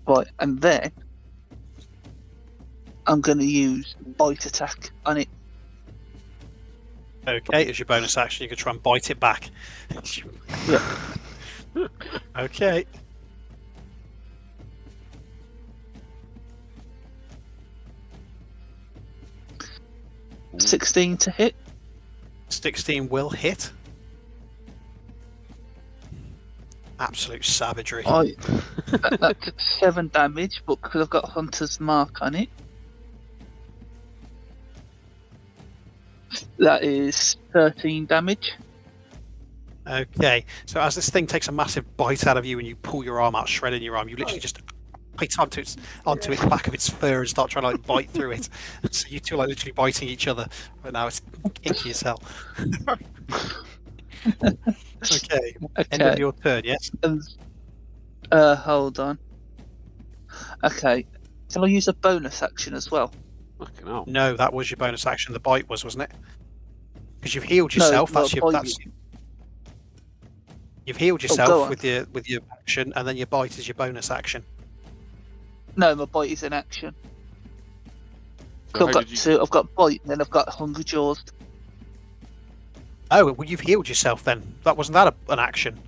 Right, and then I'm going to use bite attack on it. Okay, as your bonus action, you can try and bite it back. Yeah. Okay. Ooh. 16 to hit. 16 will hit. Absolute savagery. That's 7 damage, but because I've got Hunter's Mark on it, that is 13 damage. Okay, so as this thing takes a massive bite out of you and you pull your arm out, shredding your arm, you literally just bite onto its back of its fur and start trying to like bite through it. So you two are like literally biting each other. But now it's inky as hell. Okay. End of your turn, yes? Hold on. Okay. Can I use a bonus action as well? Fucking hell. No, that was your bonus action. The bite wasn't it? Because you've healed yourself. No, You've healed go yourself on. with your action, and then your bite is your bonus action. No, my bite is an action. So I've how got did you- two. I've got bite, and then I've got Hungry Jaws. Oh, well, you've healed yourself then. Wasn't that an action?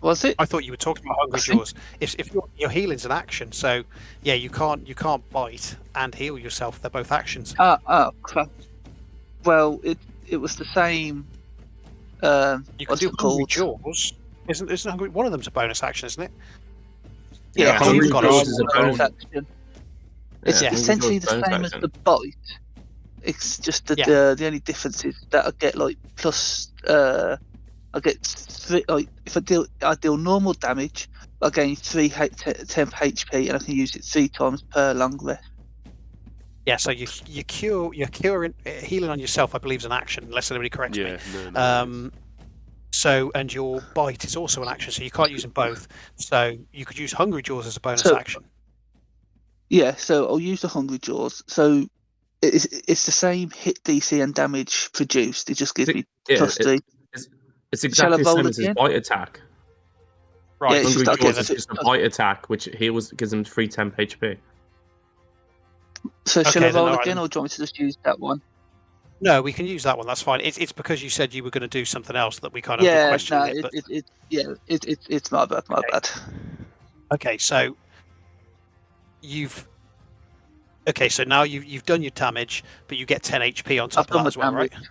Was it? I thought you were talking about Hungry Jaws. If your healing's an action, so yeah, you can't bite and heal yourself. They're both actions. Oh, crap. Well, it was the same. You can what's do it Hungry called? Jaws. Isn't Hungry? One of them's a bonus action, isn't it? Yeah, so Hungry you've got Jaws a is a bonus. action. It's Yeah. Hungry essentially Jaws the bonus same as action. the bite. It's just that Yeah. the only difference is that I get like plus. I get 3. Like if I deal normal damage, I gain temp HP, and I can use it 3 times per long rest. Yeah. So you're curing healing on yourself. I believe is an action, unless anybody corrects me. Yeah, no. So, and your bite is also an action, so you can't use them both. So you could use Hungry Jaws as a bonus So- action. Yeah, so I'll use the Hungry Jaws. So it's the same hit DC and damage produced. It just gives me plus 3. It's exactly the roll same as his again? bite attack. Right. Yeah, it's Hungry just- Jaws okay, is so- just a bite attack, which gives him 3 temp HP. So shall Okay, I then, roll alright again, then. or do you want me to just use that one? No, we can use that one. That's fine. It's because you said you were going to do something else that we kind of Yeah, questioned no, it. it's my bad, bad. Okay, so so now you've done your damage, but you get 10 HP on top I've of that done as well, my right? damage.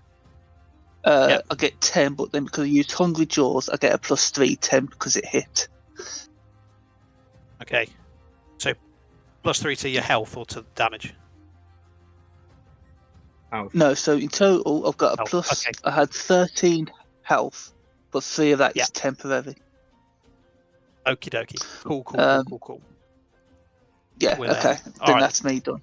I get 10, but then because I used Hungry Jaws, I get a plus 3 10 because it hit. Okay. So plus 3 to your health or to damage. No, so in total, I've got a Oh, plus. okay. I had 13 health, but 3 of that Yeah. is temporary. Okie dokie. Cool. Cool. Yeah, We're there. okay. Then Alright. that's me done.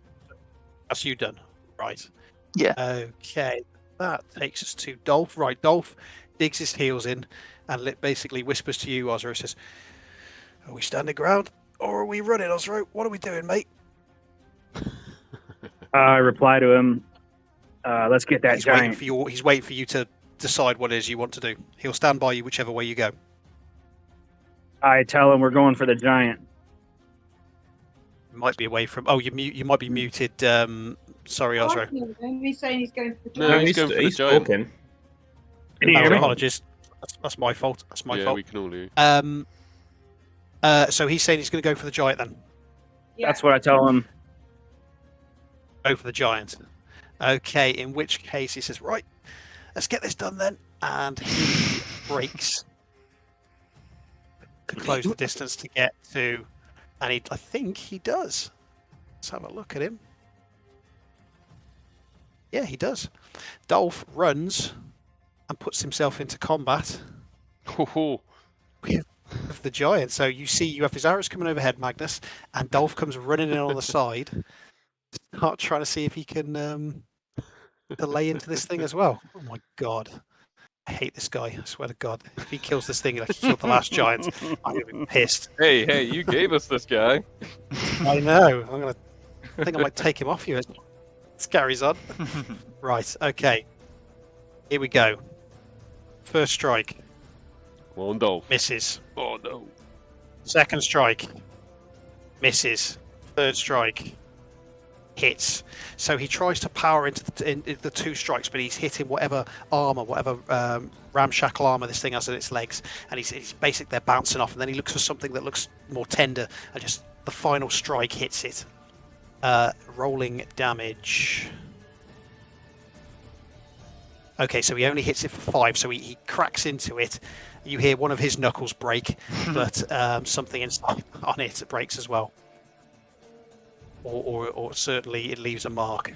That's you done. Right. Yeah. Okay. That takes us to Dolph. Right, Dolph digs his heels in and basically whispers to you, Ozro, says, "Are we standing ground or are we running, Ozro? What are we doing, mate?" I reply to him. Let's get that He's waiting giant. for you. He's waiting for you to decide what it is you want to do. He'll stand by you whichever way you go. I tell him we're going for the giant. Might be away from. Oh, you might be muted. Sorry, Ozro. He's saying he's going for the No, giant. he's going for the he's giant. talking. Can you Oh, hear me? apologies. That's my fault. That's my Yeah, fault. we can all hear. So he's saying he's going to go for the giant then. Yeah. That's what I tell him. Go for the giant. Okay, in which case he says, "Right, let's get this done then." And he breaks to close the distance to get to, and I think he does. Let's have a look at him. Yeah, he does. Dolph runs and puts himself into combat Ho-ho. with the giant. So you see, you have his arrows coming overhead, Magnus, and Dolph comes running in on the side, start trying to see if he can to lay into this thing as well. Oh my god. I hate this guy. I swear to God. If he kills this thing like he killed the last giant, I'm going to be pissed. Hey, you gave us this guy. I know. I think I might take him off you as this carries on. Right, okay. Here we go. First strike. Come on, Dolph. Misses. Oh, no. Second strike. Misses. Third strike. Hits. So he tries to power into the two strikes, but he's hitting whatever armor, whatever ramshackle armor this thing has in its legs, and he's basically they're bouncing off. And then he looks for something that looks more tender, and just the final strike hits it. Rolling damage. Okay, so he only hits it for 5, so he cracks into it. You hear one of his knuckles break, but something inside on it breaks as well. Or certainly it leaves a mark.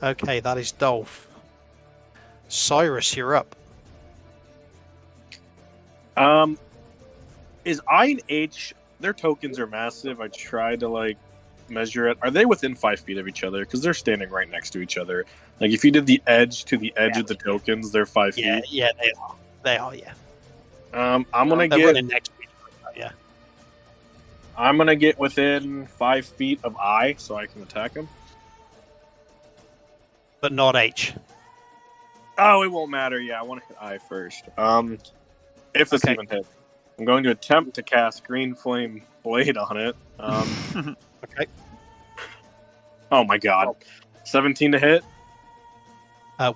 Okay, that is Dolph. Cyrus, you're up. Is I and H, their tokens are massive. I tried to measure it. Are they within 5 feet of each other? Because they're standing right next to each other. Like if you did the edge to the edge of the tokens, they're 5 feet. Yeah, they are. They are, yeah. I'm gonna They're get running next to each other, yeah. I'm gonna get within 5 feet of I, so I can attack him. But not H. Oh, it won't matter. Yeah, I want to hit I first. If this even hits, I'm going to attempt to cast Green Flame Blade on it. Okay. Oh my god. 17 to hit?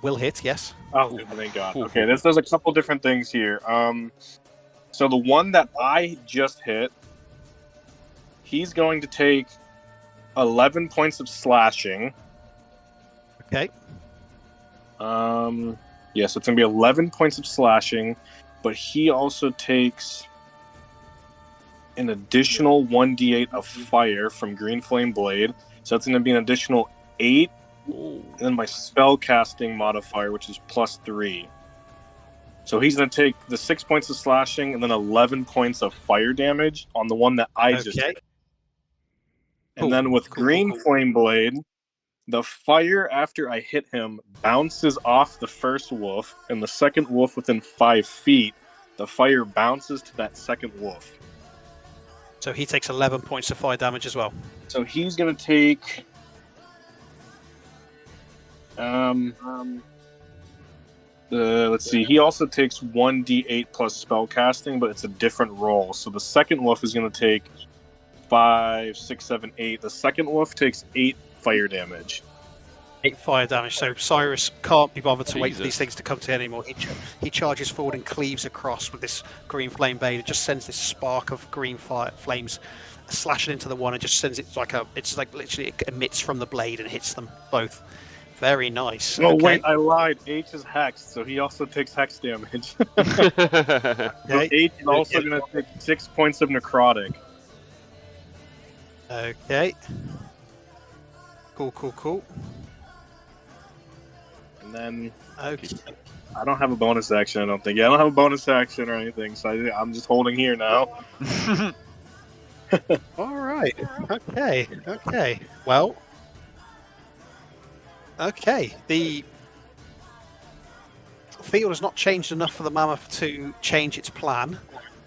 Will hit, yes. Oh, thank god. Okay, there's a couple different things here. So the one that I just hit, he's going to take 11 points of slashing. Okay. Yeah, so it's going to be 11 points of slashing, but he also takes an additional 1d8 of fire from Green Flame Blade. So that's going to be an additional 8. And then my spell casting modifier, which is +3. So he's going to take the 6 points of slashing and then 11 points of fire damage on the one that I just hit. And then with Green Flame Blade, the fire after I hit him bounces off the first wolf, and the second wolf within 5 feet, the fire bounces to that second wolf. So he takes 11 points of fire damage as well. So he's going to take... let's see. He also takes 1d8 plus spellcasting, but it's a different roll. So the second wolf is going to take 5, 6, 7, 8. The second wolf takes 8 fire damage. 8 fire damage. So Cyrus can't be bothered to wait for these things to come to him anymore. He charges forward and cleaves across with this green flame blade. It just sends this spark of green fire flames slashing into the one. and just sends it it's like literally it emits from the blade and hits them both. Very nice. Oh, okay. Wait, I lied. H is hexed, so he also takes hex damage. So H is also going to take 6 points of necrotic. Okay. Cool. And then... Okay. I don't have a bonus action, I don't think. Yeah, I don't have a bonus action or anything, so I'm just holding here now. All right. Okay. Well... Okay, the field has not changed enough for the mammoth to change its plan.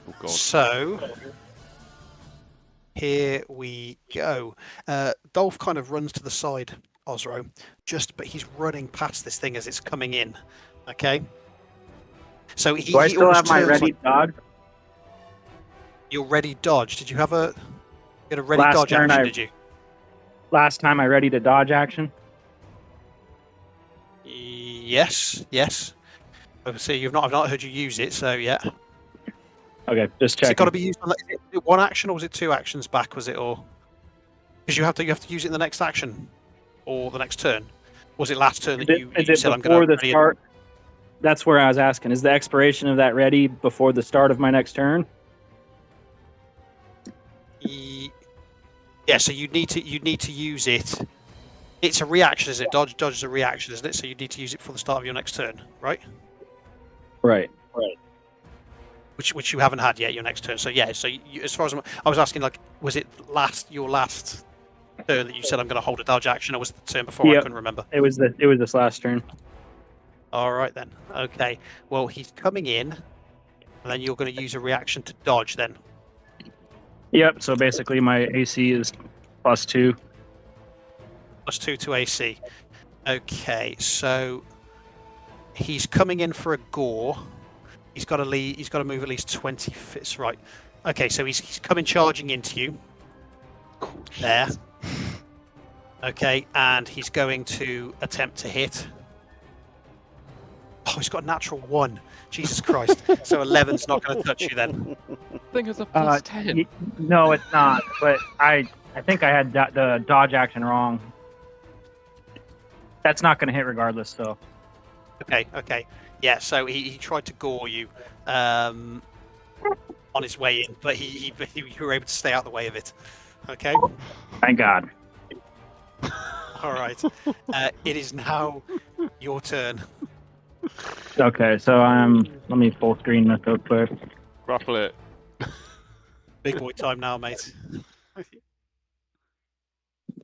Oh, God. So, here we go. Dolph kind of runs to the side, Osro, but he's running past this thing as it's coming in. Okay? So he Do I still have my ready dodge? Your ready dodge. Did you have a ready dodge action, did you? Last time I ready to dodge action? Yes. Obviously, I've not heard you use it, so yeah. Okay, just checking. Is it got to be used on is it one action, or was it 2 actions back? Was it, or because you have to use it in the next action or the next turn? Was it last turn that you said I'm going to start? That's where I was asking. Is the expiration of that ready before the start of my next turn? Yeah. So you need to use it It's a reaction, isn't it? Dodge is a reaction, isn't it? So you need to use it for the start of your next turn, right? Right. Which you haven't had yet. Your next turn. So yeah. So as far as I was asking, like, was it your last turn that you said I'm going to hold a dodge action, or was it the turn before? I couldn't remember. It was this last turn. All right then. Okay. Well, he's coming in, and then you're going to use a reaction to dodge. Then. Yep. So basically, my AC is +2. +2 to AC. Okay. So he's coming in for a gore. He's got to leave. He's got to move at least 20 feet. Right. Okay. So he's coming charging into you. There. Okay, and he's going to attempt to hit. Oh, he's got a natural 1. Jesus Christ. So 11's not going to touch you then. I think it's a +10. No, it's not. But I think I had the dodge action wrong. That's not going to hit regardless, so. Okay. Yeah, so he tried to gore you on his way in, but you were able to stay out of the way of it. Okay? Thank God. All right. It is now your turn. Okay, so let me full screen this real quick. Grapple it. Big boy time now, mate.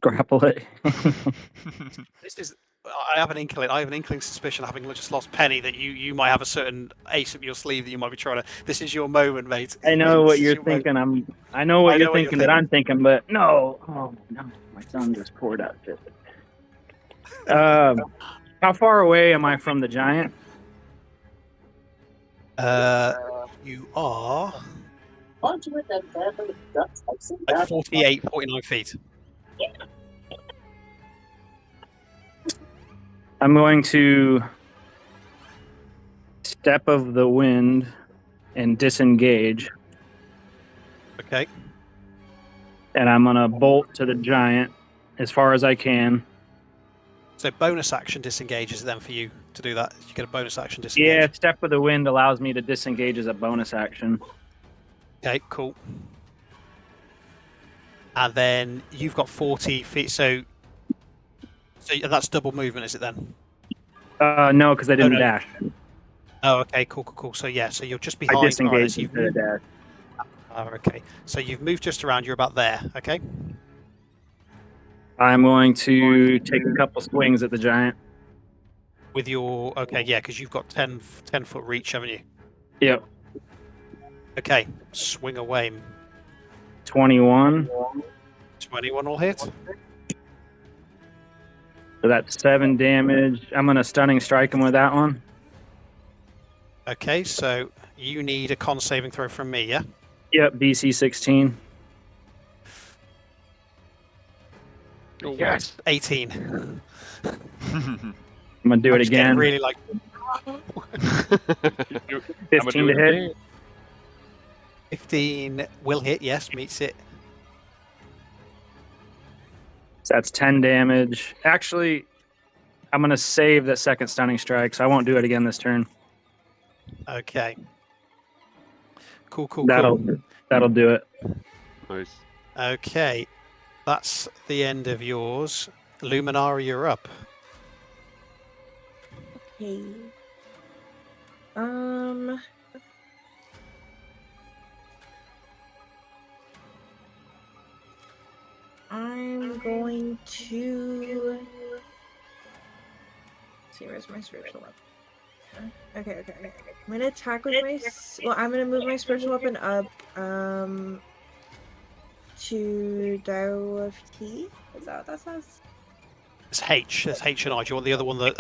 Grapple it. This is. I have an inkling suspicion, having just lost Penny, that you might have a certain ace up your sleeve that you might be trying to. This is your moment, mate. I know what you're thinking. I know what you're thinking that I'm thinking, but no. Oh no, my son just poured out shit. How far away am I from the giant? You are like 48, 49 feet. I'm going to step of the wind and disengage. Okay. And I'm going to bolt to the giant as far as I can. So bonus action disengages then for you to do that. You get a bonus action disengage. Yeah, step of the wind allows me to disengage as a bonus action. Okay, cool. And then you've got 40 feet, so that's double movement, is it then? No, because I didn't dash. Oh, okay, cool. So yeah, so you're just behind. I disengaged instead of dash. Oh, okay. So you've moved just around. You're about there. Okay. I'm going to take a couple swings at the giant. With your because you've got 10 foot reach, haven't you? Yep. Okay, swing away. 21. 21 will hit. So that's 7 damage. I'm going to stunning strike him with that one. Okay, so you need a con saving throw from me, yeah? Yep, BC 16. Yes. 18. I'm going to do it again. Really like 15 to hit. 15 will hit, yes, meets it. So that's 10 damage. Actually, I'm going to save the second stunning strike, so I won't do it again this turn. Okay. Cool. That'll do it. Nice. Okay. That's the end of yours. Luminara, you're up. Okay. I'm going to see where's my spiritual weapon. Okay. I'm gonna attack with my. I'm gonna move my spiritual weapon up. To Darrow of T. Is that what that says? It's H. That's H and I. Do you want the other one that?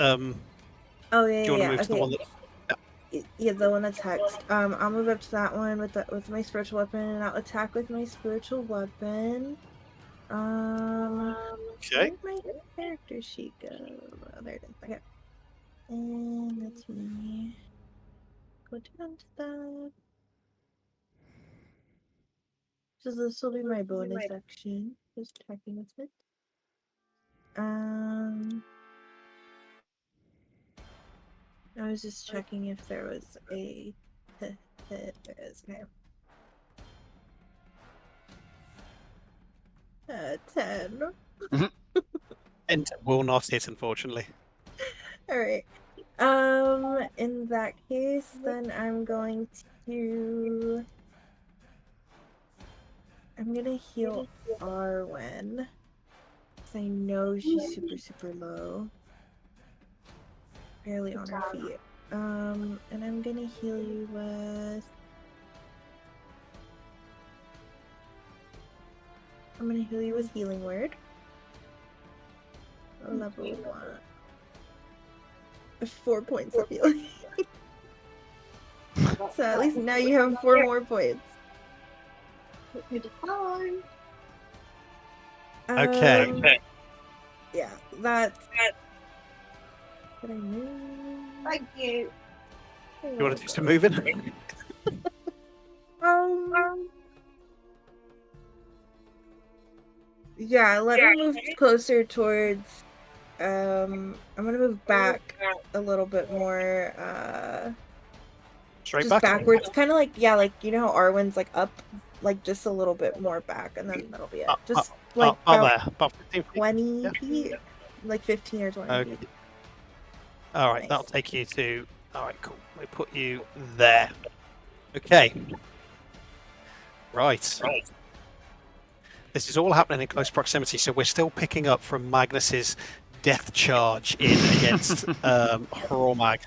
Oh yeah. Do you want to move to the one that? Yeah, the one that's text. I'll move up to that one with my spiritual weapon, and I'll attack with my spiritual weapon. Okay. Where'd my character sheet go? Oh, there it is. Okay. And that's me. Go down to that. So this will be my bonus action. Just attacking with it. I was just checking if there was a hit. There is. Okay. 10. will not hit, unfortunately. All right. In that case, then I'm gonna heal Arwen. 'Cause I know she's super low. Barely on her feet. And I'm gonna heal you with. I'm gonna heal you with Healing Word. Level 1. 4 points of healing. So at least now you have 4 more points. Put me to 5. Okay. Yeah, that's. Did I move? Thank you. You want to do some moving? Yeah, let me move closer towards. I'm gonna move back a little bit more. Straight Just back? backwards, kind of like like you know how Arwen's like up, like just a little bit more back, and then that'll be it. Just like about 15 feet. 20 feet, like 15 or 20 feet. All right, Nice. that'll take you to. All right, cool. We put you there. Okay. Right. This is all happening in close proximity, so we're still picking up from Magnus's death charge in against Hormag.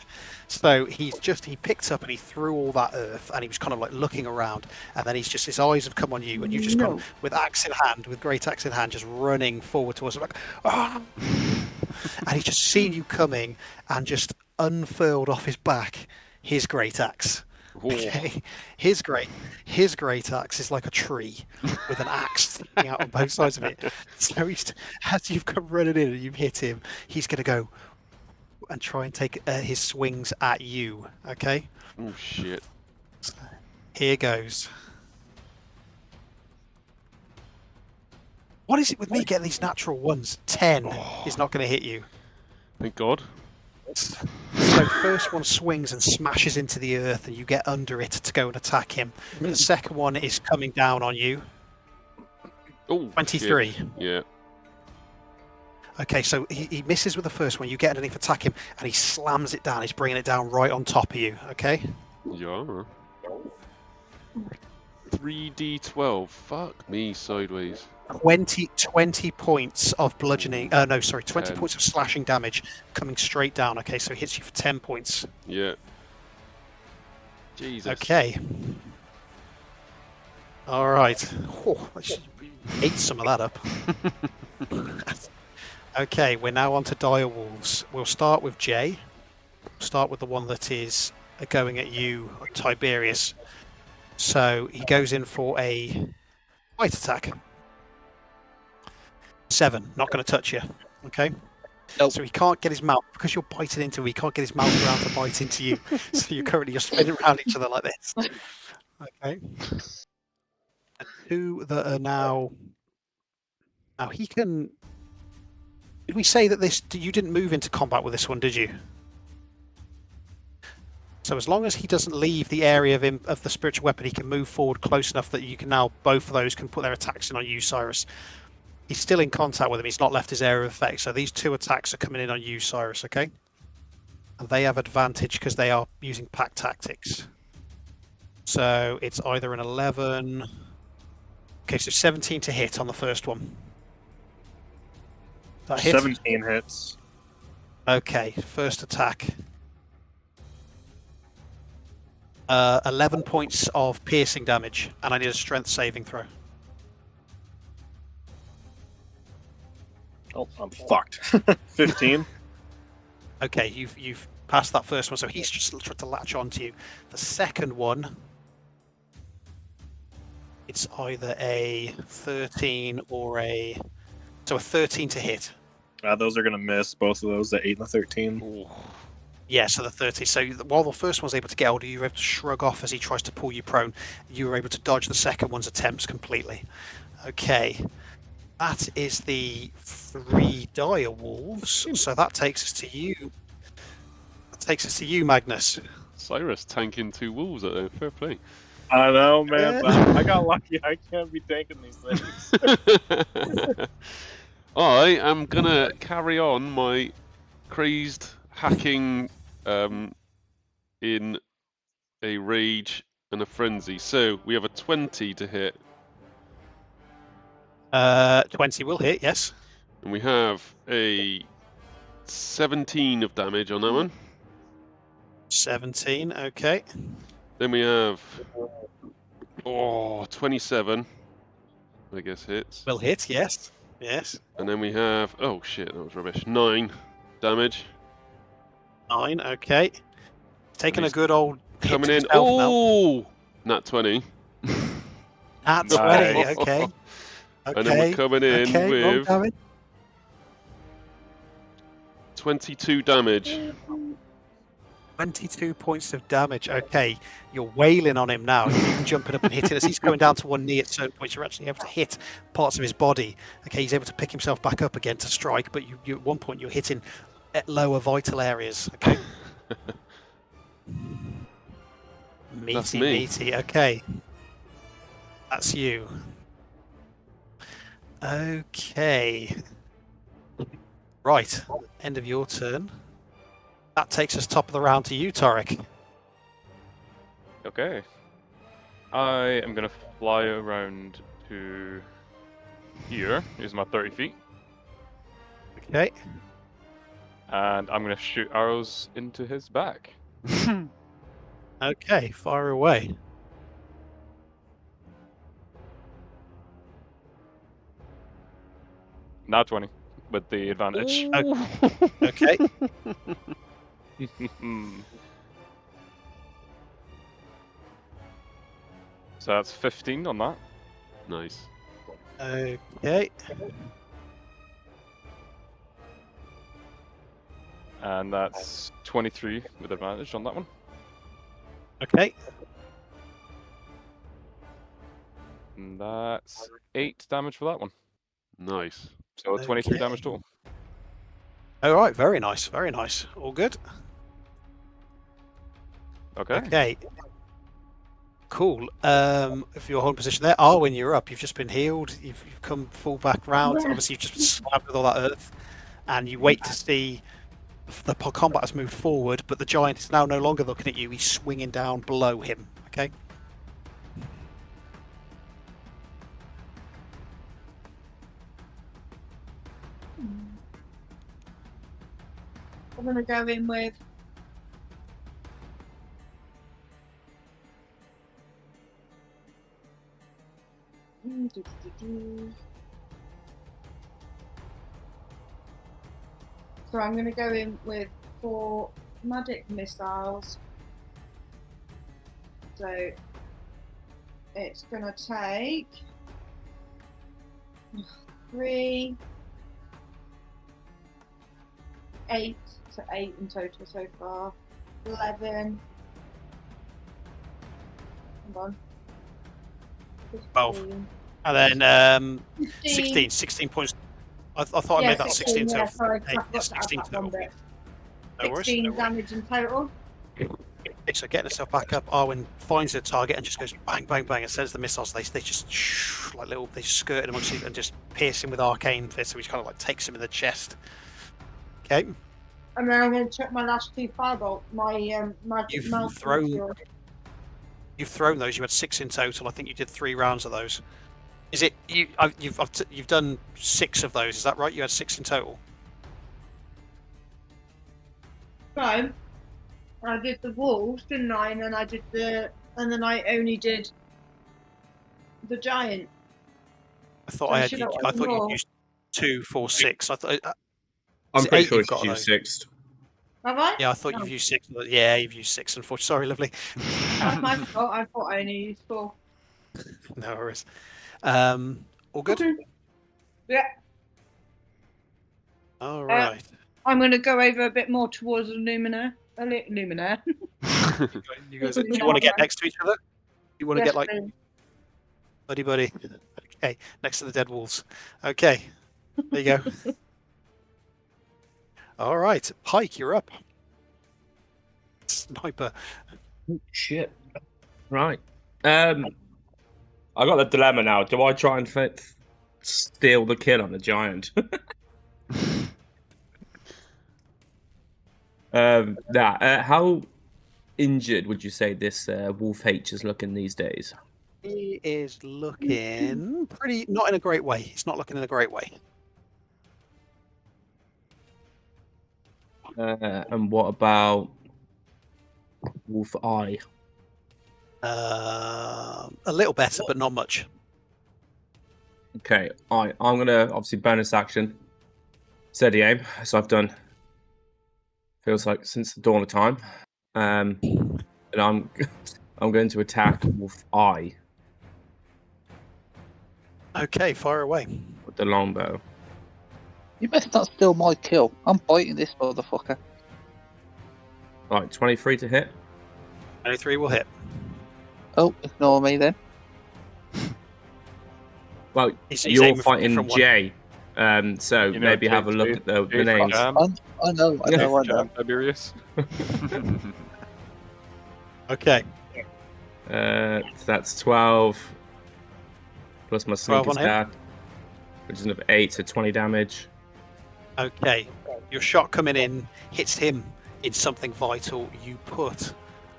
So he picked up and he threw all that earth, and he was kind of like looking around, and then his eyes have come on you, and you just gone with axe in hand, with great axe in hand, just running forward towards him like, ah! And he's just seen you coming and just unfurled off his back his great axe. Okay, his great axe is like a tree with an axe sticking out on both sides of it. So as you've come running in and you've hit him, he's going to go and try and take his swings at you. Okay. Oh shit! So, here goes. What is it with me getting these natural ones? 10 is not going to hit you. Thank God. So first one swings and smashes into the earth, and you get under it to go and attack him. The second one is coming down on you. Oh, 23. Shit. Yeah. Okay, so he misses with the first one. You get underneath, attack him, and he slams it down. He's bringing it down right on top of you. Okay. Yeah. 3d12. Fuck me sideways. 20 points of bludgeoning. 20 10. points of slashing damage coming straight down. Okay, so it hits you for 10 points. Yeah. Jesus. Okay. All right. Oh, I should ate some of that up. Okay, we're now on to dire wolves. We'll start with Jay. Start with the one that is going at you, Tiberius. So he goes in for a bite attack. 7, not going to touch you. Okay. Nope. So he can't get his mouth, because you're biting into him, he can't get his mouth around to bite into you. So you're spinning around each other like this. Okay. And 2 that are now he can. Did we say that you didn't move into combat with this one, did you? So as long as he doesn't leave the area of the spiritual weapon, he can move forward close enough that you can now, both of those can put their attacks in on you, Cyrus. He's still in contact with him. He's not left his area of effect. So these 2 attacks are coming in on you, Cyrus, okay? And they have advantage because they are using pack tactics. So it's either an 11... Okay, so 17 to hit on the first one. That hit? 17 hits. Okay, first attack. 11 points of piercing damage, and I need a strength saving throw. Oh, I'm fucked. 15. Okay, you've passed that first one, so he's just tried to latch onto you. The second one, it's either a 13 or a 13 to hit. Those are going to miss, both of those, the 8 and the 13. Ooh. Yeah, so the 30. So while the first one's able to get hold of you, you're able to shrug off as he tries to pull you prone. You were able to dodge the second one's attempts completely. Okay. That is the 3 dire wolves. So that takes us to you. That takes us to you, Magnus. Cyrus tanking 2 wolves at there. Fair play. I know, man. But I got lucky. I can't be taking these things. I I am gonna carry on my crazed hacking in a rage and a frenzy. So we have a 20 to hit, 20 will hit, yes. and we have a 17 of damage on that one. 17, okay. Then we have 27. I guess hits. Will hit, yes. Yes. And then we have oh shit, that was rubbish. 9 damage. 9, okay. Taking a he's good old hit Coming to in. himself now. Oh, nat 20. At 20, Nice. okay. And then we're coming in okay, roll with damage. 22 damage. 22 points of damage. Okay, you're wailing on him now. You're jumping up and hitting as he's going down to one knee at certain points. You're actually able to hit parts of his body. Okay, he's able to pick himself back up again to strike, but you at one point you're hitting at lower vital areas. Okay. That's Meaty, me. meaty. Okay. That's you. Okay. Right. End of your turn. That takes us top of the round to you, Torek. Okay. I am gonna fly around to here, use my 30 feet, Okay. and I'm gonna shoot arrows into his back. Okay, fire away. Now 20 with the advantage. Okay. So that's 15 on that. Nice. Okay. And that's 23 with advantage on that one. Okay. And that's 8 damage for that one. Nice. So 23 Okay. damage total. All right. Very nice. Very nice. All good. Okay. Okay. Cool. If you're holding position there, Arwen, you're up. You've just been healed. You've come full back round. Yeah. Obviously, you've just been slapped with all that earth, and you wait to see the combat has moved forward. But the giant is now no longer looking at you. He's swinging down below him. Okay. I'm gonna go in with So I'm gonna go in with 4 magic missiles. So it's gonna take 3, 8, so 8 in total so far. 11. Hold on. 12. 15, And then 15. 16 points. I thought I made that 16 yeah, total. sorry, Hey, I've got to add 16 that one total. bit. No worries. 16 No worries. damage in total. Okay, so getting herself back up, Arwen finds the target and just goes bang, bang, bang, and sends the missiles. They just like little, they skirt him amongst you and just pierce him with arcane fist, which kind of like takes him in the chest. Okay, And then I'm going to check my last 2 firebolt. My magic You've mouth. thrown- you've thrown those. You had 6 in total. I think you did 3 rounds of those. Is it you? You've done 6 of those. Is that right? You had 6 in total. So I did the wolves, didn't I? And then I did and then I only did the giant. I thought So I had. should You, I I thought roll? you used 2, 4, 6. I thought. I'm it pretty 8 sure you've got you of used those? 6. Have I? Yeah, I thought No. you've used 6. Yeah, you've used 6. Unfortunately, sorry, lovely. That's my fault. I thought I only used 4. No worries. All good. Yeah. All right. I'm going to go over a bit more towards the Luminaire. Luminaire. You guys, do you want to get next to each other? You want to Yes, get like please. buddy? Okay, next to the dead wolves. Okay, there you go. All right, Pike, you're up. Sniper. Shit. Right. I got the dilemma now. Do I try and steal the kill on the giant? How injured would you say this Wolf H is looking these days? He is looking pretty, not in a great way. He's not looking in a great way. And what about Wolf Eye? A little better, but not much. Okay, I'm gonna obviously bonus action, steady aim, as I've done. Feels like since the dawn of time, and I'm going to attack Wolf Eye Okay, fire away. with the longbow. You best not steal my kill. I'm biting this motherfucker. Right, 23 to hit. 23 will hit. Oh, ignore me then. Well, He's you're aiming from a fighting different one. Jay, so You know, maybe have a Jay look too. at the Jay for names. jam. I know. Jam, Tiberius. Okay, So that's 12 plus my 12 sneak on him. attack, which is another 8, so 20 damage. okay. Your shot coming in hits him in something vital. You put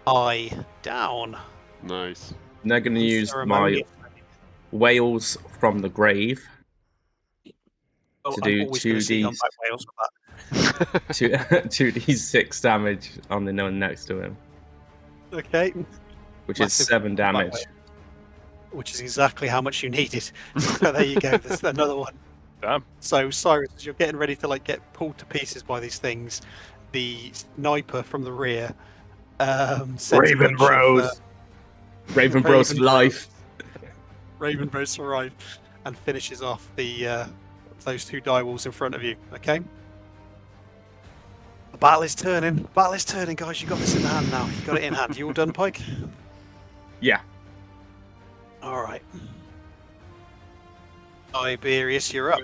Eye down. Nice. And they're going to use my Ceremonious. Whales from the Grave Oh, to I'm do always going to see 2d on back whales for that. 2d6 damage on the one next to him, Okay. which Massive is 7 back damage. whale, which is exactly how much you needed. So there you go. There's another one. Damn. So Cyrus, as you're getting ready to get pulled to pieces by these things, the sniper from the rear sends a Raven bunch of, Bros. Raven Bros for life. Raven Bros for life, and finishes off the those two die walls in front of you. Okay. The battle is turning. The battle is turning, guys. You got this in hand now. You got it in hand. You all done, Pike? Yeah. All right. Tiberius, you're up.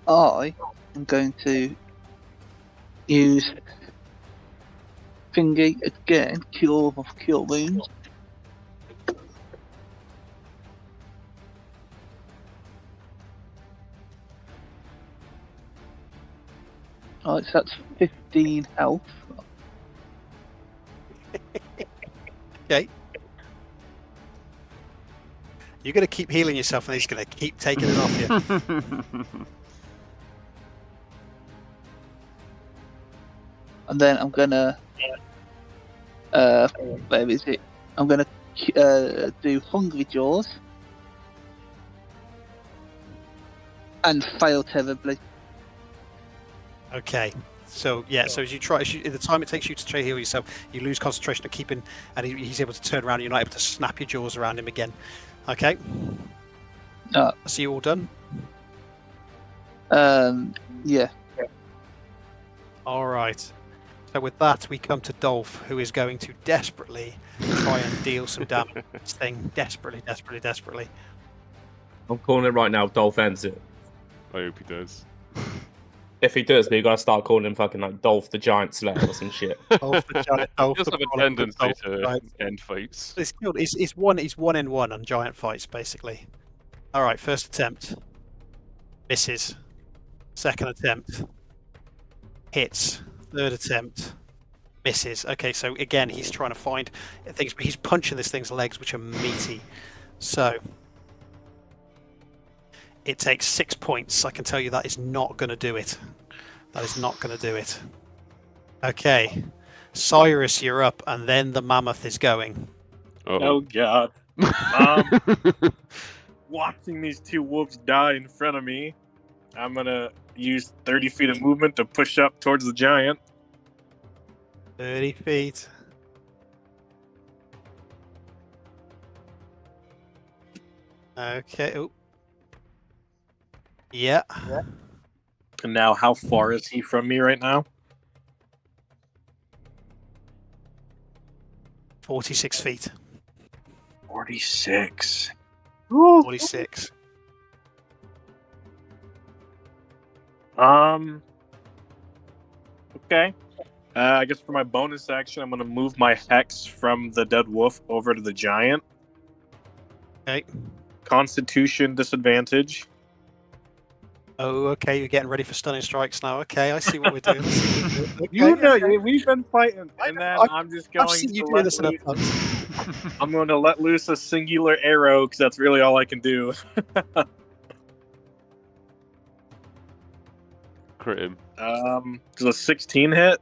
I am going to use Thingy again, cure wounds. Alright, so that's 15 health. Okay. You're going to keep healing yourself, and he's going to keep taking it off you. And then I'm gonna where is it? I'm gonna do Hungry Jaws and fail terribly. Okay. So yeah. So as you try, the time it takes you to try to heal yourself, you lose concentration of keeping, and he's able to turn around. And you're not able to snap your jaws around him again. Okay. So you all done? Yeah. All right. So with that, we come to Dolph, who is going to desperately try and deal some damage to this thing. Desperately. I'm calling it right now. Dolph ends it. I hope he does. If he does, we gotta start calling him fucking like Dolph the Giant Slayer or some shit. Dolph the giant. He Dolph does the have a Prolong, tendency Dolph the to giant. end fights. It's killed. It's one in one on giant fights, basically. All right, first attempt. Misses. Second attempt. Hits. Third attempt. Misses. Okay, so again, he's trying to find things, but he's punching this thing's legs, which are meaty. So it takes 6 points. I can tell you that is not going to do it. That is not going to do it. Okay, Cyrus, you're up, and then the mammoth is going. Oh god. Watching these two wolves die in front of me, I'm gonna use 30 feet of movement to push up towards the giant. 30 feet. Okay. Oh. Yeah. And now, how far is he from me right now? 46 feet. 46. 46. Okay. I guess for my bonus action, I'm gonna move my hex from the dead wolf over to the giant. Okay. Constitution disadvantage. Oh, okay. You're getting ready for stunning strikes now. Okay, I see what we're doing. You Okay, know, okay. we've been fighting, and then I'm just I've going seen you to do let this enough loose. times. I'm going to let loose a singular arrow because that's really all I can do. Crit him. Does a 16 hit?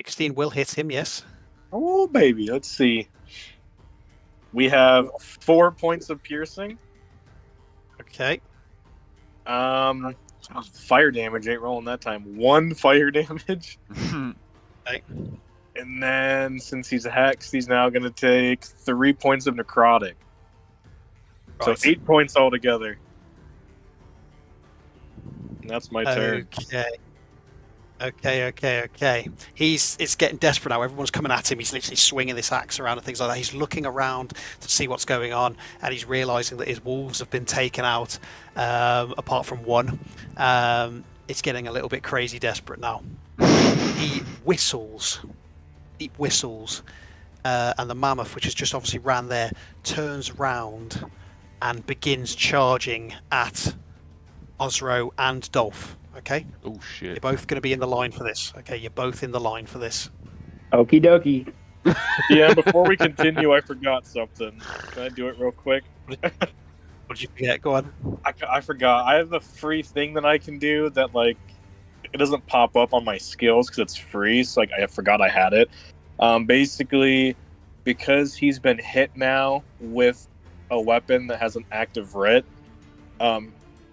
16 will hit him, yes. Oh, baby. Let's see. We have 4 points of piercing. Okay. Fire damage ain't rolling that time. 1 fire damage. Okay. And then, since he's hexed, he's now going to take 3 points of necrotic. Right. So 8 points altogether. And that's my turn. Okay. It's getting desperate now. Everyone's coming at him. He's literally swinging this axe around and things like that. He's looking around to see what's going on, and he's realizing that his wolves have been taken out, apart from one. It's getting a little bit crazy desperate now. He whistles, deep whistles, and the mammoth, which has just obviously ran there, turns round and begins charging at Osro and Dolph. Okay? Oh shit. You're both going to be in the line for this. Okay, you're both in the line for this. Okie dokie. Yeah, before we continue, I forgot something. Can I do it real quick? What did you forget? Go on. I forgot. I have a free thing that I can do that, like, it doesn't pop up on my skills because it's free, so, like, I forgot I had it. Basically, because he's been hit now with a weapon that has an active writ,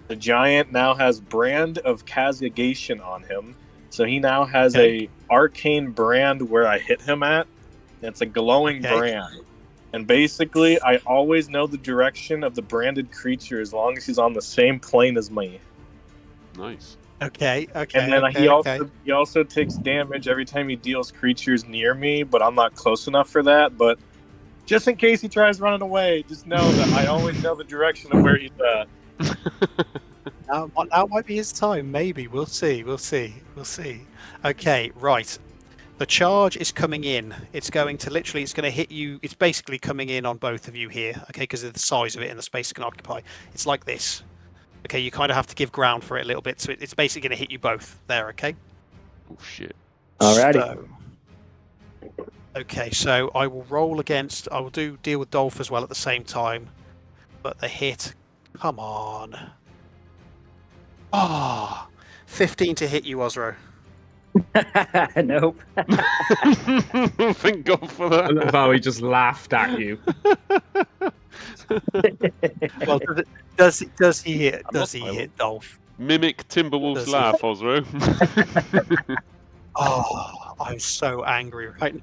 the giant now has Brand of Castigation on him, so he now has a arcane brand where I hit him at. And it's a glowing brand, and basically, I always know the direction of the branded creature as long as he's on the same plane as me. Nice. Okay. And then he also takes damage every time he deals creatures near me, but I'm not close enough for that. But just in case he tries running away, just know that I always know the direction of where he's at. Now might be his time. Maybe we'll see. Okay, right. The charge is coming in. It's going to hit you. It's basically coming in on both of you here. Okay, because of the size of it and the space it can occupy. It's like this. Okay, you kind of have to give ground for it a little bit, so it's basically going to hit you both there. Okay. Oh shit. Alrighty. Okay, so I will roll against. I will deal with Dolph as well at the same time, but the hit. Come on. 15 to hit you, Osro. Nope. Thank God for that. I love how he just laughed at you. Well, does he hit? Does he hit Dolph? Mimic Timberwolf's laugh, Osro. I'm so angry right now.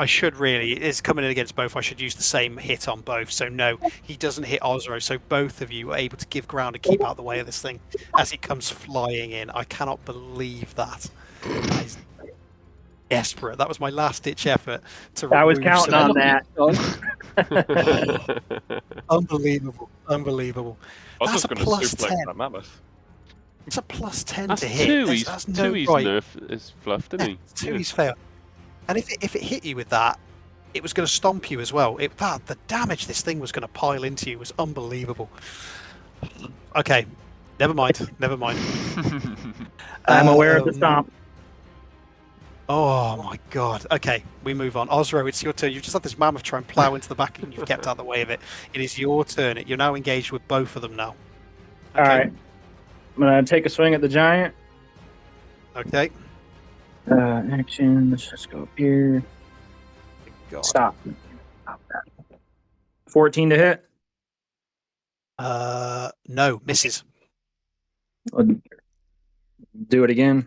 I should really. It's coming in against both. I should use the same hit on both. So no, he doesn't hit Osro. So both of you are able to give ground and keep out the way of this thing as it comes flying in. I cannot believe that. That is desperate. That was my last-ditch effort to. I was counting on that. Unbelievable. I was That's a going to plus suplex 10. that mammoth. It's a plus 10 That's to hit. two. That's He's no he's right. nerf is fluffed, isn't he? Two he's failed. And if it hit you with that, it was going to stomp you as well. The damage this thing was going to pile into you was unbelievable. Okay, never mind. I'm aware of the stomp. Oh my god. Okay, we move on. Osro, it's your turn. You've just had this mammoth try and plow into the back and you've kept out of the way of it. It is your turn. You're now engaged with both of them now. Okay. All right. I'm going to take a swing at the giant. Okay. Actions. Let's go up here. God. Stop. 14 to hit. No, misses. I'll do it again.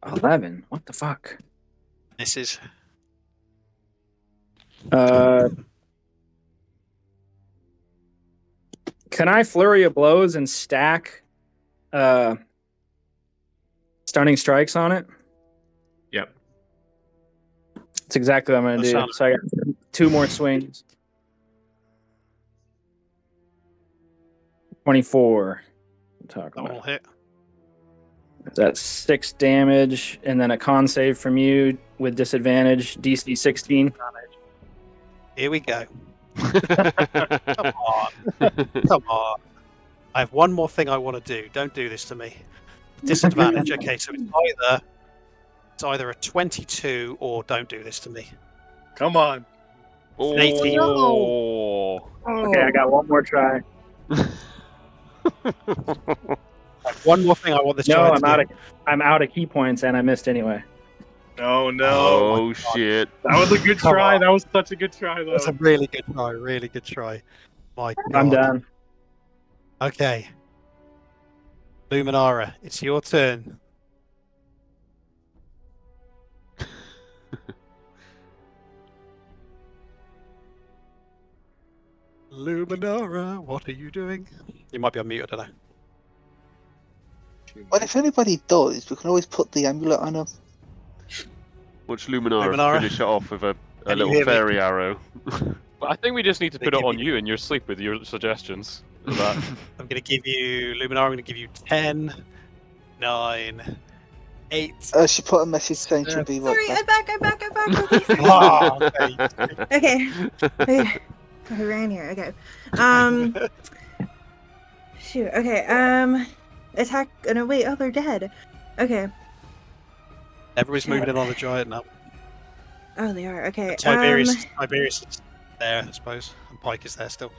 11. What the fuck? Misses. Can I flurry of blows and stack stunning strikes on it? Yep. That's exactly what I'm going to do. So I got 2 more swings. 24. That will hit. That's 6 damage, and then a con save from you with disadvantage, DC 16. Here we go. Come on. Come on. I have one more thing I want to do. Don't do this to me. Disadvantage. Okay, so it's either a 22 or don't do this to me. Come on. Oh. 18. Okay, I got one more try. One more thing I want this No, giant to do. I'm out of key points and I missed anyway. Oh no. Oh shit. That was a good Come try. on. That was such a good try, though. That's a really good try. Really good try. My God. I'm done. Okay. Luminara, it's your turn. Luminara, what are you doing? You might be on mute, I don't know. Well, if anybody does, we can always put the amulet on them. Watch Luminara, Luminara? finish it off with a Can you little hear me? fairy arrow. But I think we just need to They put it give on you- you in your sleep with your suggestions. For that. I'm going to give you, Luminara, I'm going to give you 10, 9, 8. She put a message saying she'll be right Sorry, back. I'm back. Okay, sorry. Oh, okay. Okay. I ran here. Okay. Shoot. Okay. Attack. Oh, no, wait. Oh, they're dead. Okay. Everybody's moving in on the giant now. Oh, they are. Okay. Tiberius is there, I suppose. And Pike is there still.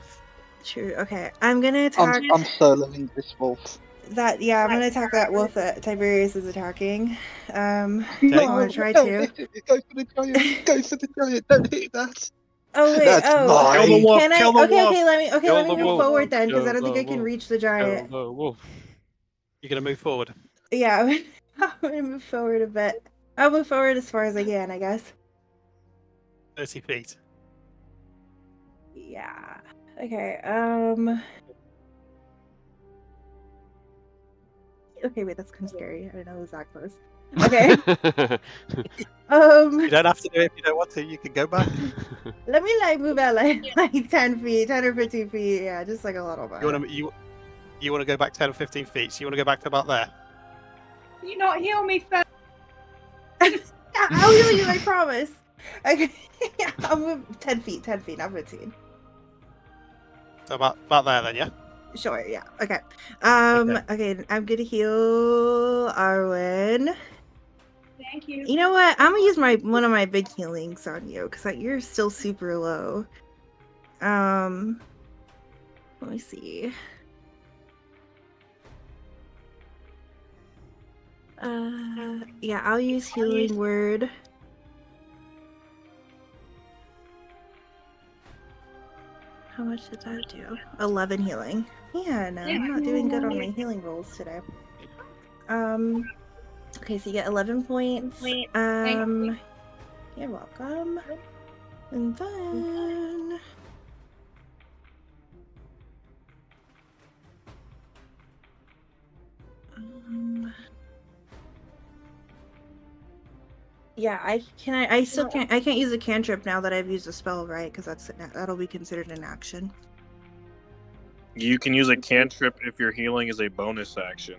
True. Okay. I'm gonna attack I'm soloing this wolf. that. Yeah, I'm gonna attack that wolf that Tiberius is attacking. I Okay. want to try Go to. for the giant. Go for the giant. Don't hit that. Oh wait. That's Oh. mine. Kill the wolf. Can I? Kill the Okay. wolf. Okay. Let me. Okay. Kill Let me the move wolf. forward then, because I don't Kill think I the can wolf. reach the giant. Oh, wolf. You're going to move forward. Yeah. I'm gonna move forward a bit. I'll move forward as far as I can, I guess. 30 feet. Yeah. Okay. Okay, wait, that's kind of scary. I don't know it was that close. Okay. You don't have to do it if you don't want to. You can go back. Let me like move out like 10 feet, 10 or 15 feet. Yeah, just like a little bit. You want to go back 10 or 15 feet, so you want to go back to about there. Can you not heal me first? Yeah, I'll heal you, I promise. Okay. Yeah, I'll move 10 feet, not 15. So about there then, yeah? Sure, yeah. Okay. Okay, I'm gonna heal Arwen. Thank you. You know what? I'm gonna use one of my big healings on you because you're still super low. Let me see. Yeah, I'll use healing word. How much did that do? 11 healing. Yeah, no, I'm not doing good on my healing rolls today. Okay, so you get 11 points. You're welcome. And then yeah, I can't use a cantrip now that I've used a spell, right? Because that'll be considered an action. You can use a cantrip if your healing is a bonus action.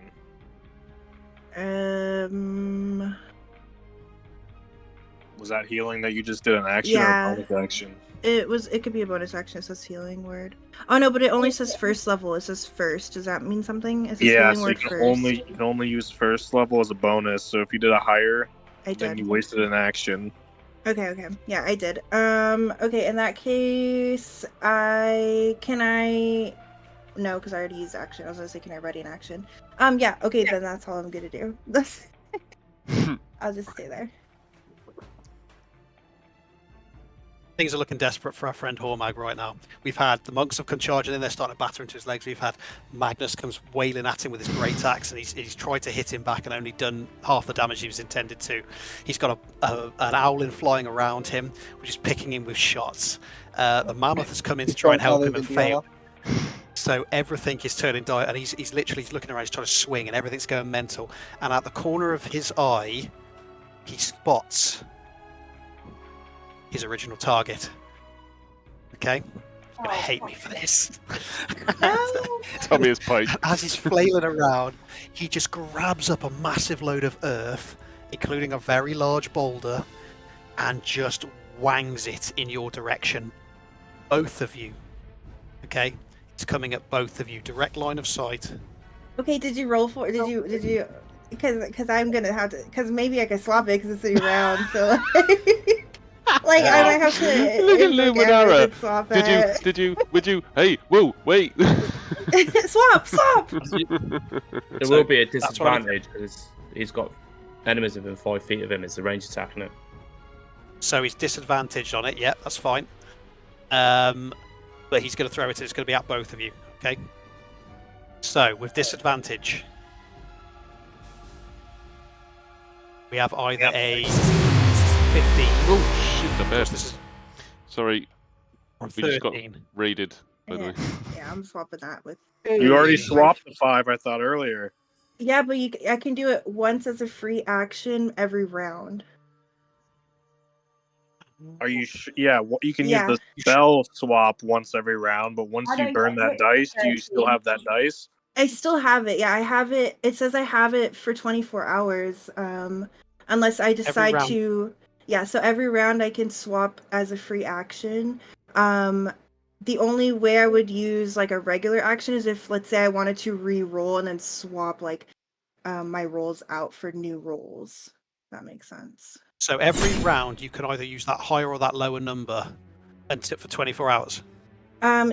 Was that healing that you just did an action Yeah. or a bonus action? It could be a bonus action. It says healing word. Oh no, but it only says first level. It says first. Does that mean something? It says Yeah, healing so you word can first. only use first level as a bonus. So if you did a higher, I then did. you wasted an action. Okay. Yeah, I did. Okay, in that case, no, because I already used action. I was gonna say, can I ready an action? Yeah, okay, then that's all I'm gonna do. I'll just stay there. Things are looking desperate for our friend Hormag right now. We've had the monks have come charging in, they're starting to batter into his legs. We've had Magnus comes wailing at him with his great axe, and he's tried to hit him back and only done half the damage he was intended to. He's got an owlin flying around him, which is picking him with shots. The mammoth has come in to try and help him and failed. So everything is turning dire, and he's literally looking around, he's trying to swing, and everything's going mental. And at the corner of his eye, he spots his original target. Okay? You're gonna hate me for this. Tell me his Pike. As he's flailing around, he just grabs up a massive load of earth, including a very large boulder, and just wangs it in your direction, both of you. Okay, it's coming at both of you. Direct line of sight. Okay, did you roll for? Did you? Because I'm gonna have to. Because maybe I can swap it because it's a round. So like I might have to. Look at invoke Luminara. Emerald and swap it. Would you? Hey, whoa, wait. swap. There will be a disadvantage because he's got enemies within 5 feet of him. It's a ranged attack, isn't it? So he's disadvantaged on it. Yeah, that's fine. But he's going to throw it. It's going to be at both of you. Okay. So with disadvantage, we have either a 15. Oh shit! The best. This is Sorry, or we just got 13. raided. By the way. Yeah, I'm swapping that with. You already swapped the 5, I thought, earlier. Yeah, but I can do it once as a free action every round. Are you yeah, you can use the spell swap once every round, but once you burn that dice, do you still have that dice? I still have it. Yeah, I have it. It says I have it for 24 hours. Unless I decide to. Yeah, so every round I can swap as a free action. The only way I would use like a regular action is if, let's say, I wanted to re-roll and then swap like my rolls out for new rolls. That makes sense. So every round you can either use that higher or that lower number and for 24 hours.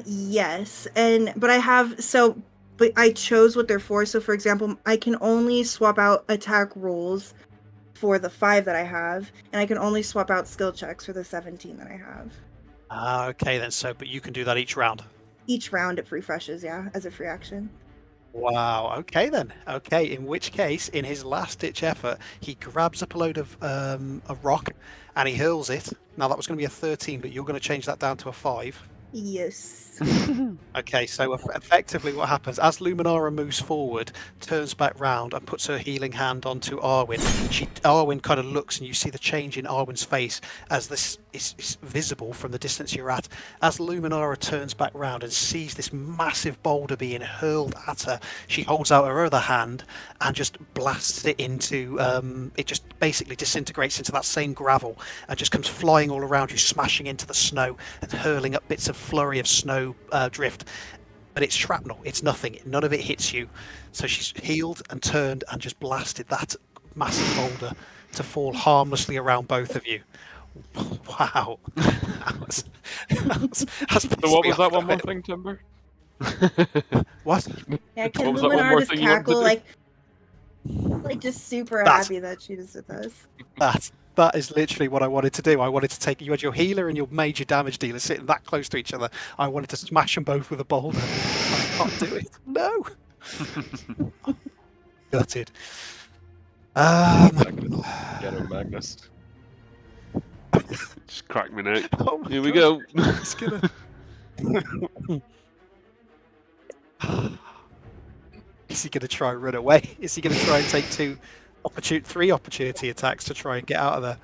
Yes, but I chose what they're for. So for example, I can only swap out attack rolls for the 5 that I have, and I can only swap out skill checks for the 17 that I have. Okay then. But you can do that each round. Each round it refreshes, yeah, as a free action. Wow. Okay then. Okay. In which case, in his last-ditch effort, he grabs up a load of a rock and he hurls it. Now that was going to be a 13, but you're going to change that down to a 5. Yes. Okay, so effectively what happens, as Luminara moves forward, turns back round and puts her healing hand onto Arwen, Arwen kind of looks and you see the change in Arwen's face as this is visible from the distance you're at. As Luminara turns back round and sees this massive boulder being hurled at her, she holds out her other hand and just blasts it into, it just basically disintegrates into that same gravel and just comes flying all around you, smashing into the snow and hurling up bits of flurry of snow drift, but it's shrapnel, it's nothing, none of it hits you. So she's healed and turned and just blasted that massive boulder to fall harmlessly around both of you. Wow. That's So what was that one more thing, Timber? What? Yeah, What was that one more thing you wanted to cackle do? like just super happy that she just did this. That is literally what I wanted to do. I wanted to take, you had your healer and your major damage dealer sitting that close to each other. I wanted to smash them both with a boulder. I can't do it. No. Gutted. Get him, Magnus. Just crack me neck. Oh my Here we God. go. It's gonna... Is he going to try and run away? Is he going to try and take 3 opportunity attacks to try and get out of there?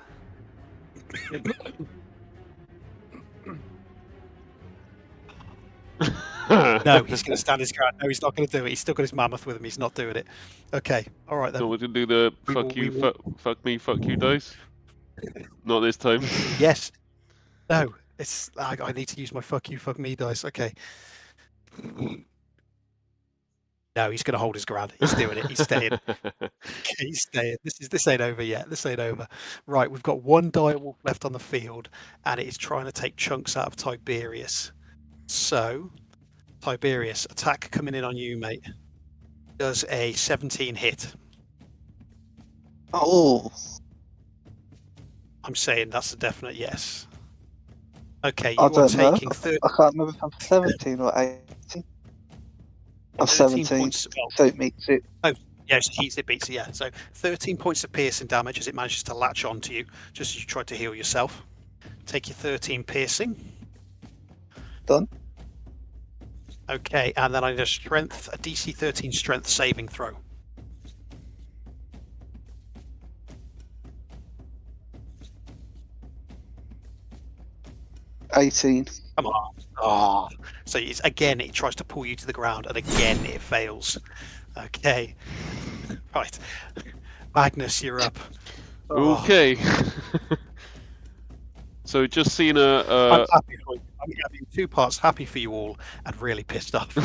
No, he's going to stand his ground. No, he's not going to do it. He's still got his mammoth with him. He's not doing it. Okay, all right then. So we're going to do the fuck me, fuck you dice? Not this time. Yes. No, it's. I need to use my fuck you, fuck me dice. Okay. No, he's going to hold his ground. He's doing it. He's staying. He's staying. This ain't over yet. This ain't over. Right, we've got 1 direwolf left on the field, and it is trying to take chunks out of Tiberius. So, Tiberius, attack coming in on you, mate. Does a 17 hit. Oh. I'm saying that's a definite yes. Okay, you I are don't know. taking 30. I can't remember if I'm 17 or 18. I'm 17, points. so it meets it. Oh, yes, it beats it, yeah. So 13 points of piercing damage as it manages to latch onto you, just as you tried to heal yourself. Take your 13 piercing. Done. Okay, and then I need a DC 13 strength saving throw. $18. Come on. Oh. So it tries to pull you to the ground, and again it fails. Okay. Right. Magnus, you're up. Okay. So just seen I'm happy for you. I'm going to be 2 parts happy for you all and really pissed off.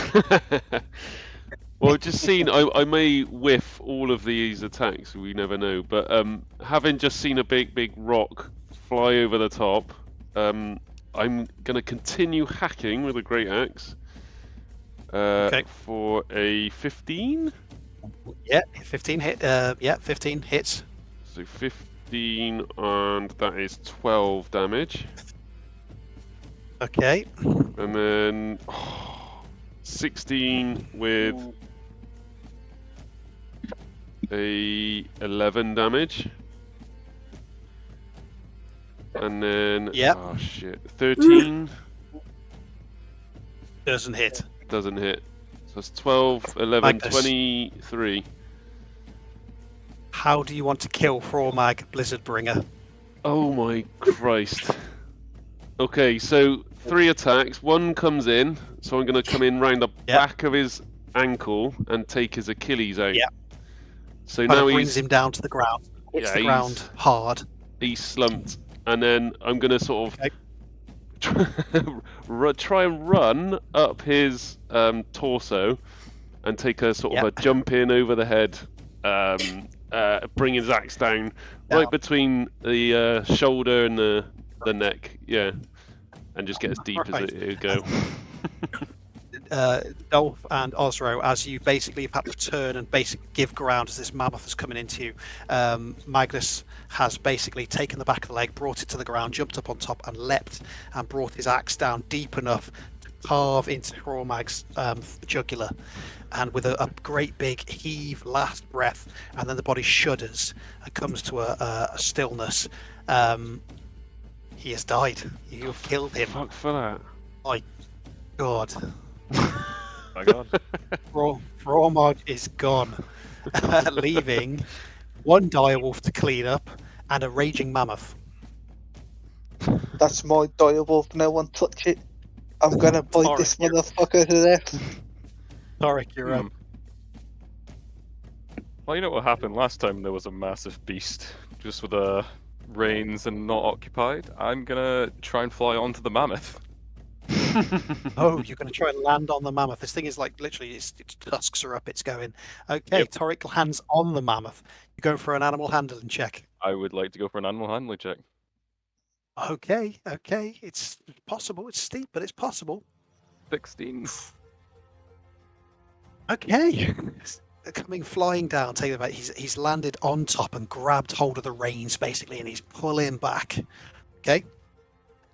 Well, I've just seen. I may whiff all of these attacks. We never know. But having just seen a big rock fly over the top, I'm gonna continue hacking with a great axe. Okay. For a 15. Yeah, 15 hit. Yeah, 15 hits. So 15, and that is 12 damage. Okay. And then 16 with a 11 damage. And then oh shit, 13 doesn't hit. Doesn't hit. So it's 12, 11, Magnus. 23. How do you want to kill Frormag Blizzardbringer? Oh my Christ. Okay, so 3 attacks. One comes in, so I'm going to come in round the back of his ankle and take his Achilles out. Yeah. So Kind now of brings him down to the ground. Hits the ground hard. He's slumped, and then I'm going to sort of try and run up his torso and take a sort of a jump in over the head, bring his axe down right between the shoulder and the neck, and just get as deep as it go. Dolph and Osro, as you basically have had to turn and basically give ground as this mammoth is coming into you, Magnus has basically taken the back of the leg, brought it to the ground, jumped up on top and leapt and brought his axe down deep enough to carve into Frormag's jugular. And with a great big heave, last breath, and then the body shudders and comes to a stillness. He has died. You have killed him. Fuck for that. My God. My God. Frormag is gone, leaving 1 direwolf to clean up and a raging mammoth. That's my direwolf. No one touch it. I'm gonna bite this motherfucker to death. Tarek, you're up. Well, you know what happened last time there was a massive beast just with the reins and not occupied? I'm gonna try and fly onto the mammoth. Oh, you're going to try and land on the mammoth. This thing is like literally, its tusks are up, it's going. Okay, Torek lands on the mammoth. You're going for an animal handling check. I would like to go for an animal handling check. Okay. It's possible. It's steep, but it's possible. 16. Okay. Coming flying down, take it back. He's landed on top and grabbed hold of the reins, basically, and he's pulling back. Okay.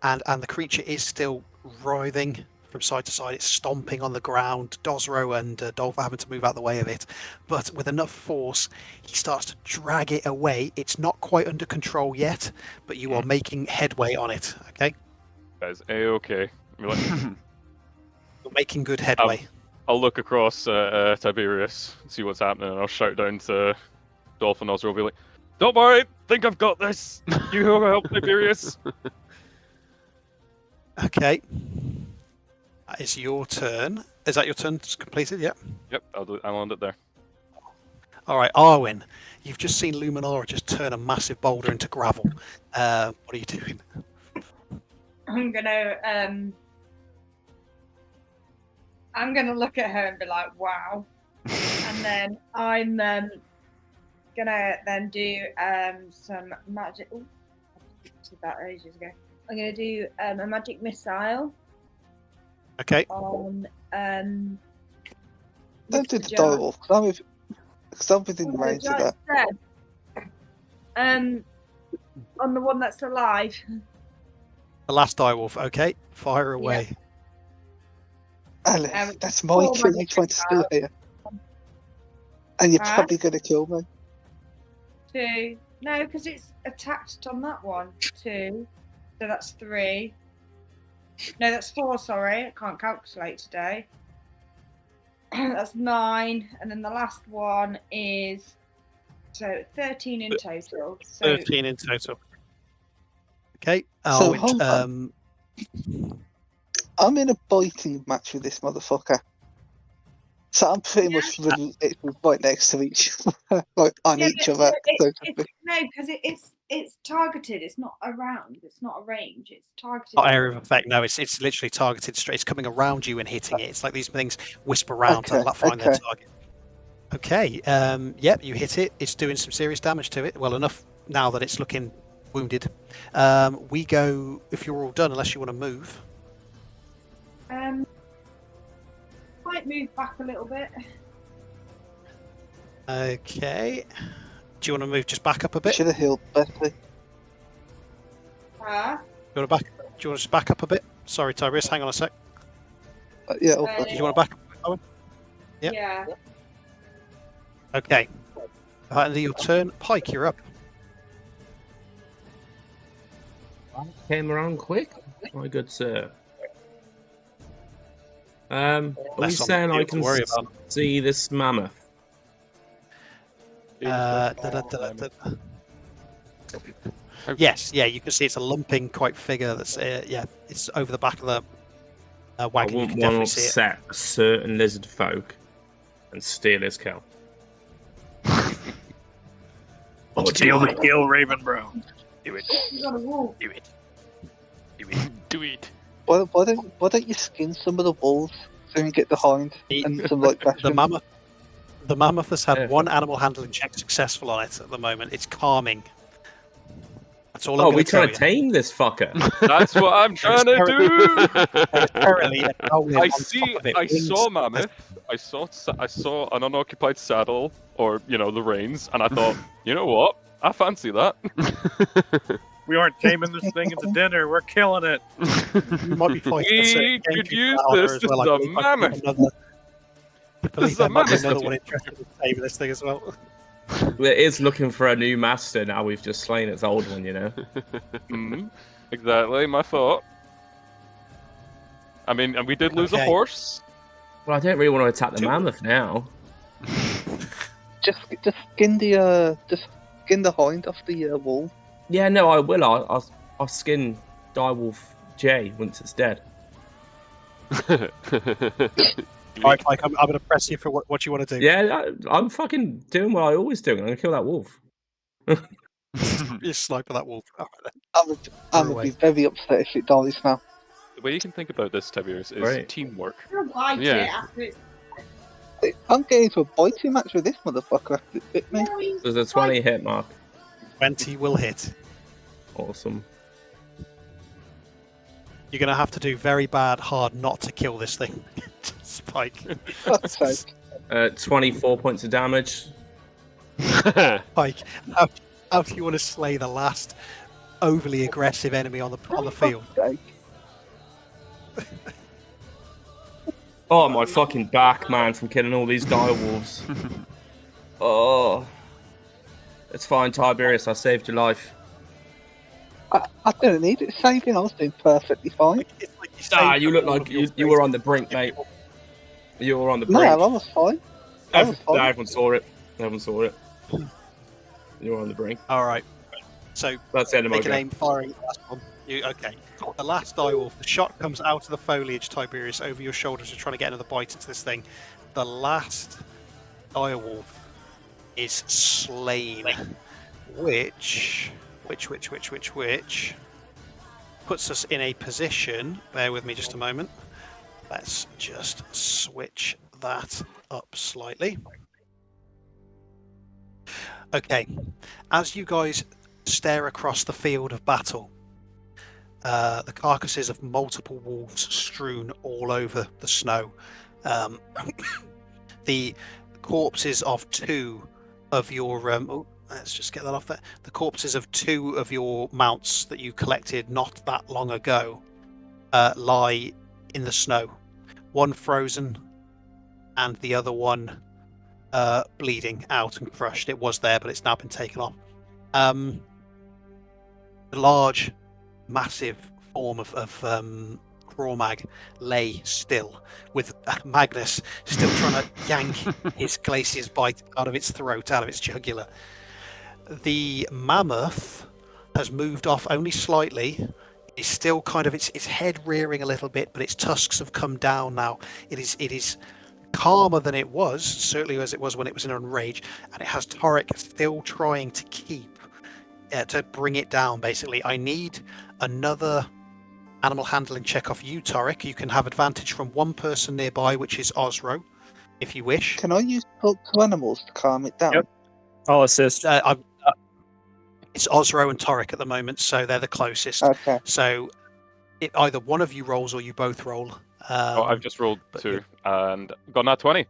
And the creature is still writhing from side to side. It's stomping on the ground. Dosro and Dolph are having to move out the way of it. But with enough force, he starts to drag it away. It's not quite under control yet, but you are making headway on it. Okay? That is A-okay. You're making good headway. I'll look across Tiberius, see what's happening, and I'll shout down to Dolph and Osro. I'll be like, "Don't worry, think I've got this. You help Tiberius." Okay. That is your turn. Is that your turn completed? Yeah. Yep, I'll end it there. All right, Arwen, you've just seen Luminara just turn a massive boulder into gravel. What are you doing? I'm gonna look at her and be like, "Wow," and then I'm gonna then do some magic. Ooh, I did that ages ago. I'm gonna do a magic missile. Okay. On Don't do the direwolf, because I'm within range of that. On the one that's alive. The last direwolf. Okay, fire away. Yeah. Alice, that's my kill you're trying to steal here. And you're probably going to kill me. 2. No, because it's attached on that one. 2. So that's 3. No, that's 4, sorry. I can't calculate today. That's 9. And then the last one is... So 13 in total. So... 13 in total. Okay. So hold on. I'm in a biting match with this motherfucker. So I'm pretty much right next to each, like on each other. So to speak. No, because it's targeted. It's not around. It's not a range. It's targeted. Not area of effect. No, it's literally targeted straight. It's coming around you and hitting it. It's like these things whisper around to find their target. Okay. Yep, you hit it. It's doing some serious damage to it. Well, enough now that it's looking wounded. We go, if you're all done, unless you want to move. Might move back a little bit. Okay. Do you want to move just back up a bit? Should have healed better. Do you want to just back up a bit? Sorry, Tiberius, hang on a sec. Yeah. Do you want to back up? Owen? Yep. Yeah. Okay. End of your turn. Pike, you're up. Came around quick, my good sir. Are you saying I can see this mammoth? Yes, yeah, you can see it's a lumping quite figure that's it's over the back of the wagon. I wouldn't want to upset a certain lizard folk and steal his kill. Steal the kill, Raven Bro. Do it. You got a wolf. Do it. Do it. Do it. Why don't you skin some of the wolves so you can get behind and some like the mammoth has had one animal handling check successful on it at the moment. It's calming. That's all. We're trying to tame this fucker. That's what I'm trying to do. Apparently, I saw mammoth. I saw an unoccupied saddle, or the reins, and I thought, you know what? I fancy that. We aren't taming this thing into dinner. We're killing it. You might be fighting we could use this. This is a mammoth. This is a mammoth. Another one interested in taming this thing as well. It is looking for a new master now. We've just slain its old one, Exactly, my thought. I mean, and we did lose a horse. Well, I don't really want to attack the mammoth now. Just skin the hind off the wolf. Yeah, no, I will. I'll skin Direwolf J once it's dead. Alright, Mike, I'm going to press you for what you want to do. Yeah, I'm fucking doing what I always do. I'm going to kill that wolf. You sniper that wolf. Right, I'm going to be very upset if it dies now. The way you can think about this, Tiberius, is teamwork. I'm getting into a biting match with this motherfucker. There's a 20 hit mark. 20 will hit. Awesome. You're going to have to do very hard not to kill this thing. Spike. 24 points of damage. Pike, how do you want to slay the last overly aggressive enemy on the field? Oh, my fucking back, man, from killing all these direwolves. Oh. It's fine, Tiberius, I saved your life. I didn't need it saving, I was doing perfectly fine. You look like you were on the brink, mate. You were on the brink. No, I was fine. Everyone saw it. Everyone saw it. You were on the brink. Alright. So, that's the end of my make an aim firing at the last one. Okay. The last direwolf, the shot comes out of the foliage, Tiberius, over your shoulders. You're trying to get another bite into this thing. The last direwolf is slain, which puts us in a position. Bear with me just a moment. Let's just switch that up slightly. Okay, as you guys stare across the field of battle, the carcasses of multiple wolves strewn all over the snow. The corpses of two of your let's just get that off there. The corpses of two of your mounts that you collected not that long ago lie in the snow. One frozen, and the other one bleeding out and crushed. It was there, but it's now been taken off. The large, massive form of Crawmag lay still, with Magnus still trying to yank his Glacier's bite out of its throat, out of its jugular. The mammoth has moved off only slightly. It's still kind of its head rearing a little bit, but its tusks have come down now. It is calmer than it was, certainly as it was when it was in a rage, and it has Torek still trying to keep to bring it down. Basically, I need another animal handling check off you, Torek. You can have advantage from one person nearby, which is Osro, if you wish. Can I use talk to animals to calm it down? Yep. I'll assist. It's Osro and Torek at the moment, so they're the closest. Okay. So either one of you rolls or you both roll. I've just rolled 2 and got that 20.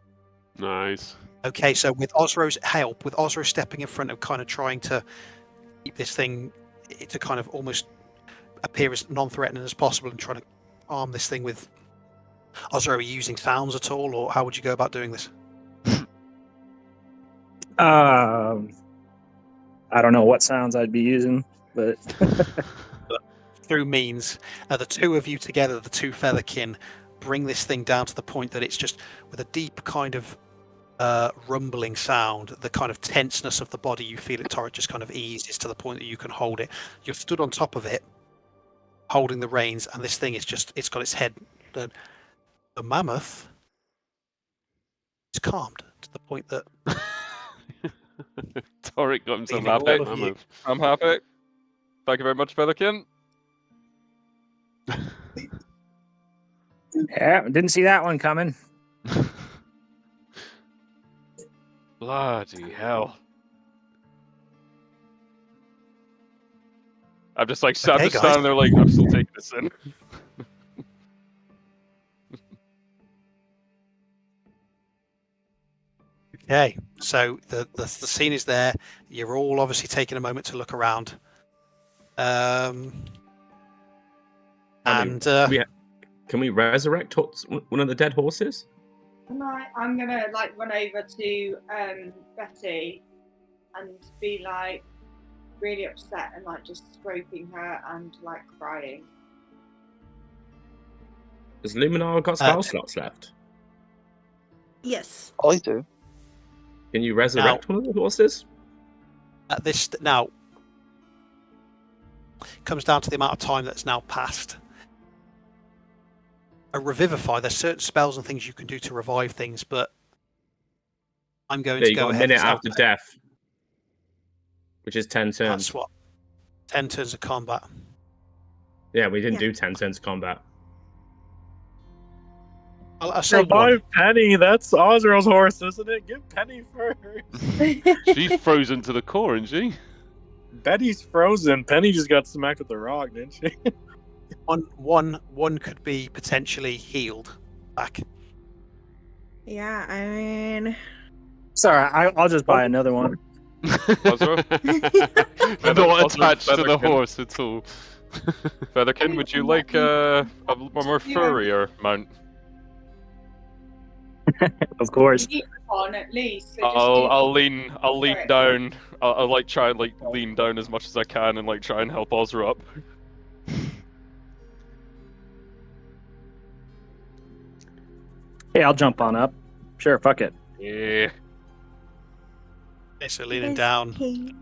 Nice. Okay, so with Osro's help, with Osro stepping in front and kind of trying to keep this thing to kind of almost appear as non-threatening as possible and trying to arm this thing with... Osro, are you using sounds at all, or how would you go about doing this? I don't know what sounds I'd be using, but Through means, the two of you together, the two featherkin, bring this thing down to the point that it's just with a deep kind of rumbling sound, the kind of tenseness of the body, you feel it, Torek, just kind of eases to the point that you can hold it. You're stood on top of it, holding the reins, and this thing is just, it's got its head. The mammoth is calmed to the point that Torek got himself Leaving happy. all of you- Mammoth. I'm happy. Thank you very much, Featherkin. yeah, didn't see that one coming. Bloody hell. I'm just like, I'm Okay, just guys. standing there like, I'm still taking this in. Okay, so the scene is there. You're all obviously taking a moment to look around. And Can we resurrect one of the dead horses? I'm gonna like run over to Betty and be like really upset and like just stroking her and like crying. Has Luminar got spell slots left? Yes. I do. Can you resurrect one of the horses? at this now comes down to the amount of time that's now passed. A revivify, there's certain spells and things you can do to revive things, but I'm going to You go got a ahead minute and after death, which is 10 turns. That's what 10 turns of combat. Yeah, we didn't do 10 turns of combat. I'll say Revive Penny. That's Osriel's horse, isn't it? Give Penny first. She's frozen to the core, isn't she? Betty's frozen. Penny just got smacked with the rock, didn't she? One could be potentially healed back. Yeah, I mean, sorry, I'll just buy another one. Not attached to the horse at all. Featherkin, would you like a more furrier mount? Of course. On at least. I'll lean down. I'll like try and like lean down as much as I can and like try and help Ozra up. Hey, I'll jump on up. Sure, fuck it. Yeah. Okay, so leaning down,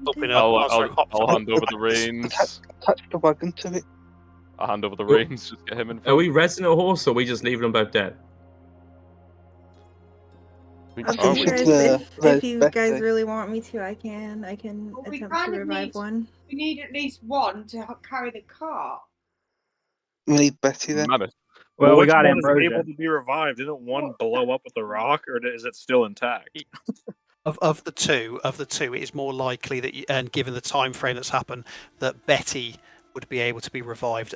open up. I'll hand over the reins. Attach the wagon to it. I'll hand over the reins. Just get him in. Are we resing a horse, or are we just leaving them both dead? I'm sure if you guys really want me to, I can Well, we attempt kind to of revive need- one. We need at least one to carry the cart. We need Betty then. Well, we which got one is Ambrosia. able to be revived? Didn't one blow up with a rock, or is it still intact? Of the two, it is more likely that, and given the time frame that's happened, that Betty would be able to be revived.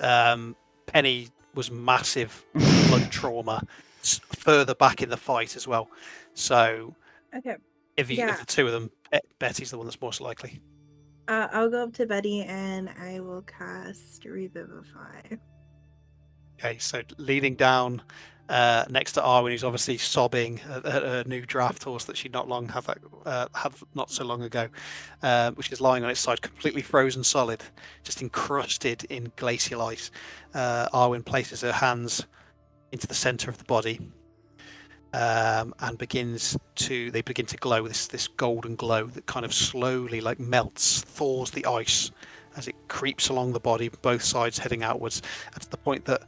Penny was massive blood trauma further back in the fight as well. So, Okay. if the two of them, Betty's the one that's most likely. I'll go up to Betty and I will cast Revivify. Okay, so leaning down next to Arwen, who's obviously sobbing at a new draft horse that she had not so long ago, which is lying on its side, completely frozen solid, just encrusted in glacial ice. Arwen places her hands into the center of the body, and they begin to glow with this golden glow that kind of slowly like melts, thaws the ice as it creeps along the body, both sides heading outwards, and to the point that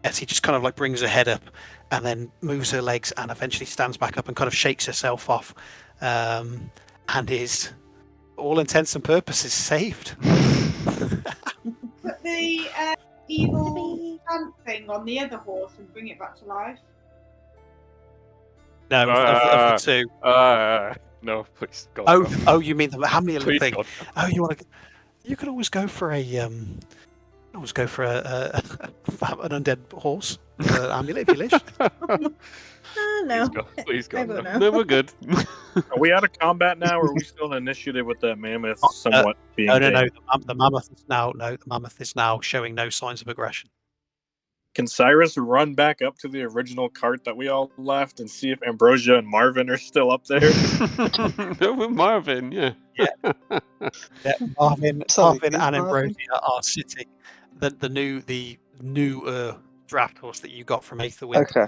Etty just kind of like brings her head up and then moves her legs and eventually stands back up and kind of shakes herself off, and is, all intents and purposes, saved. Put the evil ant thing on the other horse and bring it back to life. No, of the two. No, please. God, Oh, no. oh, you mean the hamlet Please, thing? God. Oh, you want to? You could always go for a an undead horse amulet if you wish. No. Please, I God. vote No. no. No, we're good. Are we out of combat now, or are we still in initiative with that mammoth somewhat being No. dead? The mammoth is now showing no signs of aggression. Can Cyrus run back up to the original cart that we all left and see if Ambrosia and Marvin are still up there? No, we're Marvin, yeah. Yeah, Marvin Sorry, and Marvin? Ambrosia are sitting. The new draft horse that you got from Aetherwind. Okay.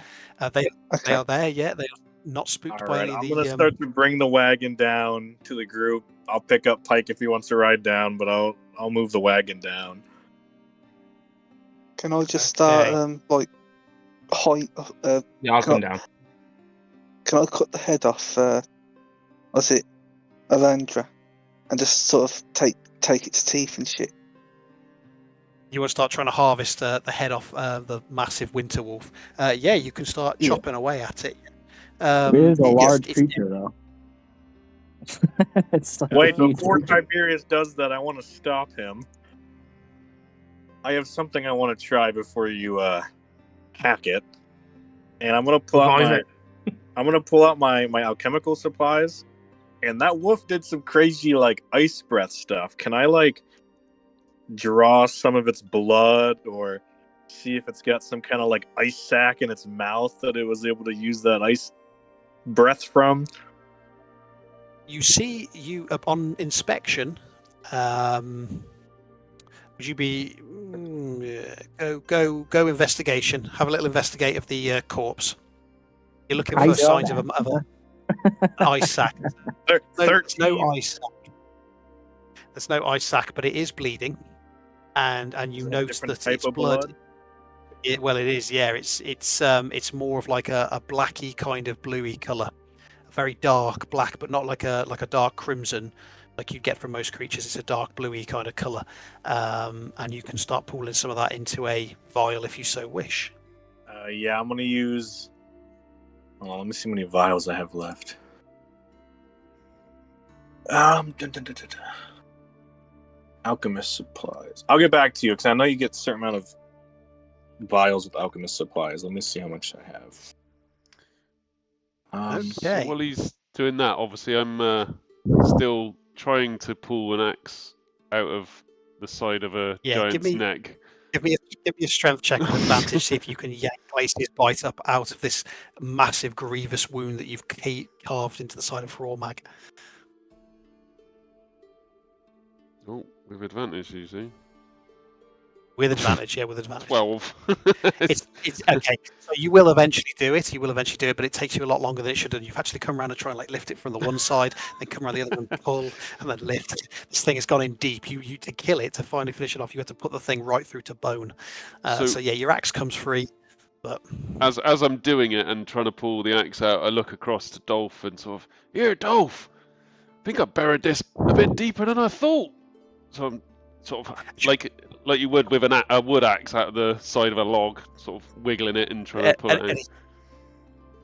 They Okay. are there. Yeah, they are not spooked All by right, any I'm of gonna the. start to bring the wagon down to the group. I'll pick up Pike if he wants to ride down, but I'll move the wagon down. Can I just start Okay. height? Yeah, I'll Can come down. Can I cut the head off? Was it Alandra, and just sort of take its teeth and shit? You want to start trying to harvest the head off the massive winter wolf? Yeah, you can start Yeah. chopping away at it. It is a large it's- creature, though. It's like Wait, a huge before creature. Tiberius does that, I want to stop him. I have something I want to try before you hack it, and I'm gonna pull out my alchemical supplies. And that wolf did some crazy like ice breath stuff. Can I like draw some of its blood or see if it's got some kind of like ice sac in its mouth that it was able to use that ice breath from? You see, upon inspection, would you be go investigation? Have a little investigate of the corpse. You're looking I for got signs it. of an ice sac. No, 13. no ice sac. There's no ice sac, but it is bleeding, and you Is it a notice different that type its of blood. Well, it is. Yeah, it's more of like a blacky kind of bluey color, very dark black, but not like a dark crimson like you get from most creatures. It's a dark bluey kind of color, and you can start pulling some of that into a vial if you so wish. Yeah, I'm gonna use. Hold on, let me see how many vials I have left. Alchemist supplies. I'll get back to you because I know you get a certain amount of vials with alchemist supplies. Let me see how much I have. Okay. So while he's doing that, obviously I'm still trying to pull an axe out of the side of a giant's neck. Give me a strength check with advantage. See if you can yank Glacius bite up out of this massive, grievous wound that you've carved into the side of Rawmag. Oh, with advantage, you see. With advantage, yeah, with advantage. 12. It's okay. So you will eventually do it. But it takes you a lot longer than it should. And you've actually come around and try and like lift it from the one side, then come around the other and pull, and then lift. This thing has gone in deep. You to kill it, to finally finish it off, you have to put the thing right through to bone. So yeah, your axe comes free. But as I'm doing it and trying to pull the axe out, I look across to Dolph and sort of, here, Dolph, I think I buried this a bit deeper than I thought. So I'm sort of like you would with a wood axe out of the side of a log, sort of wiggling it and trying to pull it out.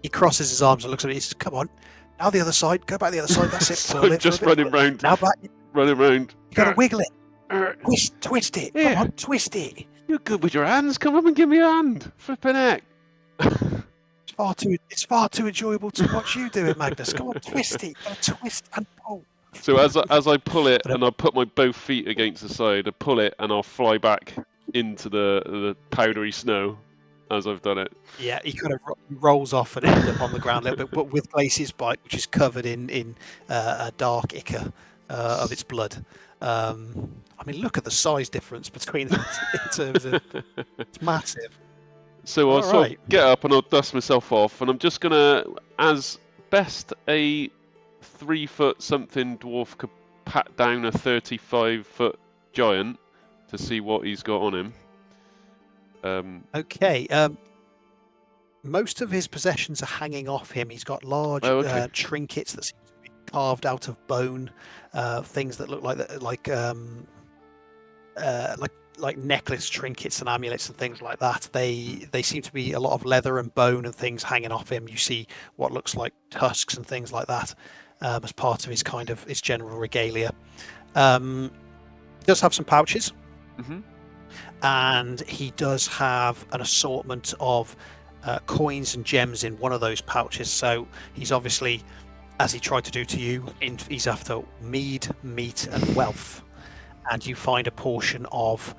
He crosses his arms and looks at me. He says, "Come on, now the other side. Go back the other side. That's it." So I'm just running round. Now back. Running round. You gotta wiggle it. Twist it. Yeah. Come on, twist it. You're good with your hands. Come up and give me a hand. Flipping heck. It's far too enjoyable to watch you do it, Magnus. Come on, twist it. You gotta twist and pull. So as I pull it and I put my both feet against the side, I pull it and I'll fly back into the powdery snow as I've done it. Yeah, he kind of rolls off and ends up on the ground a little bit, but with Glacius bite, which is covered in a dark ichor of its blood. I mean, look at the size difference between them in terms of it's massive. So I'll sort of get up and I'll dust myself off, and I'm just gonna, as best a 3-foot something dwarf could pat down a 35-foot giant to see what he's got on him. Okay. Most of his possessions are hanging off him. He's got large trinkets that seem to be carved out of bone, things that look like necklace trinkets and amulets and things like that. They seem to be a lot of leather and bone and things hanging off him. You see what looks like tusks and things like that as part of his his general regalia. He does have some pouches, and he does have an assortment of coins and gems in one of those pouches. So he's obviously, as he tried to do to you, he's after mead, meat, and wealth. And you find a portion of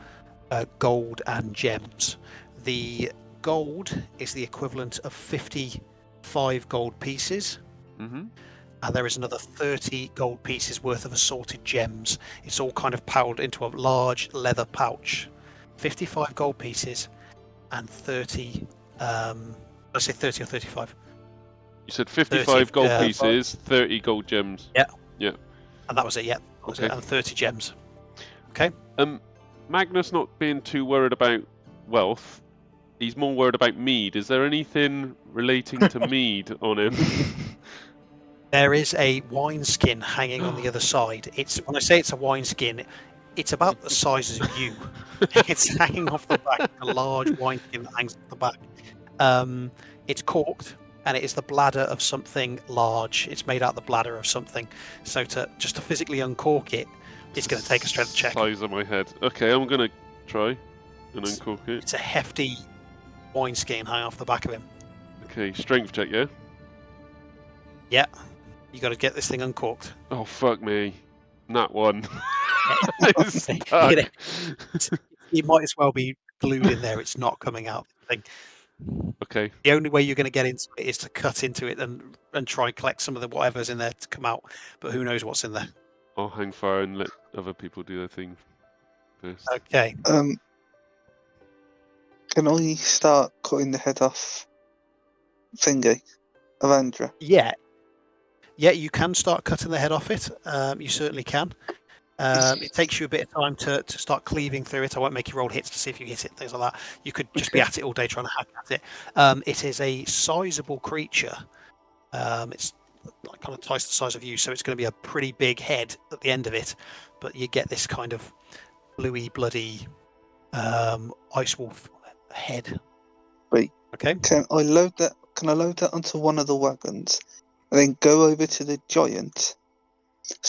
gold and gems. The gold is the equivalent of 55 gold pieces. And there is another 30 gold pieces worth of assorted gems. It's all kind of piled into a large leather pouch. 55 gold pieces and 30, let's say 30 or 35. You said 55 gold pieces, 30 gold gems. Yeah. Yeah. And that was it, yeah. That was it, and 30 gems. Okay. Magnus not being too worried about wealth. He's more worried about mead. Is there anything relating to mead on him? There is a wineskin hanging on the other side. It's when I say it's a wineskin, it's about the size of you. It's hanging off the back, a large wineskin that hangs off the back. It's corked, and it is the bladder of something large. It's made out of the bladder of something. So to physically uncork it, it's going to take a strength check. Size of my head. Okay, I'm going to try and uncork it. It's a hefty wineskin hanging off the back of him. Okay, strength check, yeah? Yeah. You got to get this thing uncorked. Oh, fuck me. That one. It might as well be glued in there. It's not coming out. Okay. The only way you're going to get into it is to cut into it and try and collect some of the whatever's in there to come out. But who knows what's in there. I'll hang fire and let other people do their thing first. Okay. Can I start cutting the head off thingy of Andra? Yeah. Yeah, you can start cutting the head off it. You certainly can. It takes you a bit of time to start cleaving through it. I won't make you roll hits to see if you hit it, things like that. You could just be at it all day trying to hack at it. It is a sizable creature. It's like kind of twice the size of you, so it's going to be a pretty big head at the end of it. But you get this kind of bluey, bloody ice wolf head. Wait. Okay. Can I load that? Can I load that onto one of the wagons, and then go over to the giant?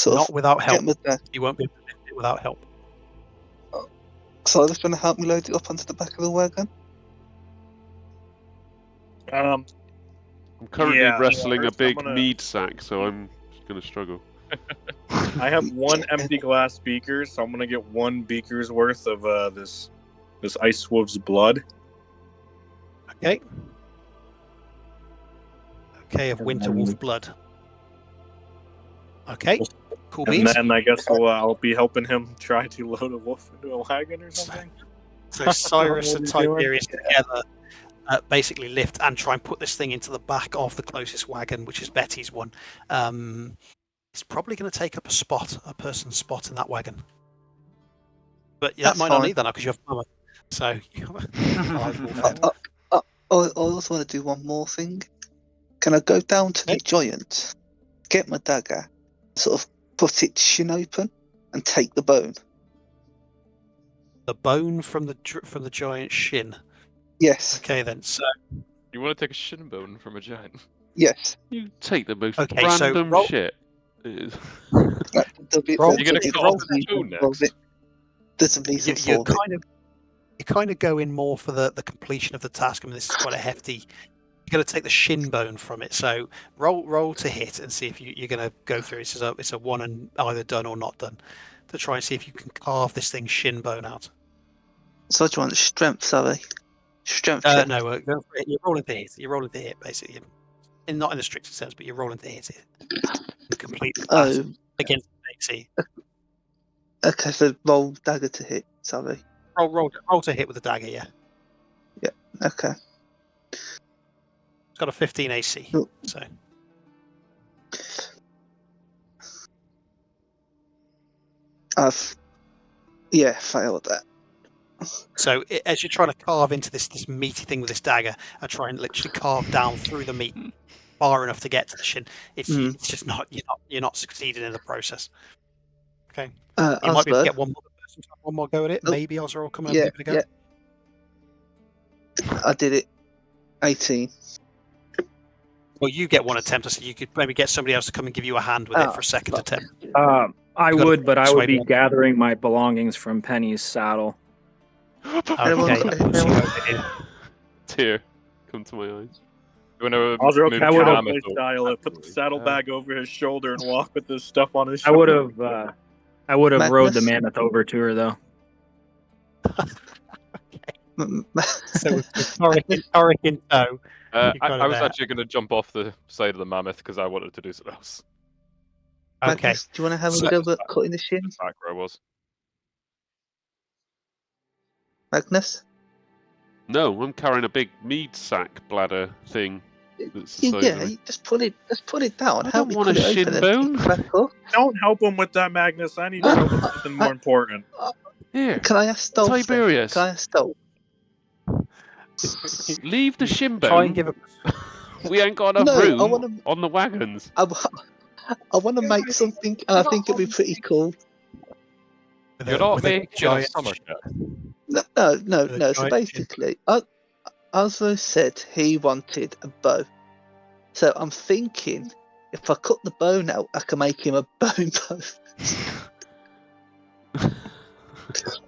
Not without help. Get You won't be able to lift it without help. So are they trying to help me load it up onto the back of the wagon? I'm currently wrestling a big mead sack, so I'm going to struggle. I have one empty glass beaker, so I'm going to get 1 beaker's worth of this ice wolf's blood. Okay. Okay, of winter wolf blood. Okay, cool beans. And then I guess I'll be helping him try to load a wolf into a wagon or something. So Cyrus and Tiberius together basically lift and try and put this thing into the back of the closest wagon, which is Betty's one. It's probably going to take up a person's spot in that wagon. But that might not need that now because you have mammoth. So I also want to do one more thing. Can I go down to the giant, get my dagger, sort of put its shin open, and take the bone? The bone from the giant shin. Yes. Okay then. So you want to take a shin bone from a giant? Yes. You take the most Okay, random so shit. You're gonna cut off the bone next. There's a reason for it. You're kind of going more for the completion of the task. I mean, this is quite a hefty. You're going to take the shin bone from it. So roll to hit and see if you're going to go through. It's a one and either done or not done to try and see if you can carve this thing's shin bone out. So do you want strength, sorry? Strength check. No, go for it. You're rolling to hit. You're rolling to hit, basically. Not in the strictest sense, but you're rolling to hit it. Complete the task against AC. Okay, so roll dagger to hit, sorry. Roll to hit with the dagger, yeah. Yeah, okay. It's got a 15 AC, so. I've failed that. So as you're trying to carve into this meaty thing with this dagger, and try and literally carve down through the meat far enough to get to the shin, it's just not you're not succeeding in the process. Okay, you might be able to Osbert. get one more person to have one more go at it. Oh, Maybe Ozra will come and Yeah, give it a go. yeah. I did it. 18. Well, you get one attempt, so you could maybe get somebody else to come and give you a hand with it for a second fuck. attempt. I You gotta would, but I would persuade be one. gathering my belongings from Penny's saddle. Okay, Everyone- that puts you over here. Tear come to my eyes. You want to Osro move can would've- cowboy style it, put the saddlebag over his shoulder and walk with this stuff on his I shoulder. would have rode the Magnus? mammoth over to her though. So with Torek in tow, I you got it was there. actually going to jump off the side of the mammoth because I wanted to do something else. Okay. Magnus, do you want to have So- a go at cutting the shins? Back where I was. Magnus? No, I'm carrying a big mead sack bladder thing. That's the size Yeah, of it. you just put it down. I Help don't me want cut a it shin open bone. and pick it back up. Don't help him with that, Magnus. I need to help with something more important. Here, Can I ask Dolph? then? Tiberius. Can I ask Dolph? leave the shin Try and bone. give a We ain't got enough No, I room wanna- on the wagons. I want to make something, and I think it'd be pretty cool. with You're a- not with a making a giant summer sh- cat. No. With a So giant shin. basically, Oslo said he wanted a bow. So I'm thinking, if I cut the bone out, I can make him a bone bow.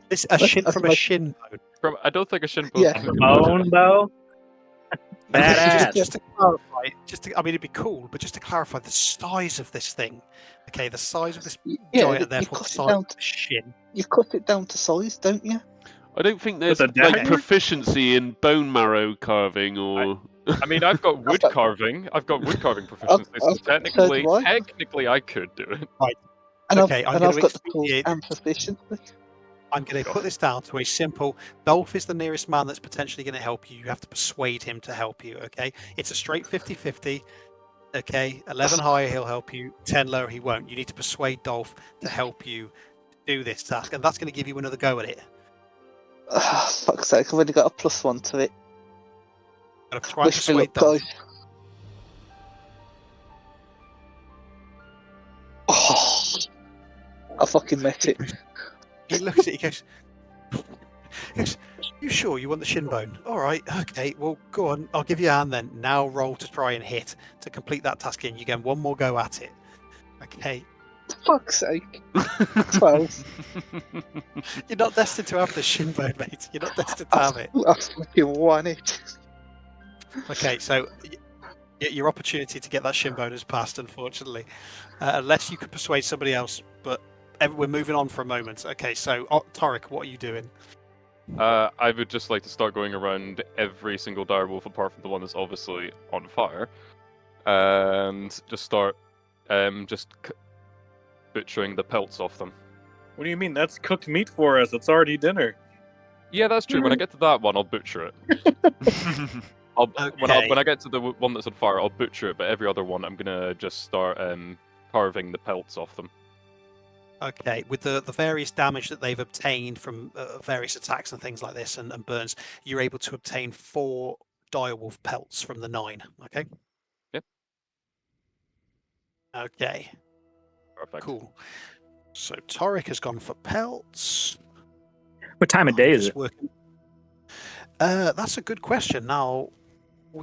This a shin from a shin bone. I don't think a shin bone. Yeah. Bone bow. Badass. Just to clarify, I mean, it'd be cool, but just to clarify, the size of this thing. Okay, the size of this Yeah, giant, you therefore the cut it size down of the shin. You cut it down to size, don't you? I don't think there's With a like dagger? proficiency in bone marrow carving or. I mean, I've got wood got- carving. I've got wood carving proficiency, so so do I. technically, I could do it. And Okay, I'm I've gonna got the tools expedite- and proficiency. I'm going to put this down to a simple. Dolph is the nearest man that's potentially going to help you. You have to persuade him to help you. Okay, it's a straight 50-50. Okay, 11 higher he'll help you, 10 lower he won't. You need to persuade Dolph to help you do this task, and that's going to give you another go at it. Fuck's sake, I've already got a +1 to it. Gotta try and Wish me persuade luck, Dolph. guys. Oh, I fucking met it. He looks at you, he goes, "You sure you want the shin bone? All right, okay, well, go on. I'll give you a hand then. Now roll to try and hit to complete that task, and you get one more go at it. Okay, Fuck's sake. 12. you're not destined to have the shin bone, mate. You're not destined to have it. I fucking won it. Okay, so your opportunity to get that shin bone has passed, unfortunately, unless you could persuade somebody else. But we're moving on for a moment. Okay, so Torek, what are you doing? I would just like to start going around every single direwolf apart from the one that's obviously on fire, and just start butchering the pelts off them. What do you mean? That's cooked meat for us. It's already dinner. Yeah, that's true. When I get to that one, I'll butcher it. When I get to the one that's on fire, I'll butcher it. But every other one, I'm gonna just start carving the pelts off them. Okay, with the various damage that they've obtained from various attacks and things like this and burns, you're able to obtain 4 direwolf pelts from the 9. Okay. Yep. Okay. Perfect. Cool. So Torek has gone for pelts. What time of day is Just it? working. That's a good question. Now,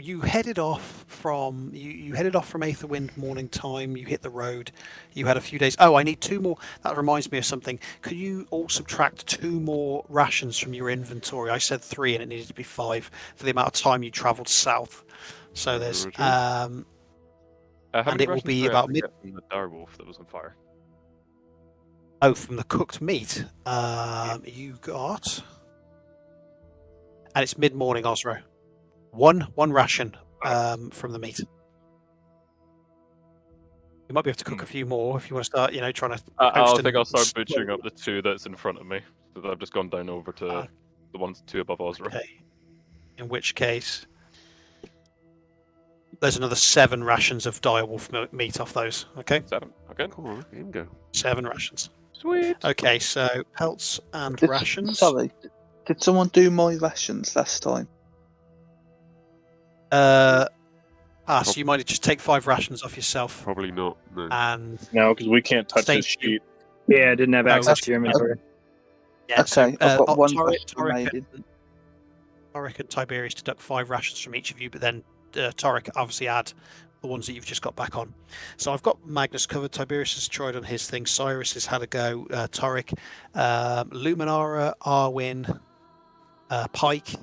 you headed off from Aetherwind morning time. You hit the road. You had a few days. Oh, I need 2 more. That reminds me of something. Could you all subtract 2 more rations from your inventory? I said 3, and it needed to be 5 for the amount of time you travelled south. So there's How and many it will rations be did I about have to get from the direwolf that was on fire. Oh, from the cooked meat, you got, and it's mid-morning, Osro. One ration from the meat. You might be able to cook a few more if you want to start, trying to. I think I'll start butchering up the 2 that's in front of me. So I've just gone down over to the ones 2 above Osra. Okay. In which case, there's another 7 rations of direwolf meat off those. Okay. 7. Okay. Come on, let him go. 7 rations. Sweet. Okay, so pelts and rations. Sorry. Did someone do my rations last time? Pass. You might just take 5 rations off yourself. Probably not. No. And No, because we can't touch Stay his sheet. Yeah, I didn't have Oh, access to your inventory. yeah, Okay, I've got one Torek, ration remaining. Torek and Tiberius deduct 5 rations from each of you, but then Torek obviously add the ones that you've just got back on. So I've got Magnus covered. Tiberius has tried on his thing. Cyrus has had a go. Torek, Luminara, Arwin, Pike.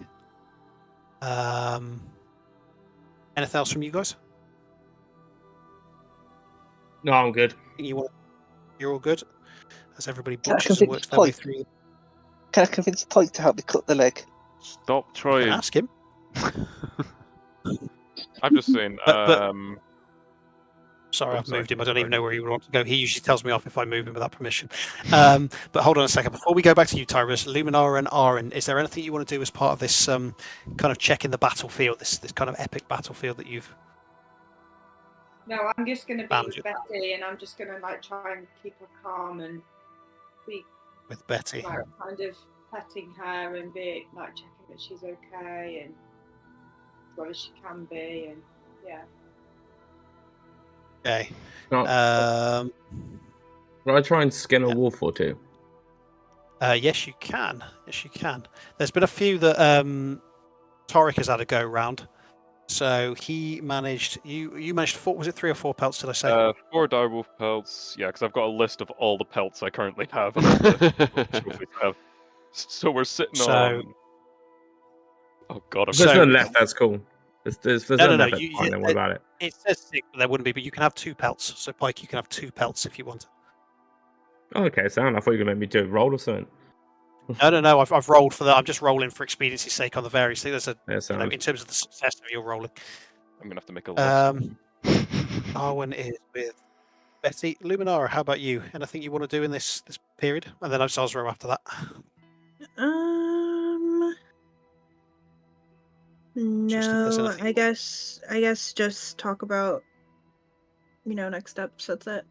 Anything else from you guys? No, I'm good. You're all good? As everybody Can I butchers and works convince their way Pike? through. Can I convince Pike to help me cut the leg? Stop You trying. can ask him. I'm just saying. But- Sorry, Oh, I've sorry. moved him. I don't even know where he would want to go. He usually tells me off if I move him without permission. But hold on a second. Before we go back to you, Tyrus, Luminara and Aaron, is there anything you want to do as part of this kind of checking the battlefield, this kind of epic battlefield that you've... No, I'm just going to be Found with you. Betty, and I'm just going to like try and keep her calm and be with Betty? like kind of petting her and be like checking that she's okay and as well as she can be, and yeah. Okay. No, can I try and skin a wolf or two? Yes, you can. Yes, you can. There's been a few that Torek has had a go round. So he managed. You managed 4. Was it 3 or 4 pelts? Did I say? 4 direwolf pelts. Yeah, because I've got a list of all the pelts I currently have. And all the trophies I have. So we're sitting on. Oh god, If there's none left, that's cool. If there's No, none no, left, that's fine, don't worry about it. It says 6, but there wouldn't be. But you can have 2 pelts. So Pike, you can have 2 pelts if you want. Oh, okay, sound. I thought you were going to make me do a roll or something. No. I've rolled for that. I'm just rolling for expediency's sake on the various things. There's Yeah, in terms of the success of your rolling. I'm gonna have to make a list. Arwen is with Betty. Luminara, how about you? Anything you want to do in this period? And then I'm Sosro after that. No, I guess just talk about next steps. That's it.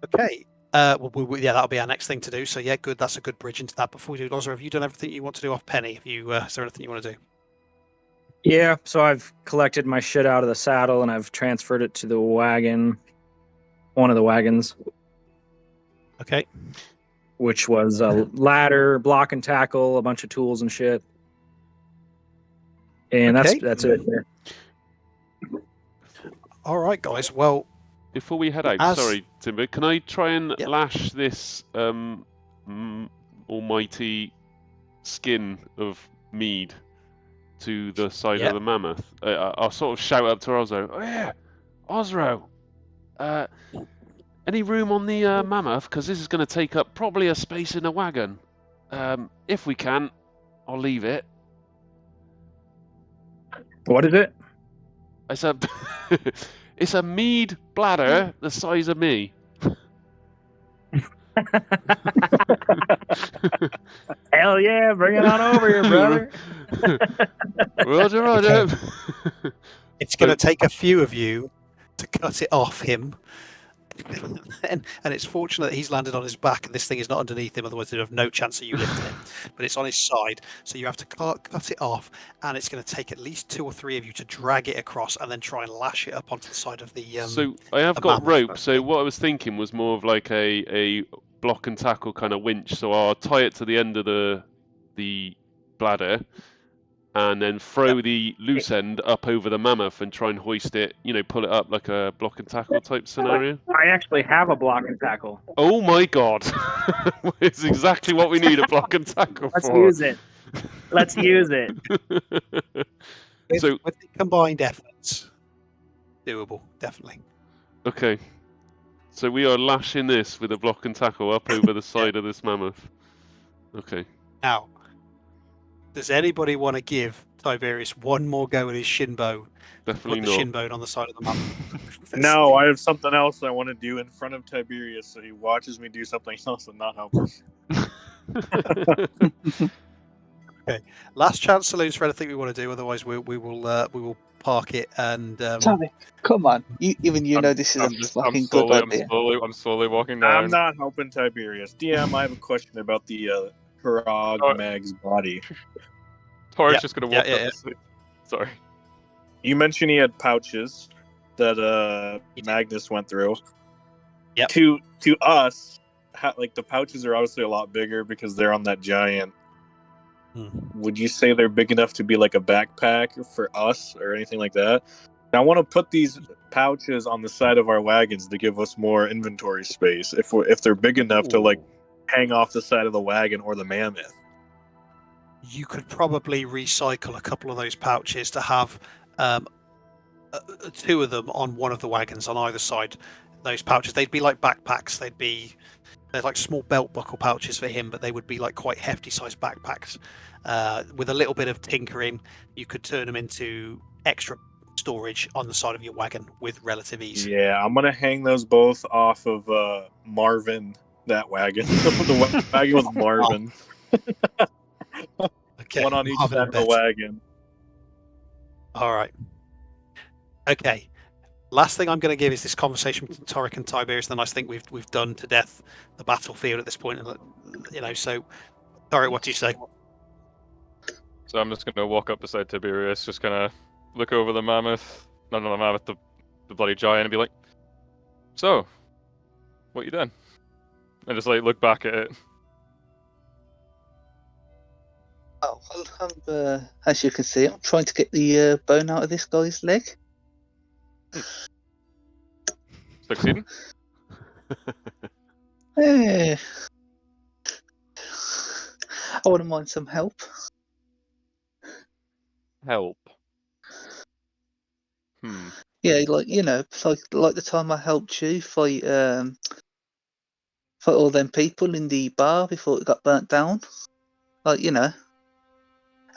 Okay. Well, yeah, that'll be our next thing to do. So yeah, good. That's a good bridge into that. Before we do, Loza, have you done everything you want to do off Penny? Have you? Is there anything you want to do? Yeah, so I've collected my shit out of the saddle and I've transferred it to the wagon. One of the wagons. Okay. Which was a ladder, block and tackle, a bunch of tools and shit. And Okay. that's it. Yeah. All right, guys. Well, before we head out, sorry, Timber, can I try and lash this almighty skin of mead to the side of the mammoth? I'll sort of shout up to Osro. Oh yeah, Osro. Any room on the mammoth? Because this is going to take up probably a space in the wagon. If we can, I'll leave it. What is it? It's a mead bladder the size of me. Hell yeah, bring it on over here, brother. Roger. It's going to take a few of you to cut it off him. and it's fortunate that he's landed on his back and this thing is not underneath him, otherwise there'd have no chance of you lifting him. But it's on his side, so you have to cut it off, and it's going to take at least 2 or 3 of you to drag it across and then try and lash it up onto the side of the so I have got rope, so what I was thinking was more of like a block and tackle kind of winch, so I'll tie it to the end of the bladder and then throw the loose end up over the mammoth and try and hoist it, pull it up like a block and tackle type scenario. I actually have a block and tackle. Oh my god. It's exactly what we need a block and tackle Let's for. use it. Let's use it. with the combined efforts, doable, definitely. Okay. So we are lashing this with a block and tackle up over the side of this mammoth. Okay. Now, does anybody want to give Tiberius one more go at his shinbo? Definitely put the shin bone on the side of the map. No, I have something else I want to do in front of Tiberius, so he watches me do something else and not help us. Okay, last chance saloons for anything we want to do. Otherwise, we will park it and. Tommy, come on! You know this is a fucking good idea. I'm slowly walking down. I'm not helping Tiberius. DM, I have a question about the Parag Mag's body. Tor's just gonna walk up. Sorry. You mentioned he had pouches that Magnus went through. Yep. To us, like the pouches are obviously a lot bigger because they're on that giant. Would you say they're big enough to be like a backpack for us or anything like that? And I want to put these pouches on the side of our wagons to give us more inventory space. If they're big enough to like hang off the side of the wagon or the mammoth. You could probably recycle a couple of those pouches to have 2 of them on one of the wagons on either side. Those pouches, they'd be like backpacks. They're like small belt buckle pouches for him, but they would be like quite hefty sized backpacks. With a little bit of tinkering, you could turn them into extra storage on the side of your wagon with relative ease. Yeah, I'm gonna hang those both off of Marvin, that wagon. The wagon with Marvin. Okay, one on each Marvin side of the wagon. All right. Okay. Last thing I'm going to give is this conversation with Torek and Tiberius. Then I think we've done to death the battlefield at this point. So Torek, what do you say? So I'm just gonna walk up beside Tiberius, just kind of look over the mammoth, not the mammoth, the bloody giant, and be like, "So, what you done?" And just like look back at it. Oh, I'm, as you can see, I'm trying to get the bone out of this guy's leg. Succeeding? I wouldn't mind some help. Help. Yeah, like like the time I helped you fight all them people in the bar before it got burnt down.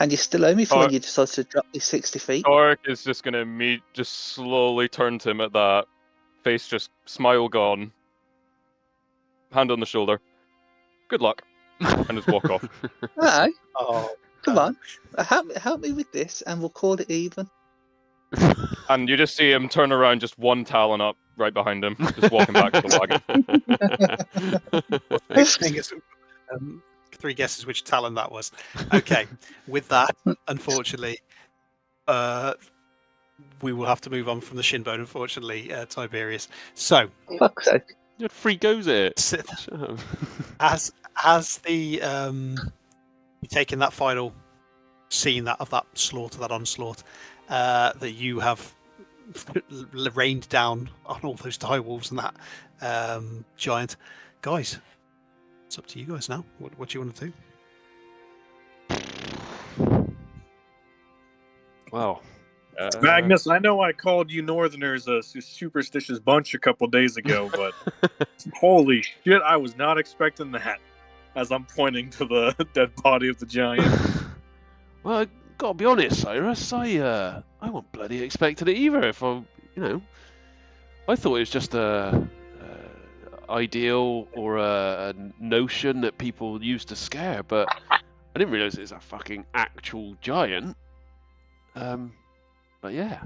And you still owe me for when you decided to drop me 60 feet. Torek is just gonna just slowly turn to him at that. Face just smile gone. Hand on the shoulder. Good luck. And just walk off. Alright. Oh, come on. Help me with this and we'll call it even. And you just see him turn around, just one talon up right behind him, just walking back to the wagon. 3 guesses which talon that was. Okay, with that, unfortunately, we will have to move on from the shin bone, unfortunately, Tiberius. So, fuck's sake. You had 3 goes at it. As the taking that final scene of that slaughter, that onslaught, that you have rained down on all those direwolves and that giant, guys. It's up to you guys now. What do you want to do? Wow. Magnus, I know I called you Northerners a superstitious bunch a couple days ago, but holy shit, I was not expecting that. As I'm pointing to the dead body of the giant. Well, I gotta be honest, Cyrus. I wasn't bloody expecting it either. I thought it was just a ideal or a notion that people use to scare, but I didn't realize it's a fucking actual giant. But yeah.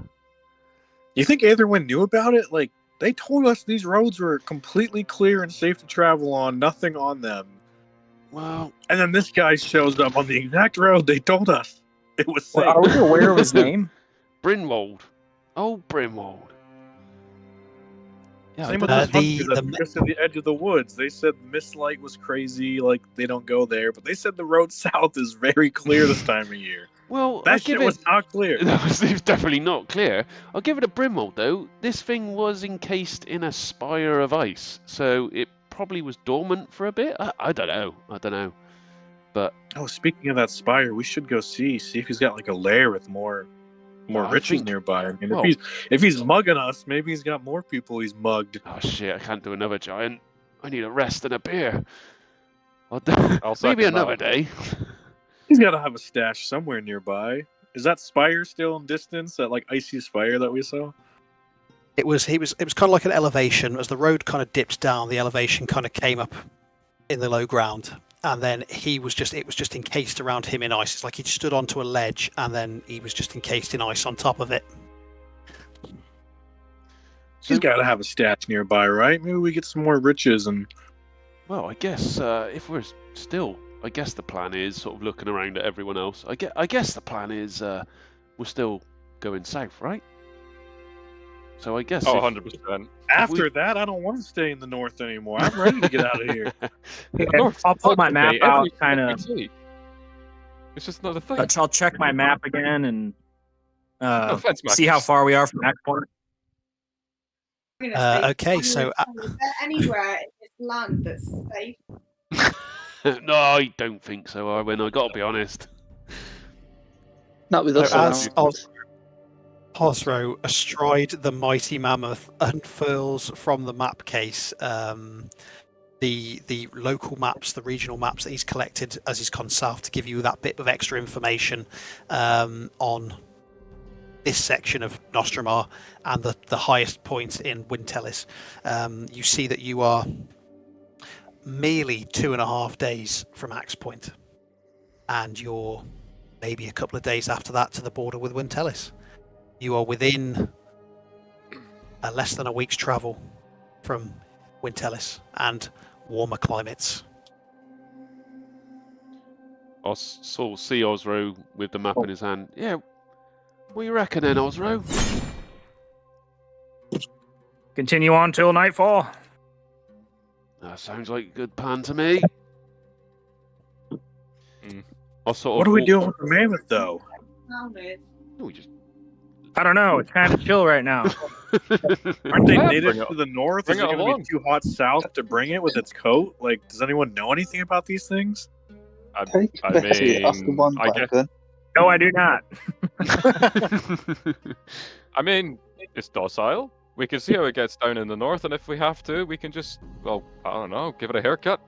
You think Aetherwind knew about it? Like, they told us these roads were completely clear and safe to travel on, nothing on them. Well, and then this guy shows up on the exact road they told us it was safe. Well, are we aware of his name? Brimwold. Oh, Brimwold. Yeah, same with those hunters that took us to the edge of the woods. They said Mistlight was crazy, like they don't go there, but they said the road south is very clear this time of year. Well, that shit was not clear. It was definitely not clear. I'll give it a Brimwold though. This thing was encased in a spire of ice, so it probably was dormant for a bit. I don't know. But speaking of that spire, we should go see if he's got like a lair with more riches nearby. I mean, if he's mugging us, maybe he's got more people he's mugged. Oh shit! I can't do another giant. I need a rest and a beer. Maybe another day. He's got to have a stash somewhere nearby. Is that spire still in distance? That like icy spire that we saw? It was kind of like an elevation. As the road kind of dipped down, the elevation kind of came up in the low ground, and then it was just encased around him in ice. It's like he stood onto a ledge, and then he was just encased in ice on top of it. He's got to have a stash nearby, right? Maybe we get some more riches and. Well, I guess if we're still I guess the plan is sort of looking around at everyone else. I guess the plan is we're still going south, right? So I guess. Oh, if, 100%. After that, I don't want to stay in the north anymore. I'm ready to get out of here. Yeah, North I'll pull my sucks, map okay? out, Every kind of. fucking day. It's just not a thing. I'll check my map again and No offense, see how Marcus. far we are from that point. I'm gonna say, Okay, so is there anywhere in this land that's safe? No, I don't think so, Arwen. I got to be honest. Not with So us as around. Osro, astride the mighty mammoth, unfurls from the map case the local maps, the regional maps that he's collected as he's gone south to give you that bit of extra information on this section of Nostramar and the highest point in Wintelis. You see that you are merely 2.5 days from Axe Point, and you're maybe a couple of days after that to the border with Wintelis. You are within less than a week's travel from Wintelis and warmer climates. I sort of see Osro with the map in his hand. Yeah, what you reckon then, Osro? Continue on till nightfall. That sounds like a good plan to me. I'll sort What of are we walk- doing with the mammoth, though? We just... I don't know. It's kind of chill right now. Aren't they Yeah, native bring it- to the north? bring Is it it going to along. be too hot south to bring it with its coat? Like, does anyone know anything about these things? Take Betty off the one I guess. wagon. No, I do not. I mean, it's docile. We can see how it gets down in the north, and if we have to, we can just, well, I don't know, give it a haircut.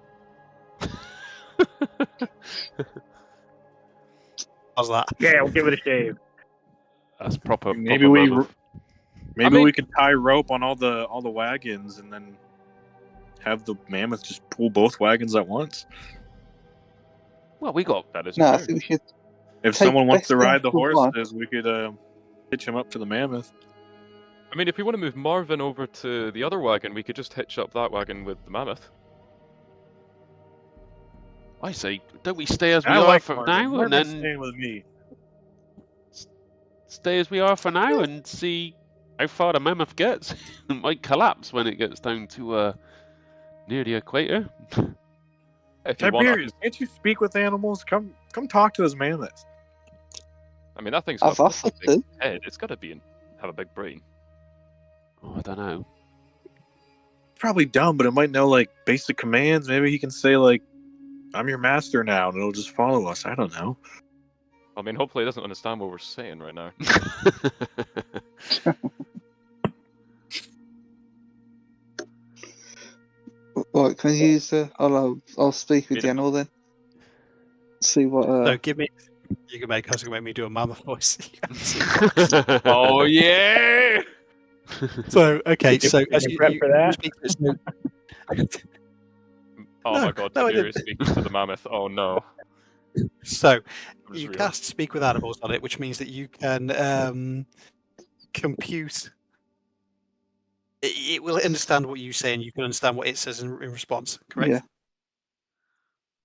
How's that? Yeah, we'll give it a shave. That's proper. Maybe proper we mammoth. maybe mean- we could tie rope on all the wagons and then have the mammoth just pull both wagons at once. Well, we got That is No, I true. think we should. If Take someone wants to Bessie ride the off the one. horses, we could hitch him up to the mammoth. I mean, if we want to move Marvin over to the other wagon, we could just hitch up that wagon with the mammoth. I say, don't we stay as we I are like for Marvin. now, and Marvin's then staying with me. stay as we are for now, and see how far the mammoth gets? It might collapse when it gets down to near the equator. If you want, Tiberius, can't you speak with animals? Come talk to his mammoth. I mean, that thing's I've got a offered big to. head. It's got to have a big brain. Oh, I don't know. Probably dumb, but it might know like basic commands. Maybe he can say like, "I'm your master now," and it'll just follow us. I don't know. I mean, hopefully it doesn't understand what we're saying right now. Right, can I use? I'll speak with Freedom. the animal then. See what. So give me. You can make. I was going to make me do a mammoth voice. Oh yeah! So okay. So as you you, prep you, for that? you speak to this, Oh No, my god, no, I Tiberius speaking to the mammoth. Oh no. so I just you realised. cast speak with animals on it, which means that you can compute. It will understand what you say, and you can understand what it says in response. Correct?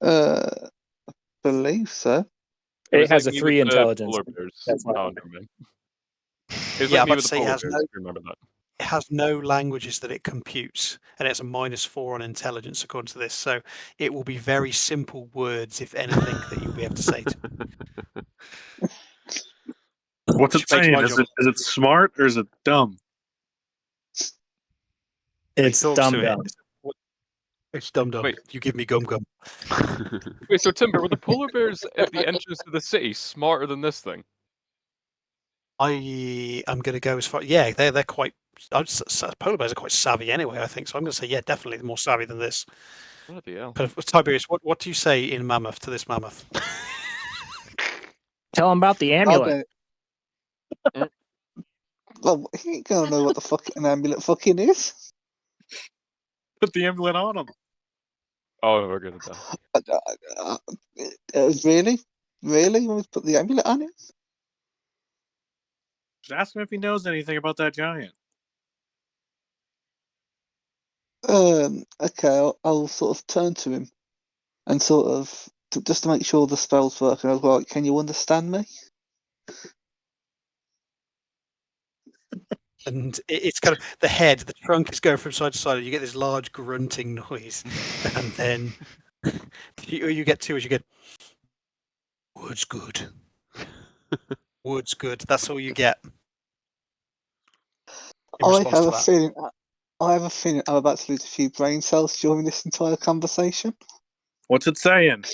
I believe so. It It was has like a me 3 with the intelligence. polar bears. That's Oh, why. never mind. It was Yeah, like me but with the say it polar has bears. no- If you remember that. It has no languages that it computes, and it's a -4 on intelligence according to this. So it will be very simple words, if anything, that you'll be able to say. What's Which it makes saying? my Is job- it smart or is it dumb? It's He talks dumb to dumb. it. It's dumb dumb. Wait. You give me gum gum. Wait, so Timber, were the polar bears at the entrance to the city smarter than this thing? I am going to go as far. Yeah, they're quite. Polar bears are quite savvy anyway. I think so. I'm going to say yeah, definitely more savvy than this. Bloody hell. But Tiberius, what do you say in mammoth to this mammoth? Tell him about the I amulet. don't. Well, he ain't gonna know what the fucking amulet fucking is. Put the amulet on him. Oh, we're good at that. Really? You want me to put the amulet on it? Just ask him if he knows anything about that giant. Okay, I'll sort of turn to him and sort of just to make sure the spells work, and I was like, "Can you understand me?" And it's kind of the head, the trunk is going from side to side, and you get this large grunting noise, and then you get two as you get. Wood's good. Wood's good. That's all you get. In I response have to a that. feeling. I have a feeling I'm about to lose a few brain cells during this entire conversation. What's it saying?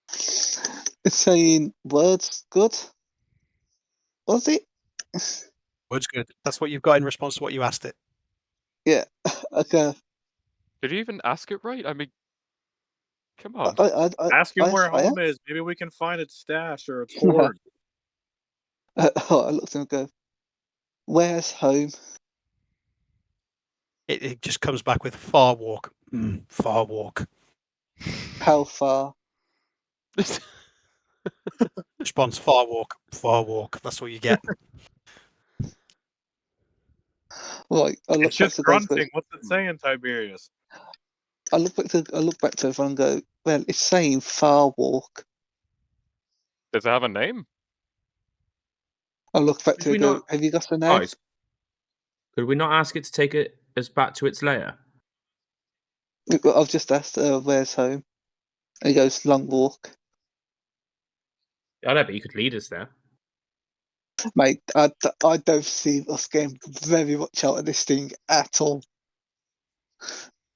It's saying words good. Was it? Wood's good. That's what you've got in response to what you asked it. Yeah. Okay. Did you even ask it right? I mean, come on. Ask him where I home is. Maybe we can find its stash or its hoard. I looked at him and go, "Where's home?" It just comes back with far walk. Far walk. How far? Response far walk. Far walk. That's all you get. Right. I look It's back just to those. grunting. What's it saying, Tiberius? I look back to everyone and go, "Well, it's saying far walk." Does it have a name? I look back Could to it we and go, not- "Have you got a name?" Guys, could we not ask it to take us back to its lair? I've just asked, "Where's home?" And he goes, "Long walk." I know, but you could lead us there. Mate, I don't see us getting very much out of this thing at all.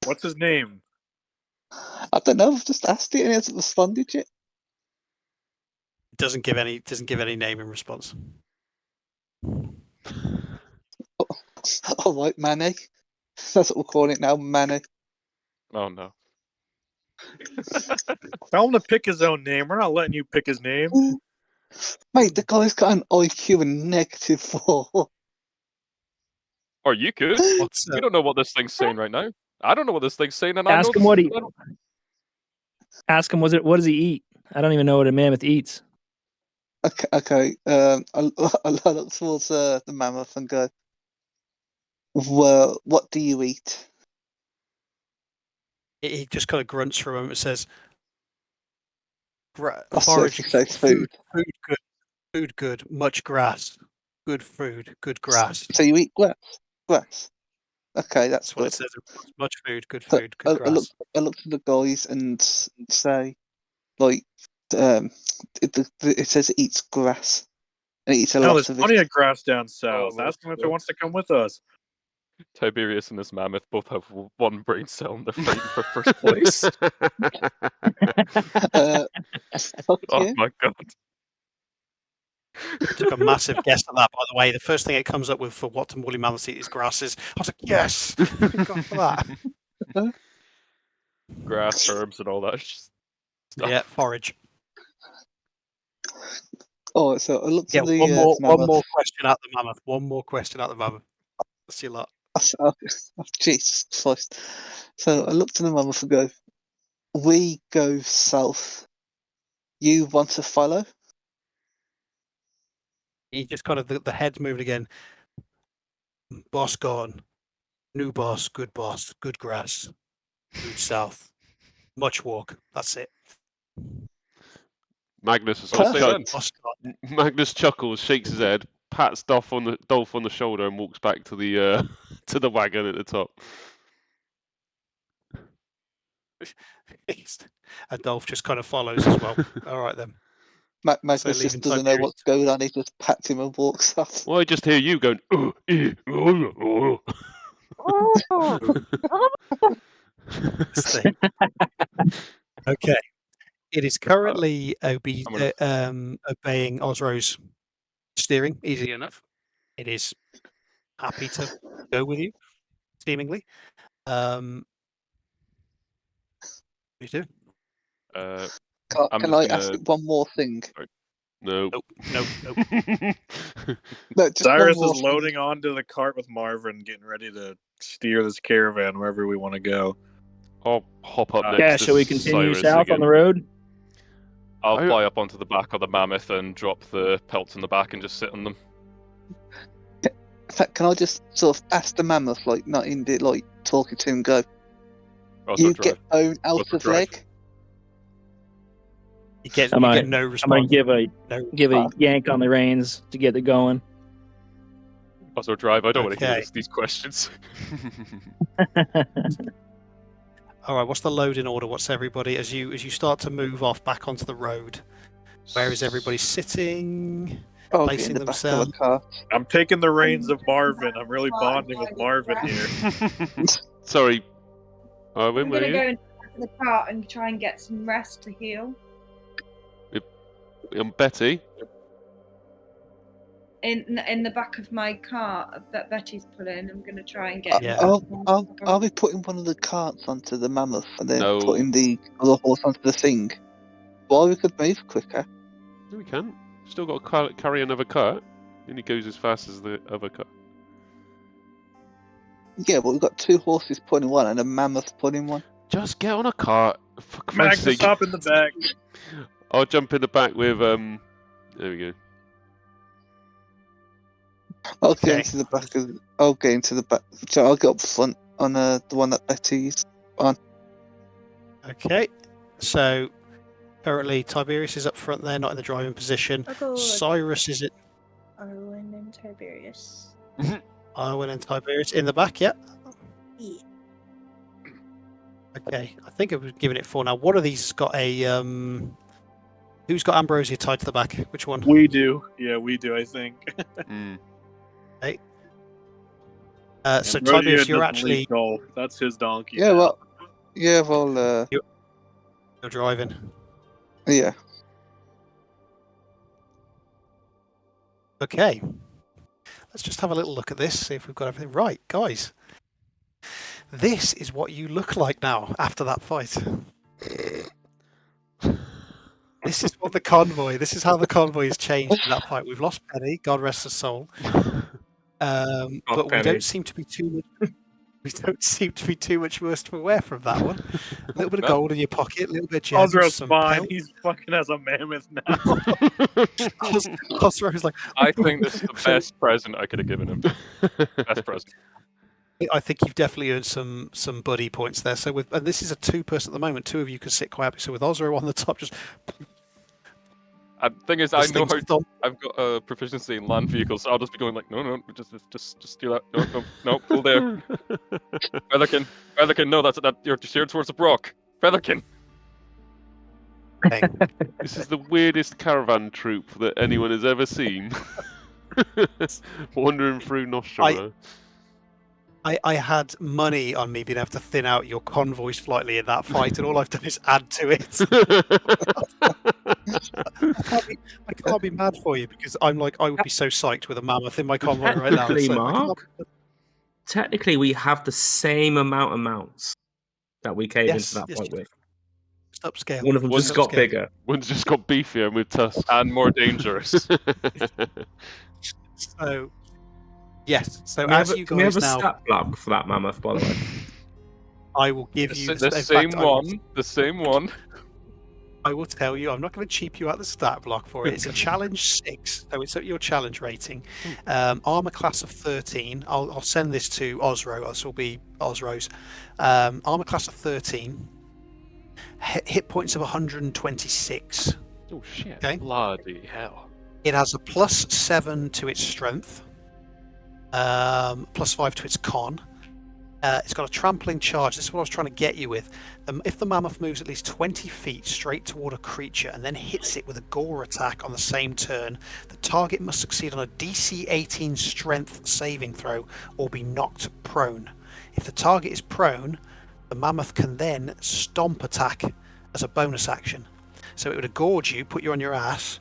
What's his name? I don't know. I've just asked it and he hasn't responded yet. It doesn't give any name in response. All right, Manny. That's what we're calling it now, Manny. Oh no. Tell him to pick his own name. We're not letting you pick his name. Mate, the guy's got an IQ of -4. Or you could. What's We don't know what this thing's saying right now. I don't know what this thing's saying, and I Ask know him what this- he. Ask him, what does he eat? I don't even know what a mammoth eats. Okay. I look towards the mammoth and go, "Well, what do you eat?" He just kind of grunts for a moment and says, I forage, certainly say food. food good, much grass. Good food, good grass. So you eat grass? Grass. Okay, that's That's what it good. says. Much food, good So food, good grass. I look to the guys and say, like, it says it eats grass. And it eats a No, lot there's of plenty it. of grass down south. Ask him if he wants to come with us. Tiberius and this mammoth both have one brain cell and they're fighting for first place. Fuck Oh yeah. my god. Took a massive guess at that, by the way. The first thing it comes up with for what woolly mammoths eat is grasses. I was like, yes, thank God for that. Grass, herbs, and all that stuff. Yeah, forage. Oh, so I looked Yeah, at the one mammoth. more question at the mammoth. One more question at the mammoth. That's your lot. Oh, Jesus Christ. So I looked at the mammoth and go, "We go south. You want to follow?" He just kind of the head's moving again. Boss gone. New boss, good grass. Move south. Much walk. That's it. Magnus What say then? Boss gone. Magnus chuckles, shakes his head, pats Dolph on the shoulder, and walks back to the to the wagon at the top. Adolf just kind of follows as well. All right then. Magnus So just leaving doesn't know Tiberius. what's going on. He just pats him and walks off. Well, I just hear you going. This thing. Okay. It is currently obeying Osro's steering, easy enough. It is happy to go with you, seemingly. What do you do? I'm Can just I gonna- ask one more thing? No. Nope. No, just Cyrus one more is loading onto the cart with Marvin, getting ready to steer this caravan wherever we want to go. I'll hop up next Yeah, to shall we continue Cyrus south again. on the road? I'll fly up onto the back of the mammoth and drop the pelts in the back and just sit on them. In fact, can I just sort of ask the mammoth, like, not in the, like, talking to him, go, Also "You drive. get bone out Also of drive. leg?" You get I'm gonna no I'm response. gonna give a No. yank on the reins to get it going. Also, drive. I don't want to hear Okay. these questions. All right. What's the loading order? What's everybody as you start to move off back onto the road? Where is everybody sitting? I'll get Placing in the back of themselves. a car. I'm taking the reins of Marvin. I'm really bonding with Marvin here. Sorry, I'm Marvin, were gonna you? go into the cart and try and get some rest to heal. Betty? In the back of my cart that Betty's put in, I'm gonna try and get. Yeah. I'll be putting one of the carts onto the mammoth and then No. putting the other horse onto the thing. Well, we could move quicker. No, we can't. Still got to carry another cart. And he goes as fast as the other cart. Yeah, but we've got 2 horses pulling one and a mammoth pulling one. Just get on a cart. For Christ's Magnus, sake. hop in the back. I'll jump in the back with There we go. I'll Okay. get into the back of. I'll get into the back. So I'll get up front on the one that Betty's on. Okay. So currently Tiberius is up front there, not in the driving position. I'll go with Cyrus is it? Arwen and Tiberius. Arwen and Tiberius in the back. Yeah. Yeah. Okay. I think I was giving it 4 now. One of these has got a Who's got Ambrosia tied to the back? Which one? We do. Yeah, we do, I think. Mm. So Ambrosia Tiberius, you're doesn't actually lead Cole. That's his donkey. Yeah, now. well, yeah, well, you're driving. yeah. Okay. Let's just have a little look at this, see if we've got everything right. Guys, this is what you look like now after that fight. This is what this is how the convoy has changed in that fight. We've lost Penny, God rest her soul. But we Penny. don't seem to be too much worse to wear from that one. A little bit of gold in your pocket, a little bit of gems, Osro's some fine. pelts. He's fucking as a mammoth now. Osro's like, I think this is the best present I could have given him. Best present. I think you've definitely earned some buddy points there. So and this is a 2-person at the moment. 2 of you can sit quietly. So with Osro on the top, just Thing is, I this know thing's how done. I've got a proficiency in land vehicles, so I'll just be going like, no, just do that. No, pull there. Featherkin, no, that's you're steered towards the brook. Featherkin. Okay. This is the weirdest caravan troop that anyone has ever seen. Wandering through Nostramar. I had money on me being able to thin out your convoy slightly in that fight, and all I've done is add to it. I can't be mad for you because I would be so psyched with a mammoth in my convoy right now. Technically, So I can't- Mark, technically we have the same amount of mounts that we came Yes, into that yes, fight with. just upscale. One of them just got upscale. bigger. One's just got beefier and with tusks. And more dangerous. So yes. So Can we as have, you can we have guys a now, stat block for that mammoth, by the way? I will give you The in same fact, I will- one. The same one. I will tell you, I'm not going to cheap you out the stat block for it. It's a challenge 6, so it's at your challenge rating. Armor class of 13. I'll send this to Osro. This will be Osro's. Armor class of 13. Hit points of 126. Oh shit! Okay. Bloody hell! It has a +7 to its strength, +5 to its con. It's got a trampling charge. This is what I was trying to get you with. If the mammoth moves at least 20 feet straight toward a creature and then hits it with a gore attack on the same turn, the target must succeed on a DC 18 strength saving throw or be knocked prone. If the target is prone, the mammoth can then stomp attack as a bonus action. So it would have gored you, put you on your ass,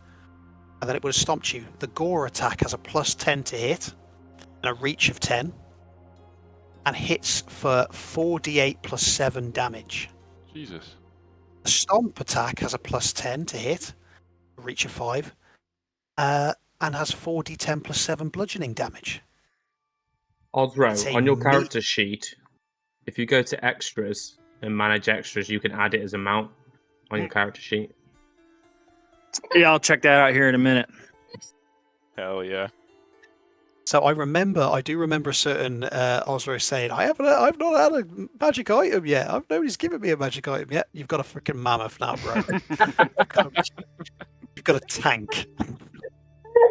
and then it would have stomped you. The gore attack has a +10 to hit and a reach of 10. And hits for 4d8 +7 damage. Jesus. The stomp attack has a +10 to hit, a reach of 5, and has 4d10 +7 bludgeoning damage. Osro, It's a on your neat- character sheet, if you go to extras and manage extras, you can add it as a mount on your character sheet. Yeah, I'll check that out here in a minute. Hell yeah! So I do remember a certain Osro saying, I've not had a magic item yet. Nobody's given me a magic item yet. You've got a freaking mammoth now, bro. You've got a tank.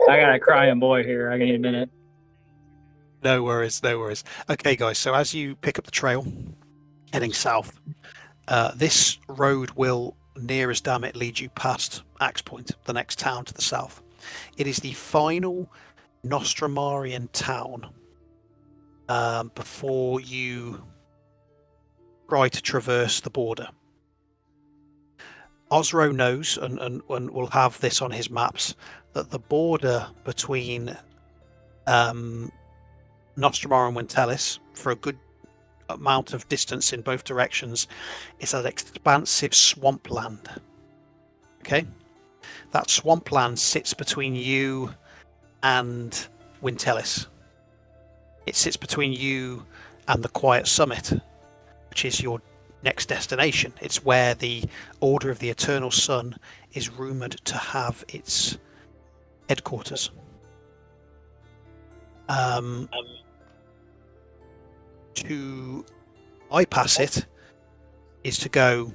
I got a crying boy here. I need a minute. No worries. Okay, guys. So as you pick up the trail, heading south, this road will, near as damn it, lead you past Axe Point, the next town to the south. It is the final Nostramarian town before you try to traverse the border. Osro knows, and will have this on his maps, that the border between Nostramar and Wintelis, for a good amount of distance in both directions, is an expansive swampland. Okay? That swampland sits between you and Wintelis. It sits between you and the Quiet Summit, which is your next destination. It's where the Order of the Eternal Sun is rumoured to have its headquarters. To bypass it is to go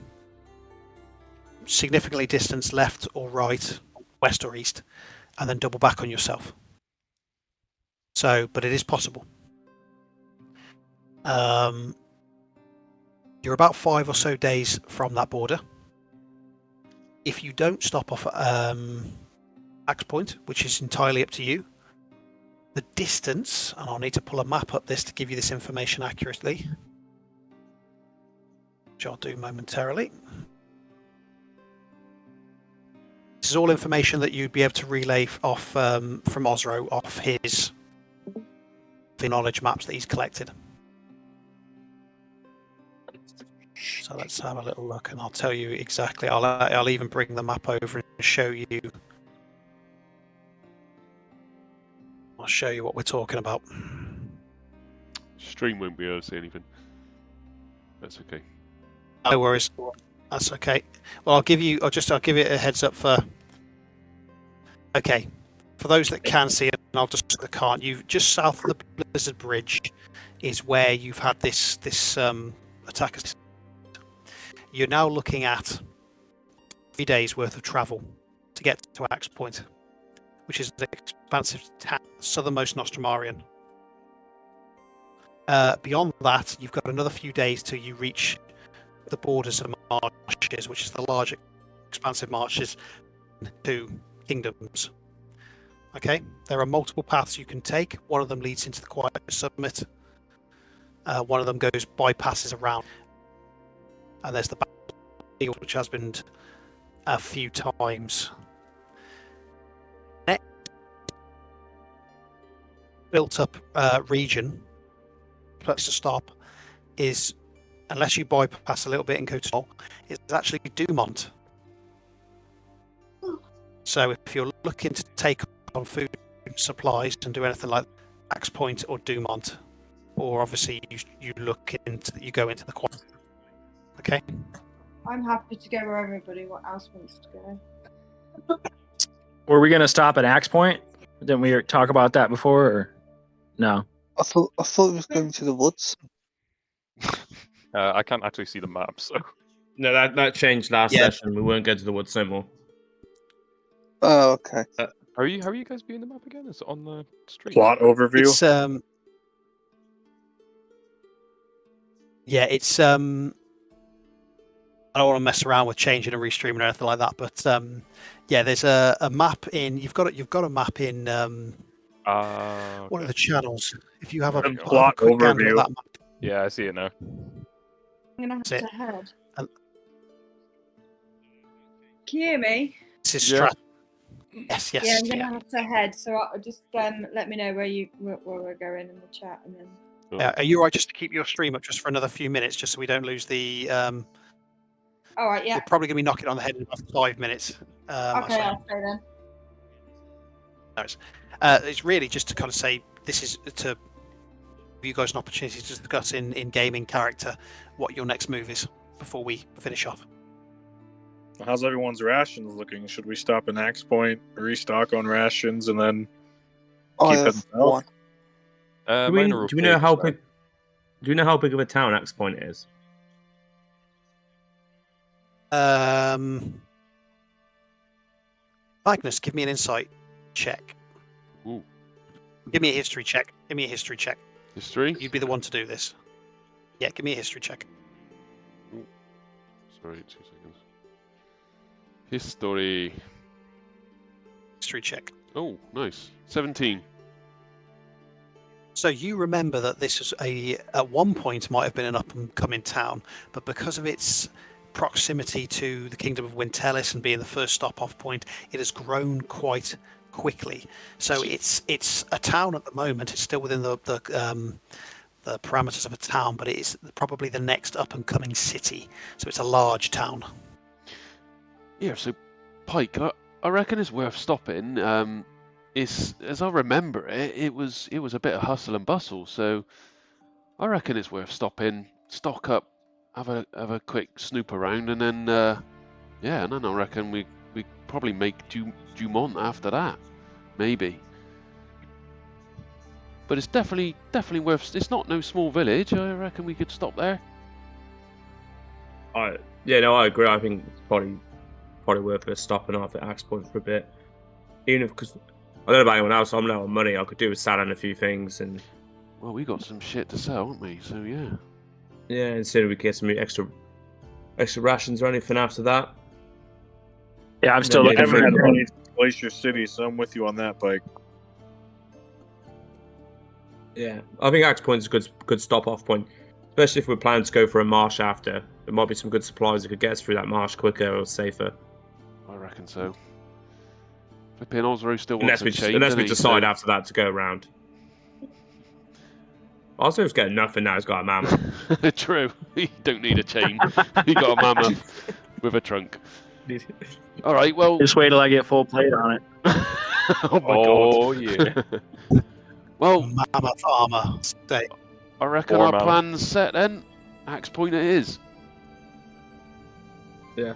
significantly distance left or right, west or east, and then double back on yourself. So, but it is possible. You're about 5 or so days from that border. If you don't stop off at Axe Point, which is entirely up to you, the distance, and I'll need to pull a map up this to give you this information accurately, which I'll do momentarily. This is all information that you'd be able to relay off from Osro, off the knowledge maps that he's collected. So let's have a little look, and I'll tell you exactly. I'll even bring the map over and show you. I'll show you what we're talking about. Stream won't be able to see anything. That's okay. No worries. That's okay. Well, I'll give it a heads up for. Okay, for those that can see it, and I'll just can't. You just south of the Blizzard Bridge is where you've had this attack. You're now looking at 3 days worth of travel to get to Axe Point, which is an expansive town, southernmost Nostramarian. Beyond that, you've got another few days till you reach the borders of marshes, which is the large, expansive marshes to kingdoms. Okay, there are multiple paths you can take. One of them leads into the Quiet Summit. One of them bypasses around, and there's the battlefield, which has been a few times. Next built-up region, place to stop, is, unless you bypass a little bit and go to is actually Dumont. So if you're looking to take on food supplies and do anything like Axe Point or Dumont, or obviously you go into the Quiet. Okay. I'm happy to go where everybody else wants to go. Were we going to stop at Axe Point? Didn't we talk about that before, or no? I thought it was going to the woods. I can't actually see the map, so. No, that changed last session. We won't go to the woods no more. Oh, okay. How are you guys viewing the map again? Is it on the stream? Plot overview. It's it's I don't want to mess around with changing and restreaming or anything like that, but there's a map in. You've got a map in one of the channels. If you have a plot quick gander overview. at that map. Yeah, I see it now. I'm gonna have That's to it. head. And- Can you hear me? This is Yeah. Yes. Yeah, I'm gonna have to head. So I'll just let me know where we're going in the chat, and then. Are you all right just to keep your stream up just for another few minutes, just so we don't lose the? All right. Yeah. We're probably going to be knocking on the head in about 5 minutes. Okay, I'll stay then. It's really just to kind of say this is to give you guys an opportunity to discuss in gaming character what your next move is before we finish off. How's everyone's rations looking? Should we stop in Axe Point, restock on rations, and then I keep have it one. Do Mine we, are do we okay know how just now. big? Do we know how big of a town Axe Point is? Magnus, give me an insight check. Ooh. Give me a history check. Give me a history check. History? You'd be the one to do this. Yeah, give me a history check. Ooh. Sorry, 2 seconds. History. History check. Oh, nice. 17. So you remember that this is at one point might have been an up and coming town, but because of its proximity to the kingdom of Wintelis and being the first stop off point, it has grown quite quickly. So it's a town at the moment. It's still within the parameters of a town, but it is probably the next up and coming city. So it's a large town. Yeah, so Pike, I reckon it's worth stopping. It's, as I remember it, it was a bit of hustle and bustle. So I reckon it's worth stopping, stock up, have a quick snoop around, and then and then I reckon we probably make Dumont after that, maybe. But it's definitely worth. It's not no small village. I reckon we could stop there. I agree. I think it's probably worth us stopping off at Axe Point for a bit. Even if, because I don't know about anyone else, I'm low on money. I could do with selling a few things, and well, we got some shit to sell, haven't we? So yeah. Yeah, and soon we get some extra rations or anything after that. Yeah, I'm still I looking haven't for had money to Glacier City, so I'm with you on that, Pike. Yeah, I think Axe Point is a good stop-off point, especially if we're planning to go for a marsh after. There might be some good supplies that could get us through that marsh quicker or safer. I reckon so. Flipping Osro still wants a chain, unless we doesn't he? decide after that to go around. Osro's getting nothing now. He's got a mammoth. True. You don't need a chain. You got a mammoth with a trunk. All right. Well. Just wait till I get full plate on it. Oh my Oh, god. yeah. Well, Mammoth armor. Stay. I reckon Or our mammoth. plan's set then. Axe Point it is. Yeah.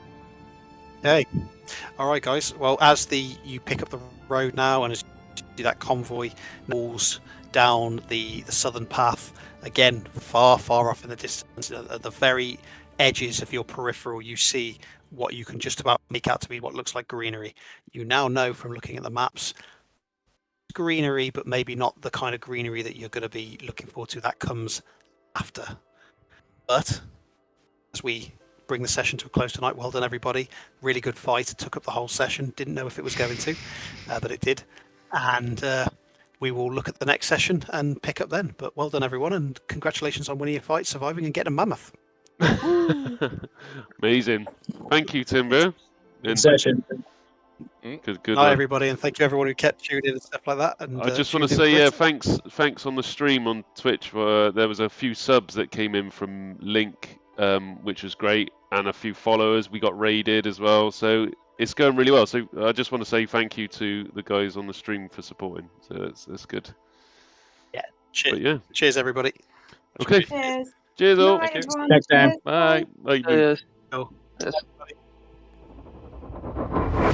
Hey. All right, guys. Well, as you pick up the road now, and as you do that convoy rolls down the southern path, again, far off in the distance, at the very edges of your peripheral, you see what you can just about make out to be what looks like greenery. You now know from looking at the maps, greenery, but maybe not the kind of greenery that you're going to be looking forward to. That comes after. But as we bring the session to a close tonight, well done everybody. Really good fight. It took up the whole session. Didn't know if it was going to, but it did. And we will look at the next session and pick up then. But well done everyone, and congratulations on winning your fight, surviving, and getting a mammoth. Amazing. Thank you, Timber. Good session. Good Hi one. everybody, and thank you everyone who kept tuning in and stuff like that. And I just want to tuned in say, for it. thanks on the stream on Twitch. There was a few subs that came in from Link, which was great, and a few followers. We got raided as well, so it's going really well. So I just want to say thank you to the guys on the stream for supporting. So that's good. Yeah. Cheers. But yeah. Cheers everybody. Okay. Cheers. Cheers all. Night, everyone. Next time. Cheers. Bye. Bye. Yes. Go. Yes.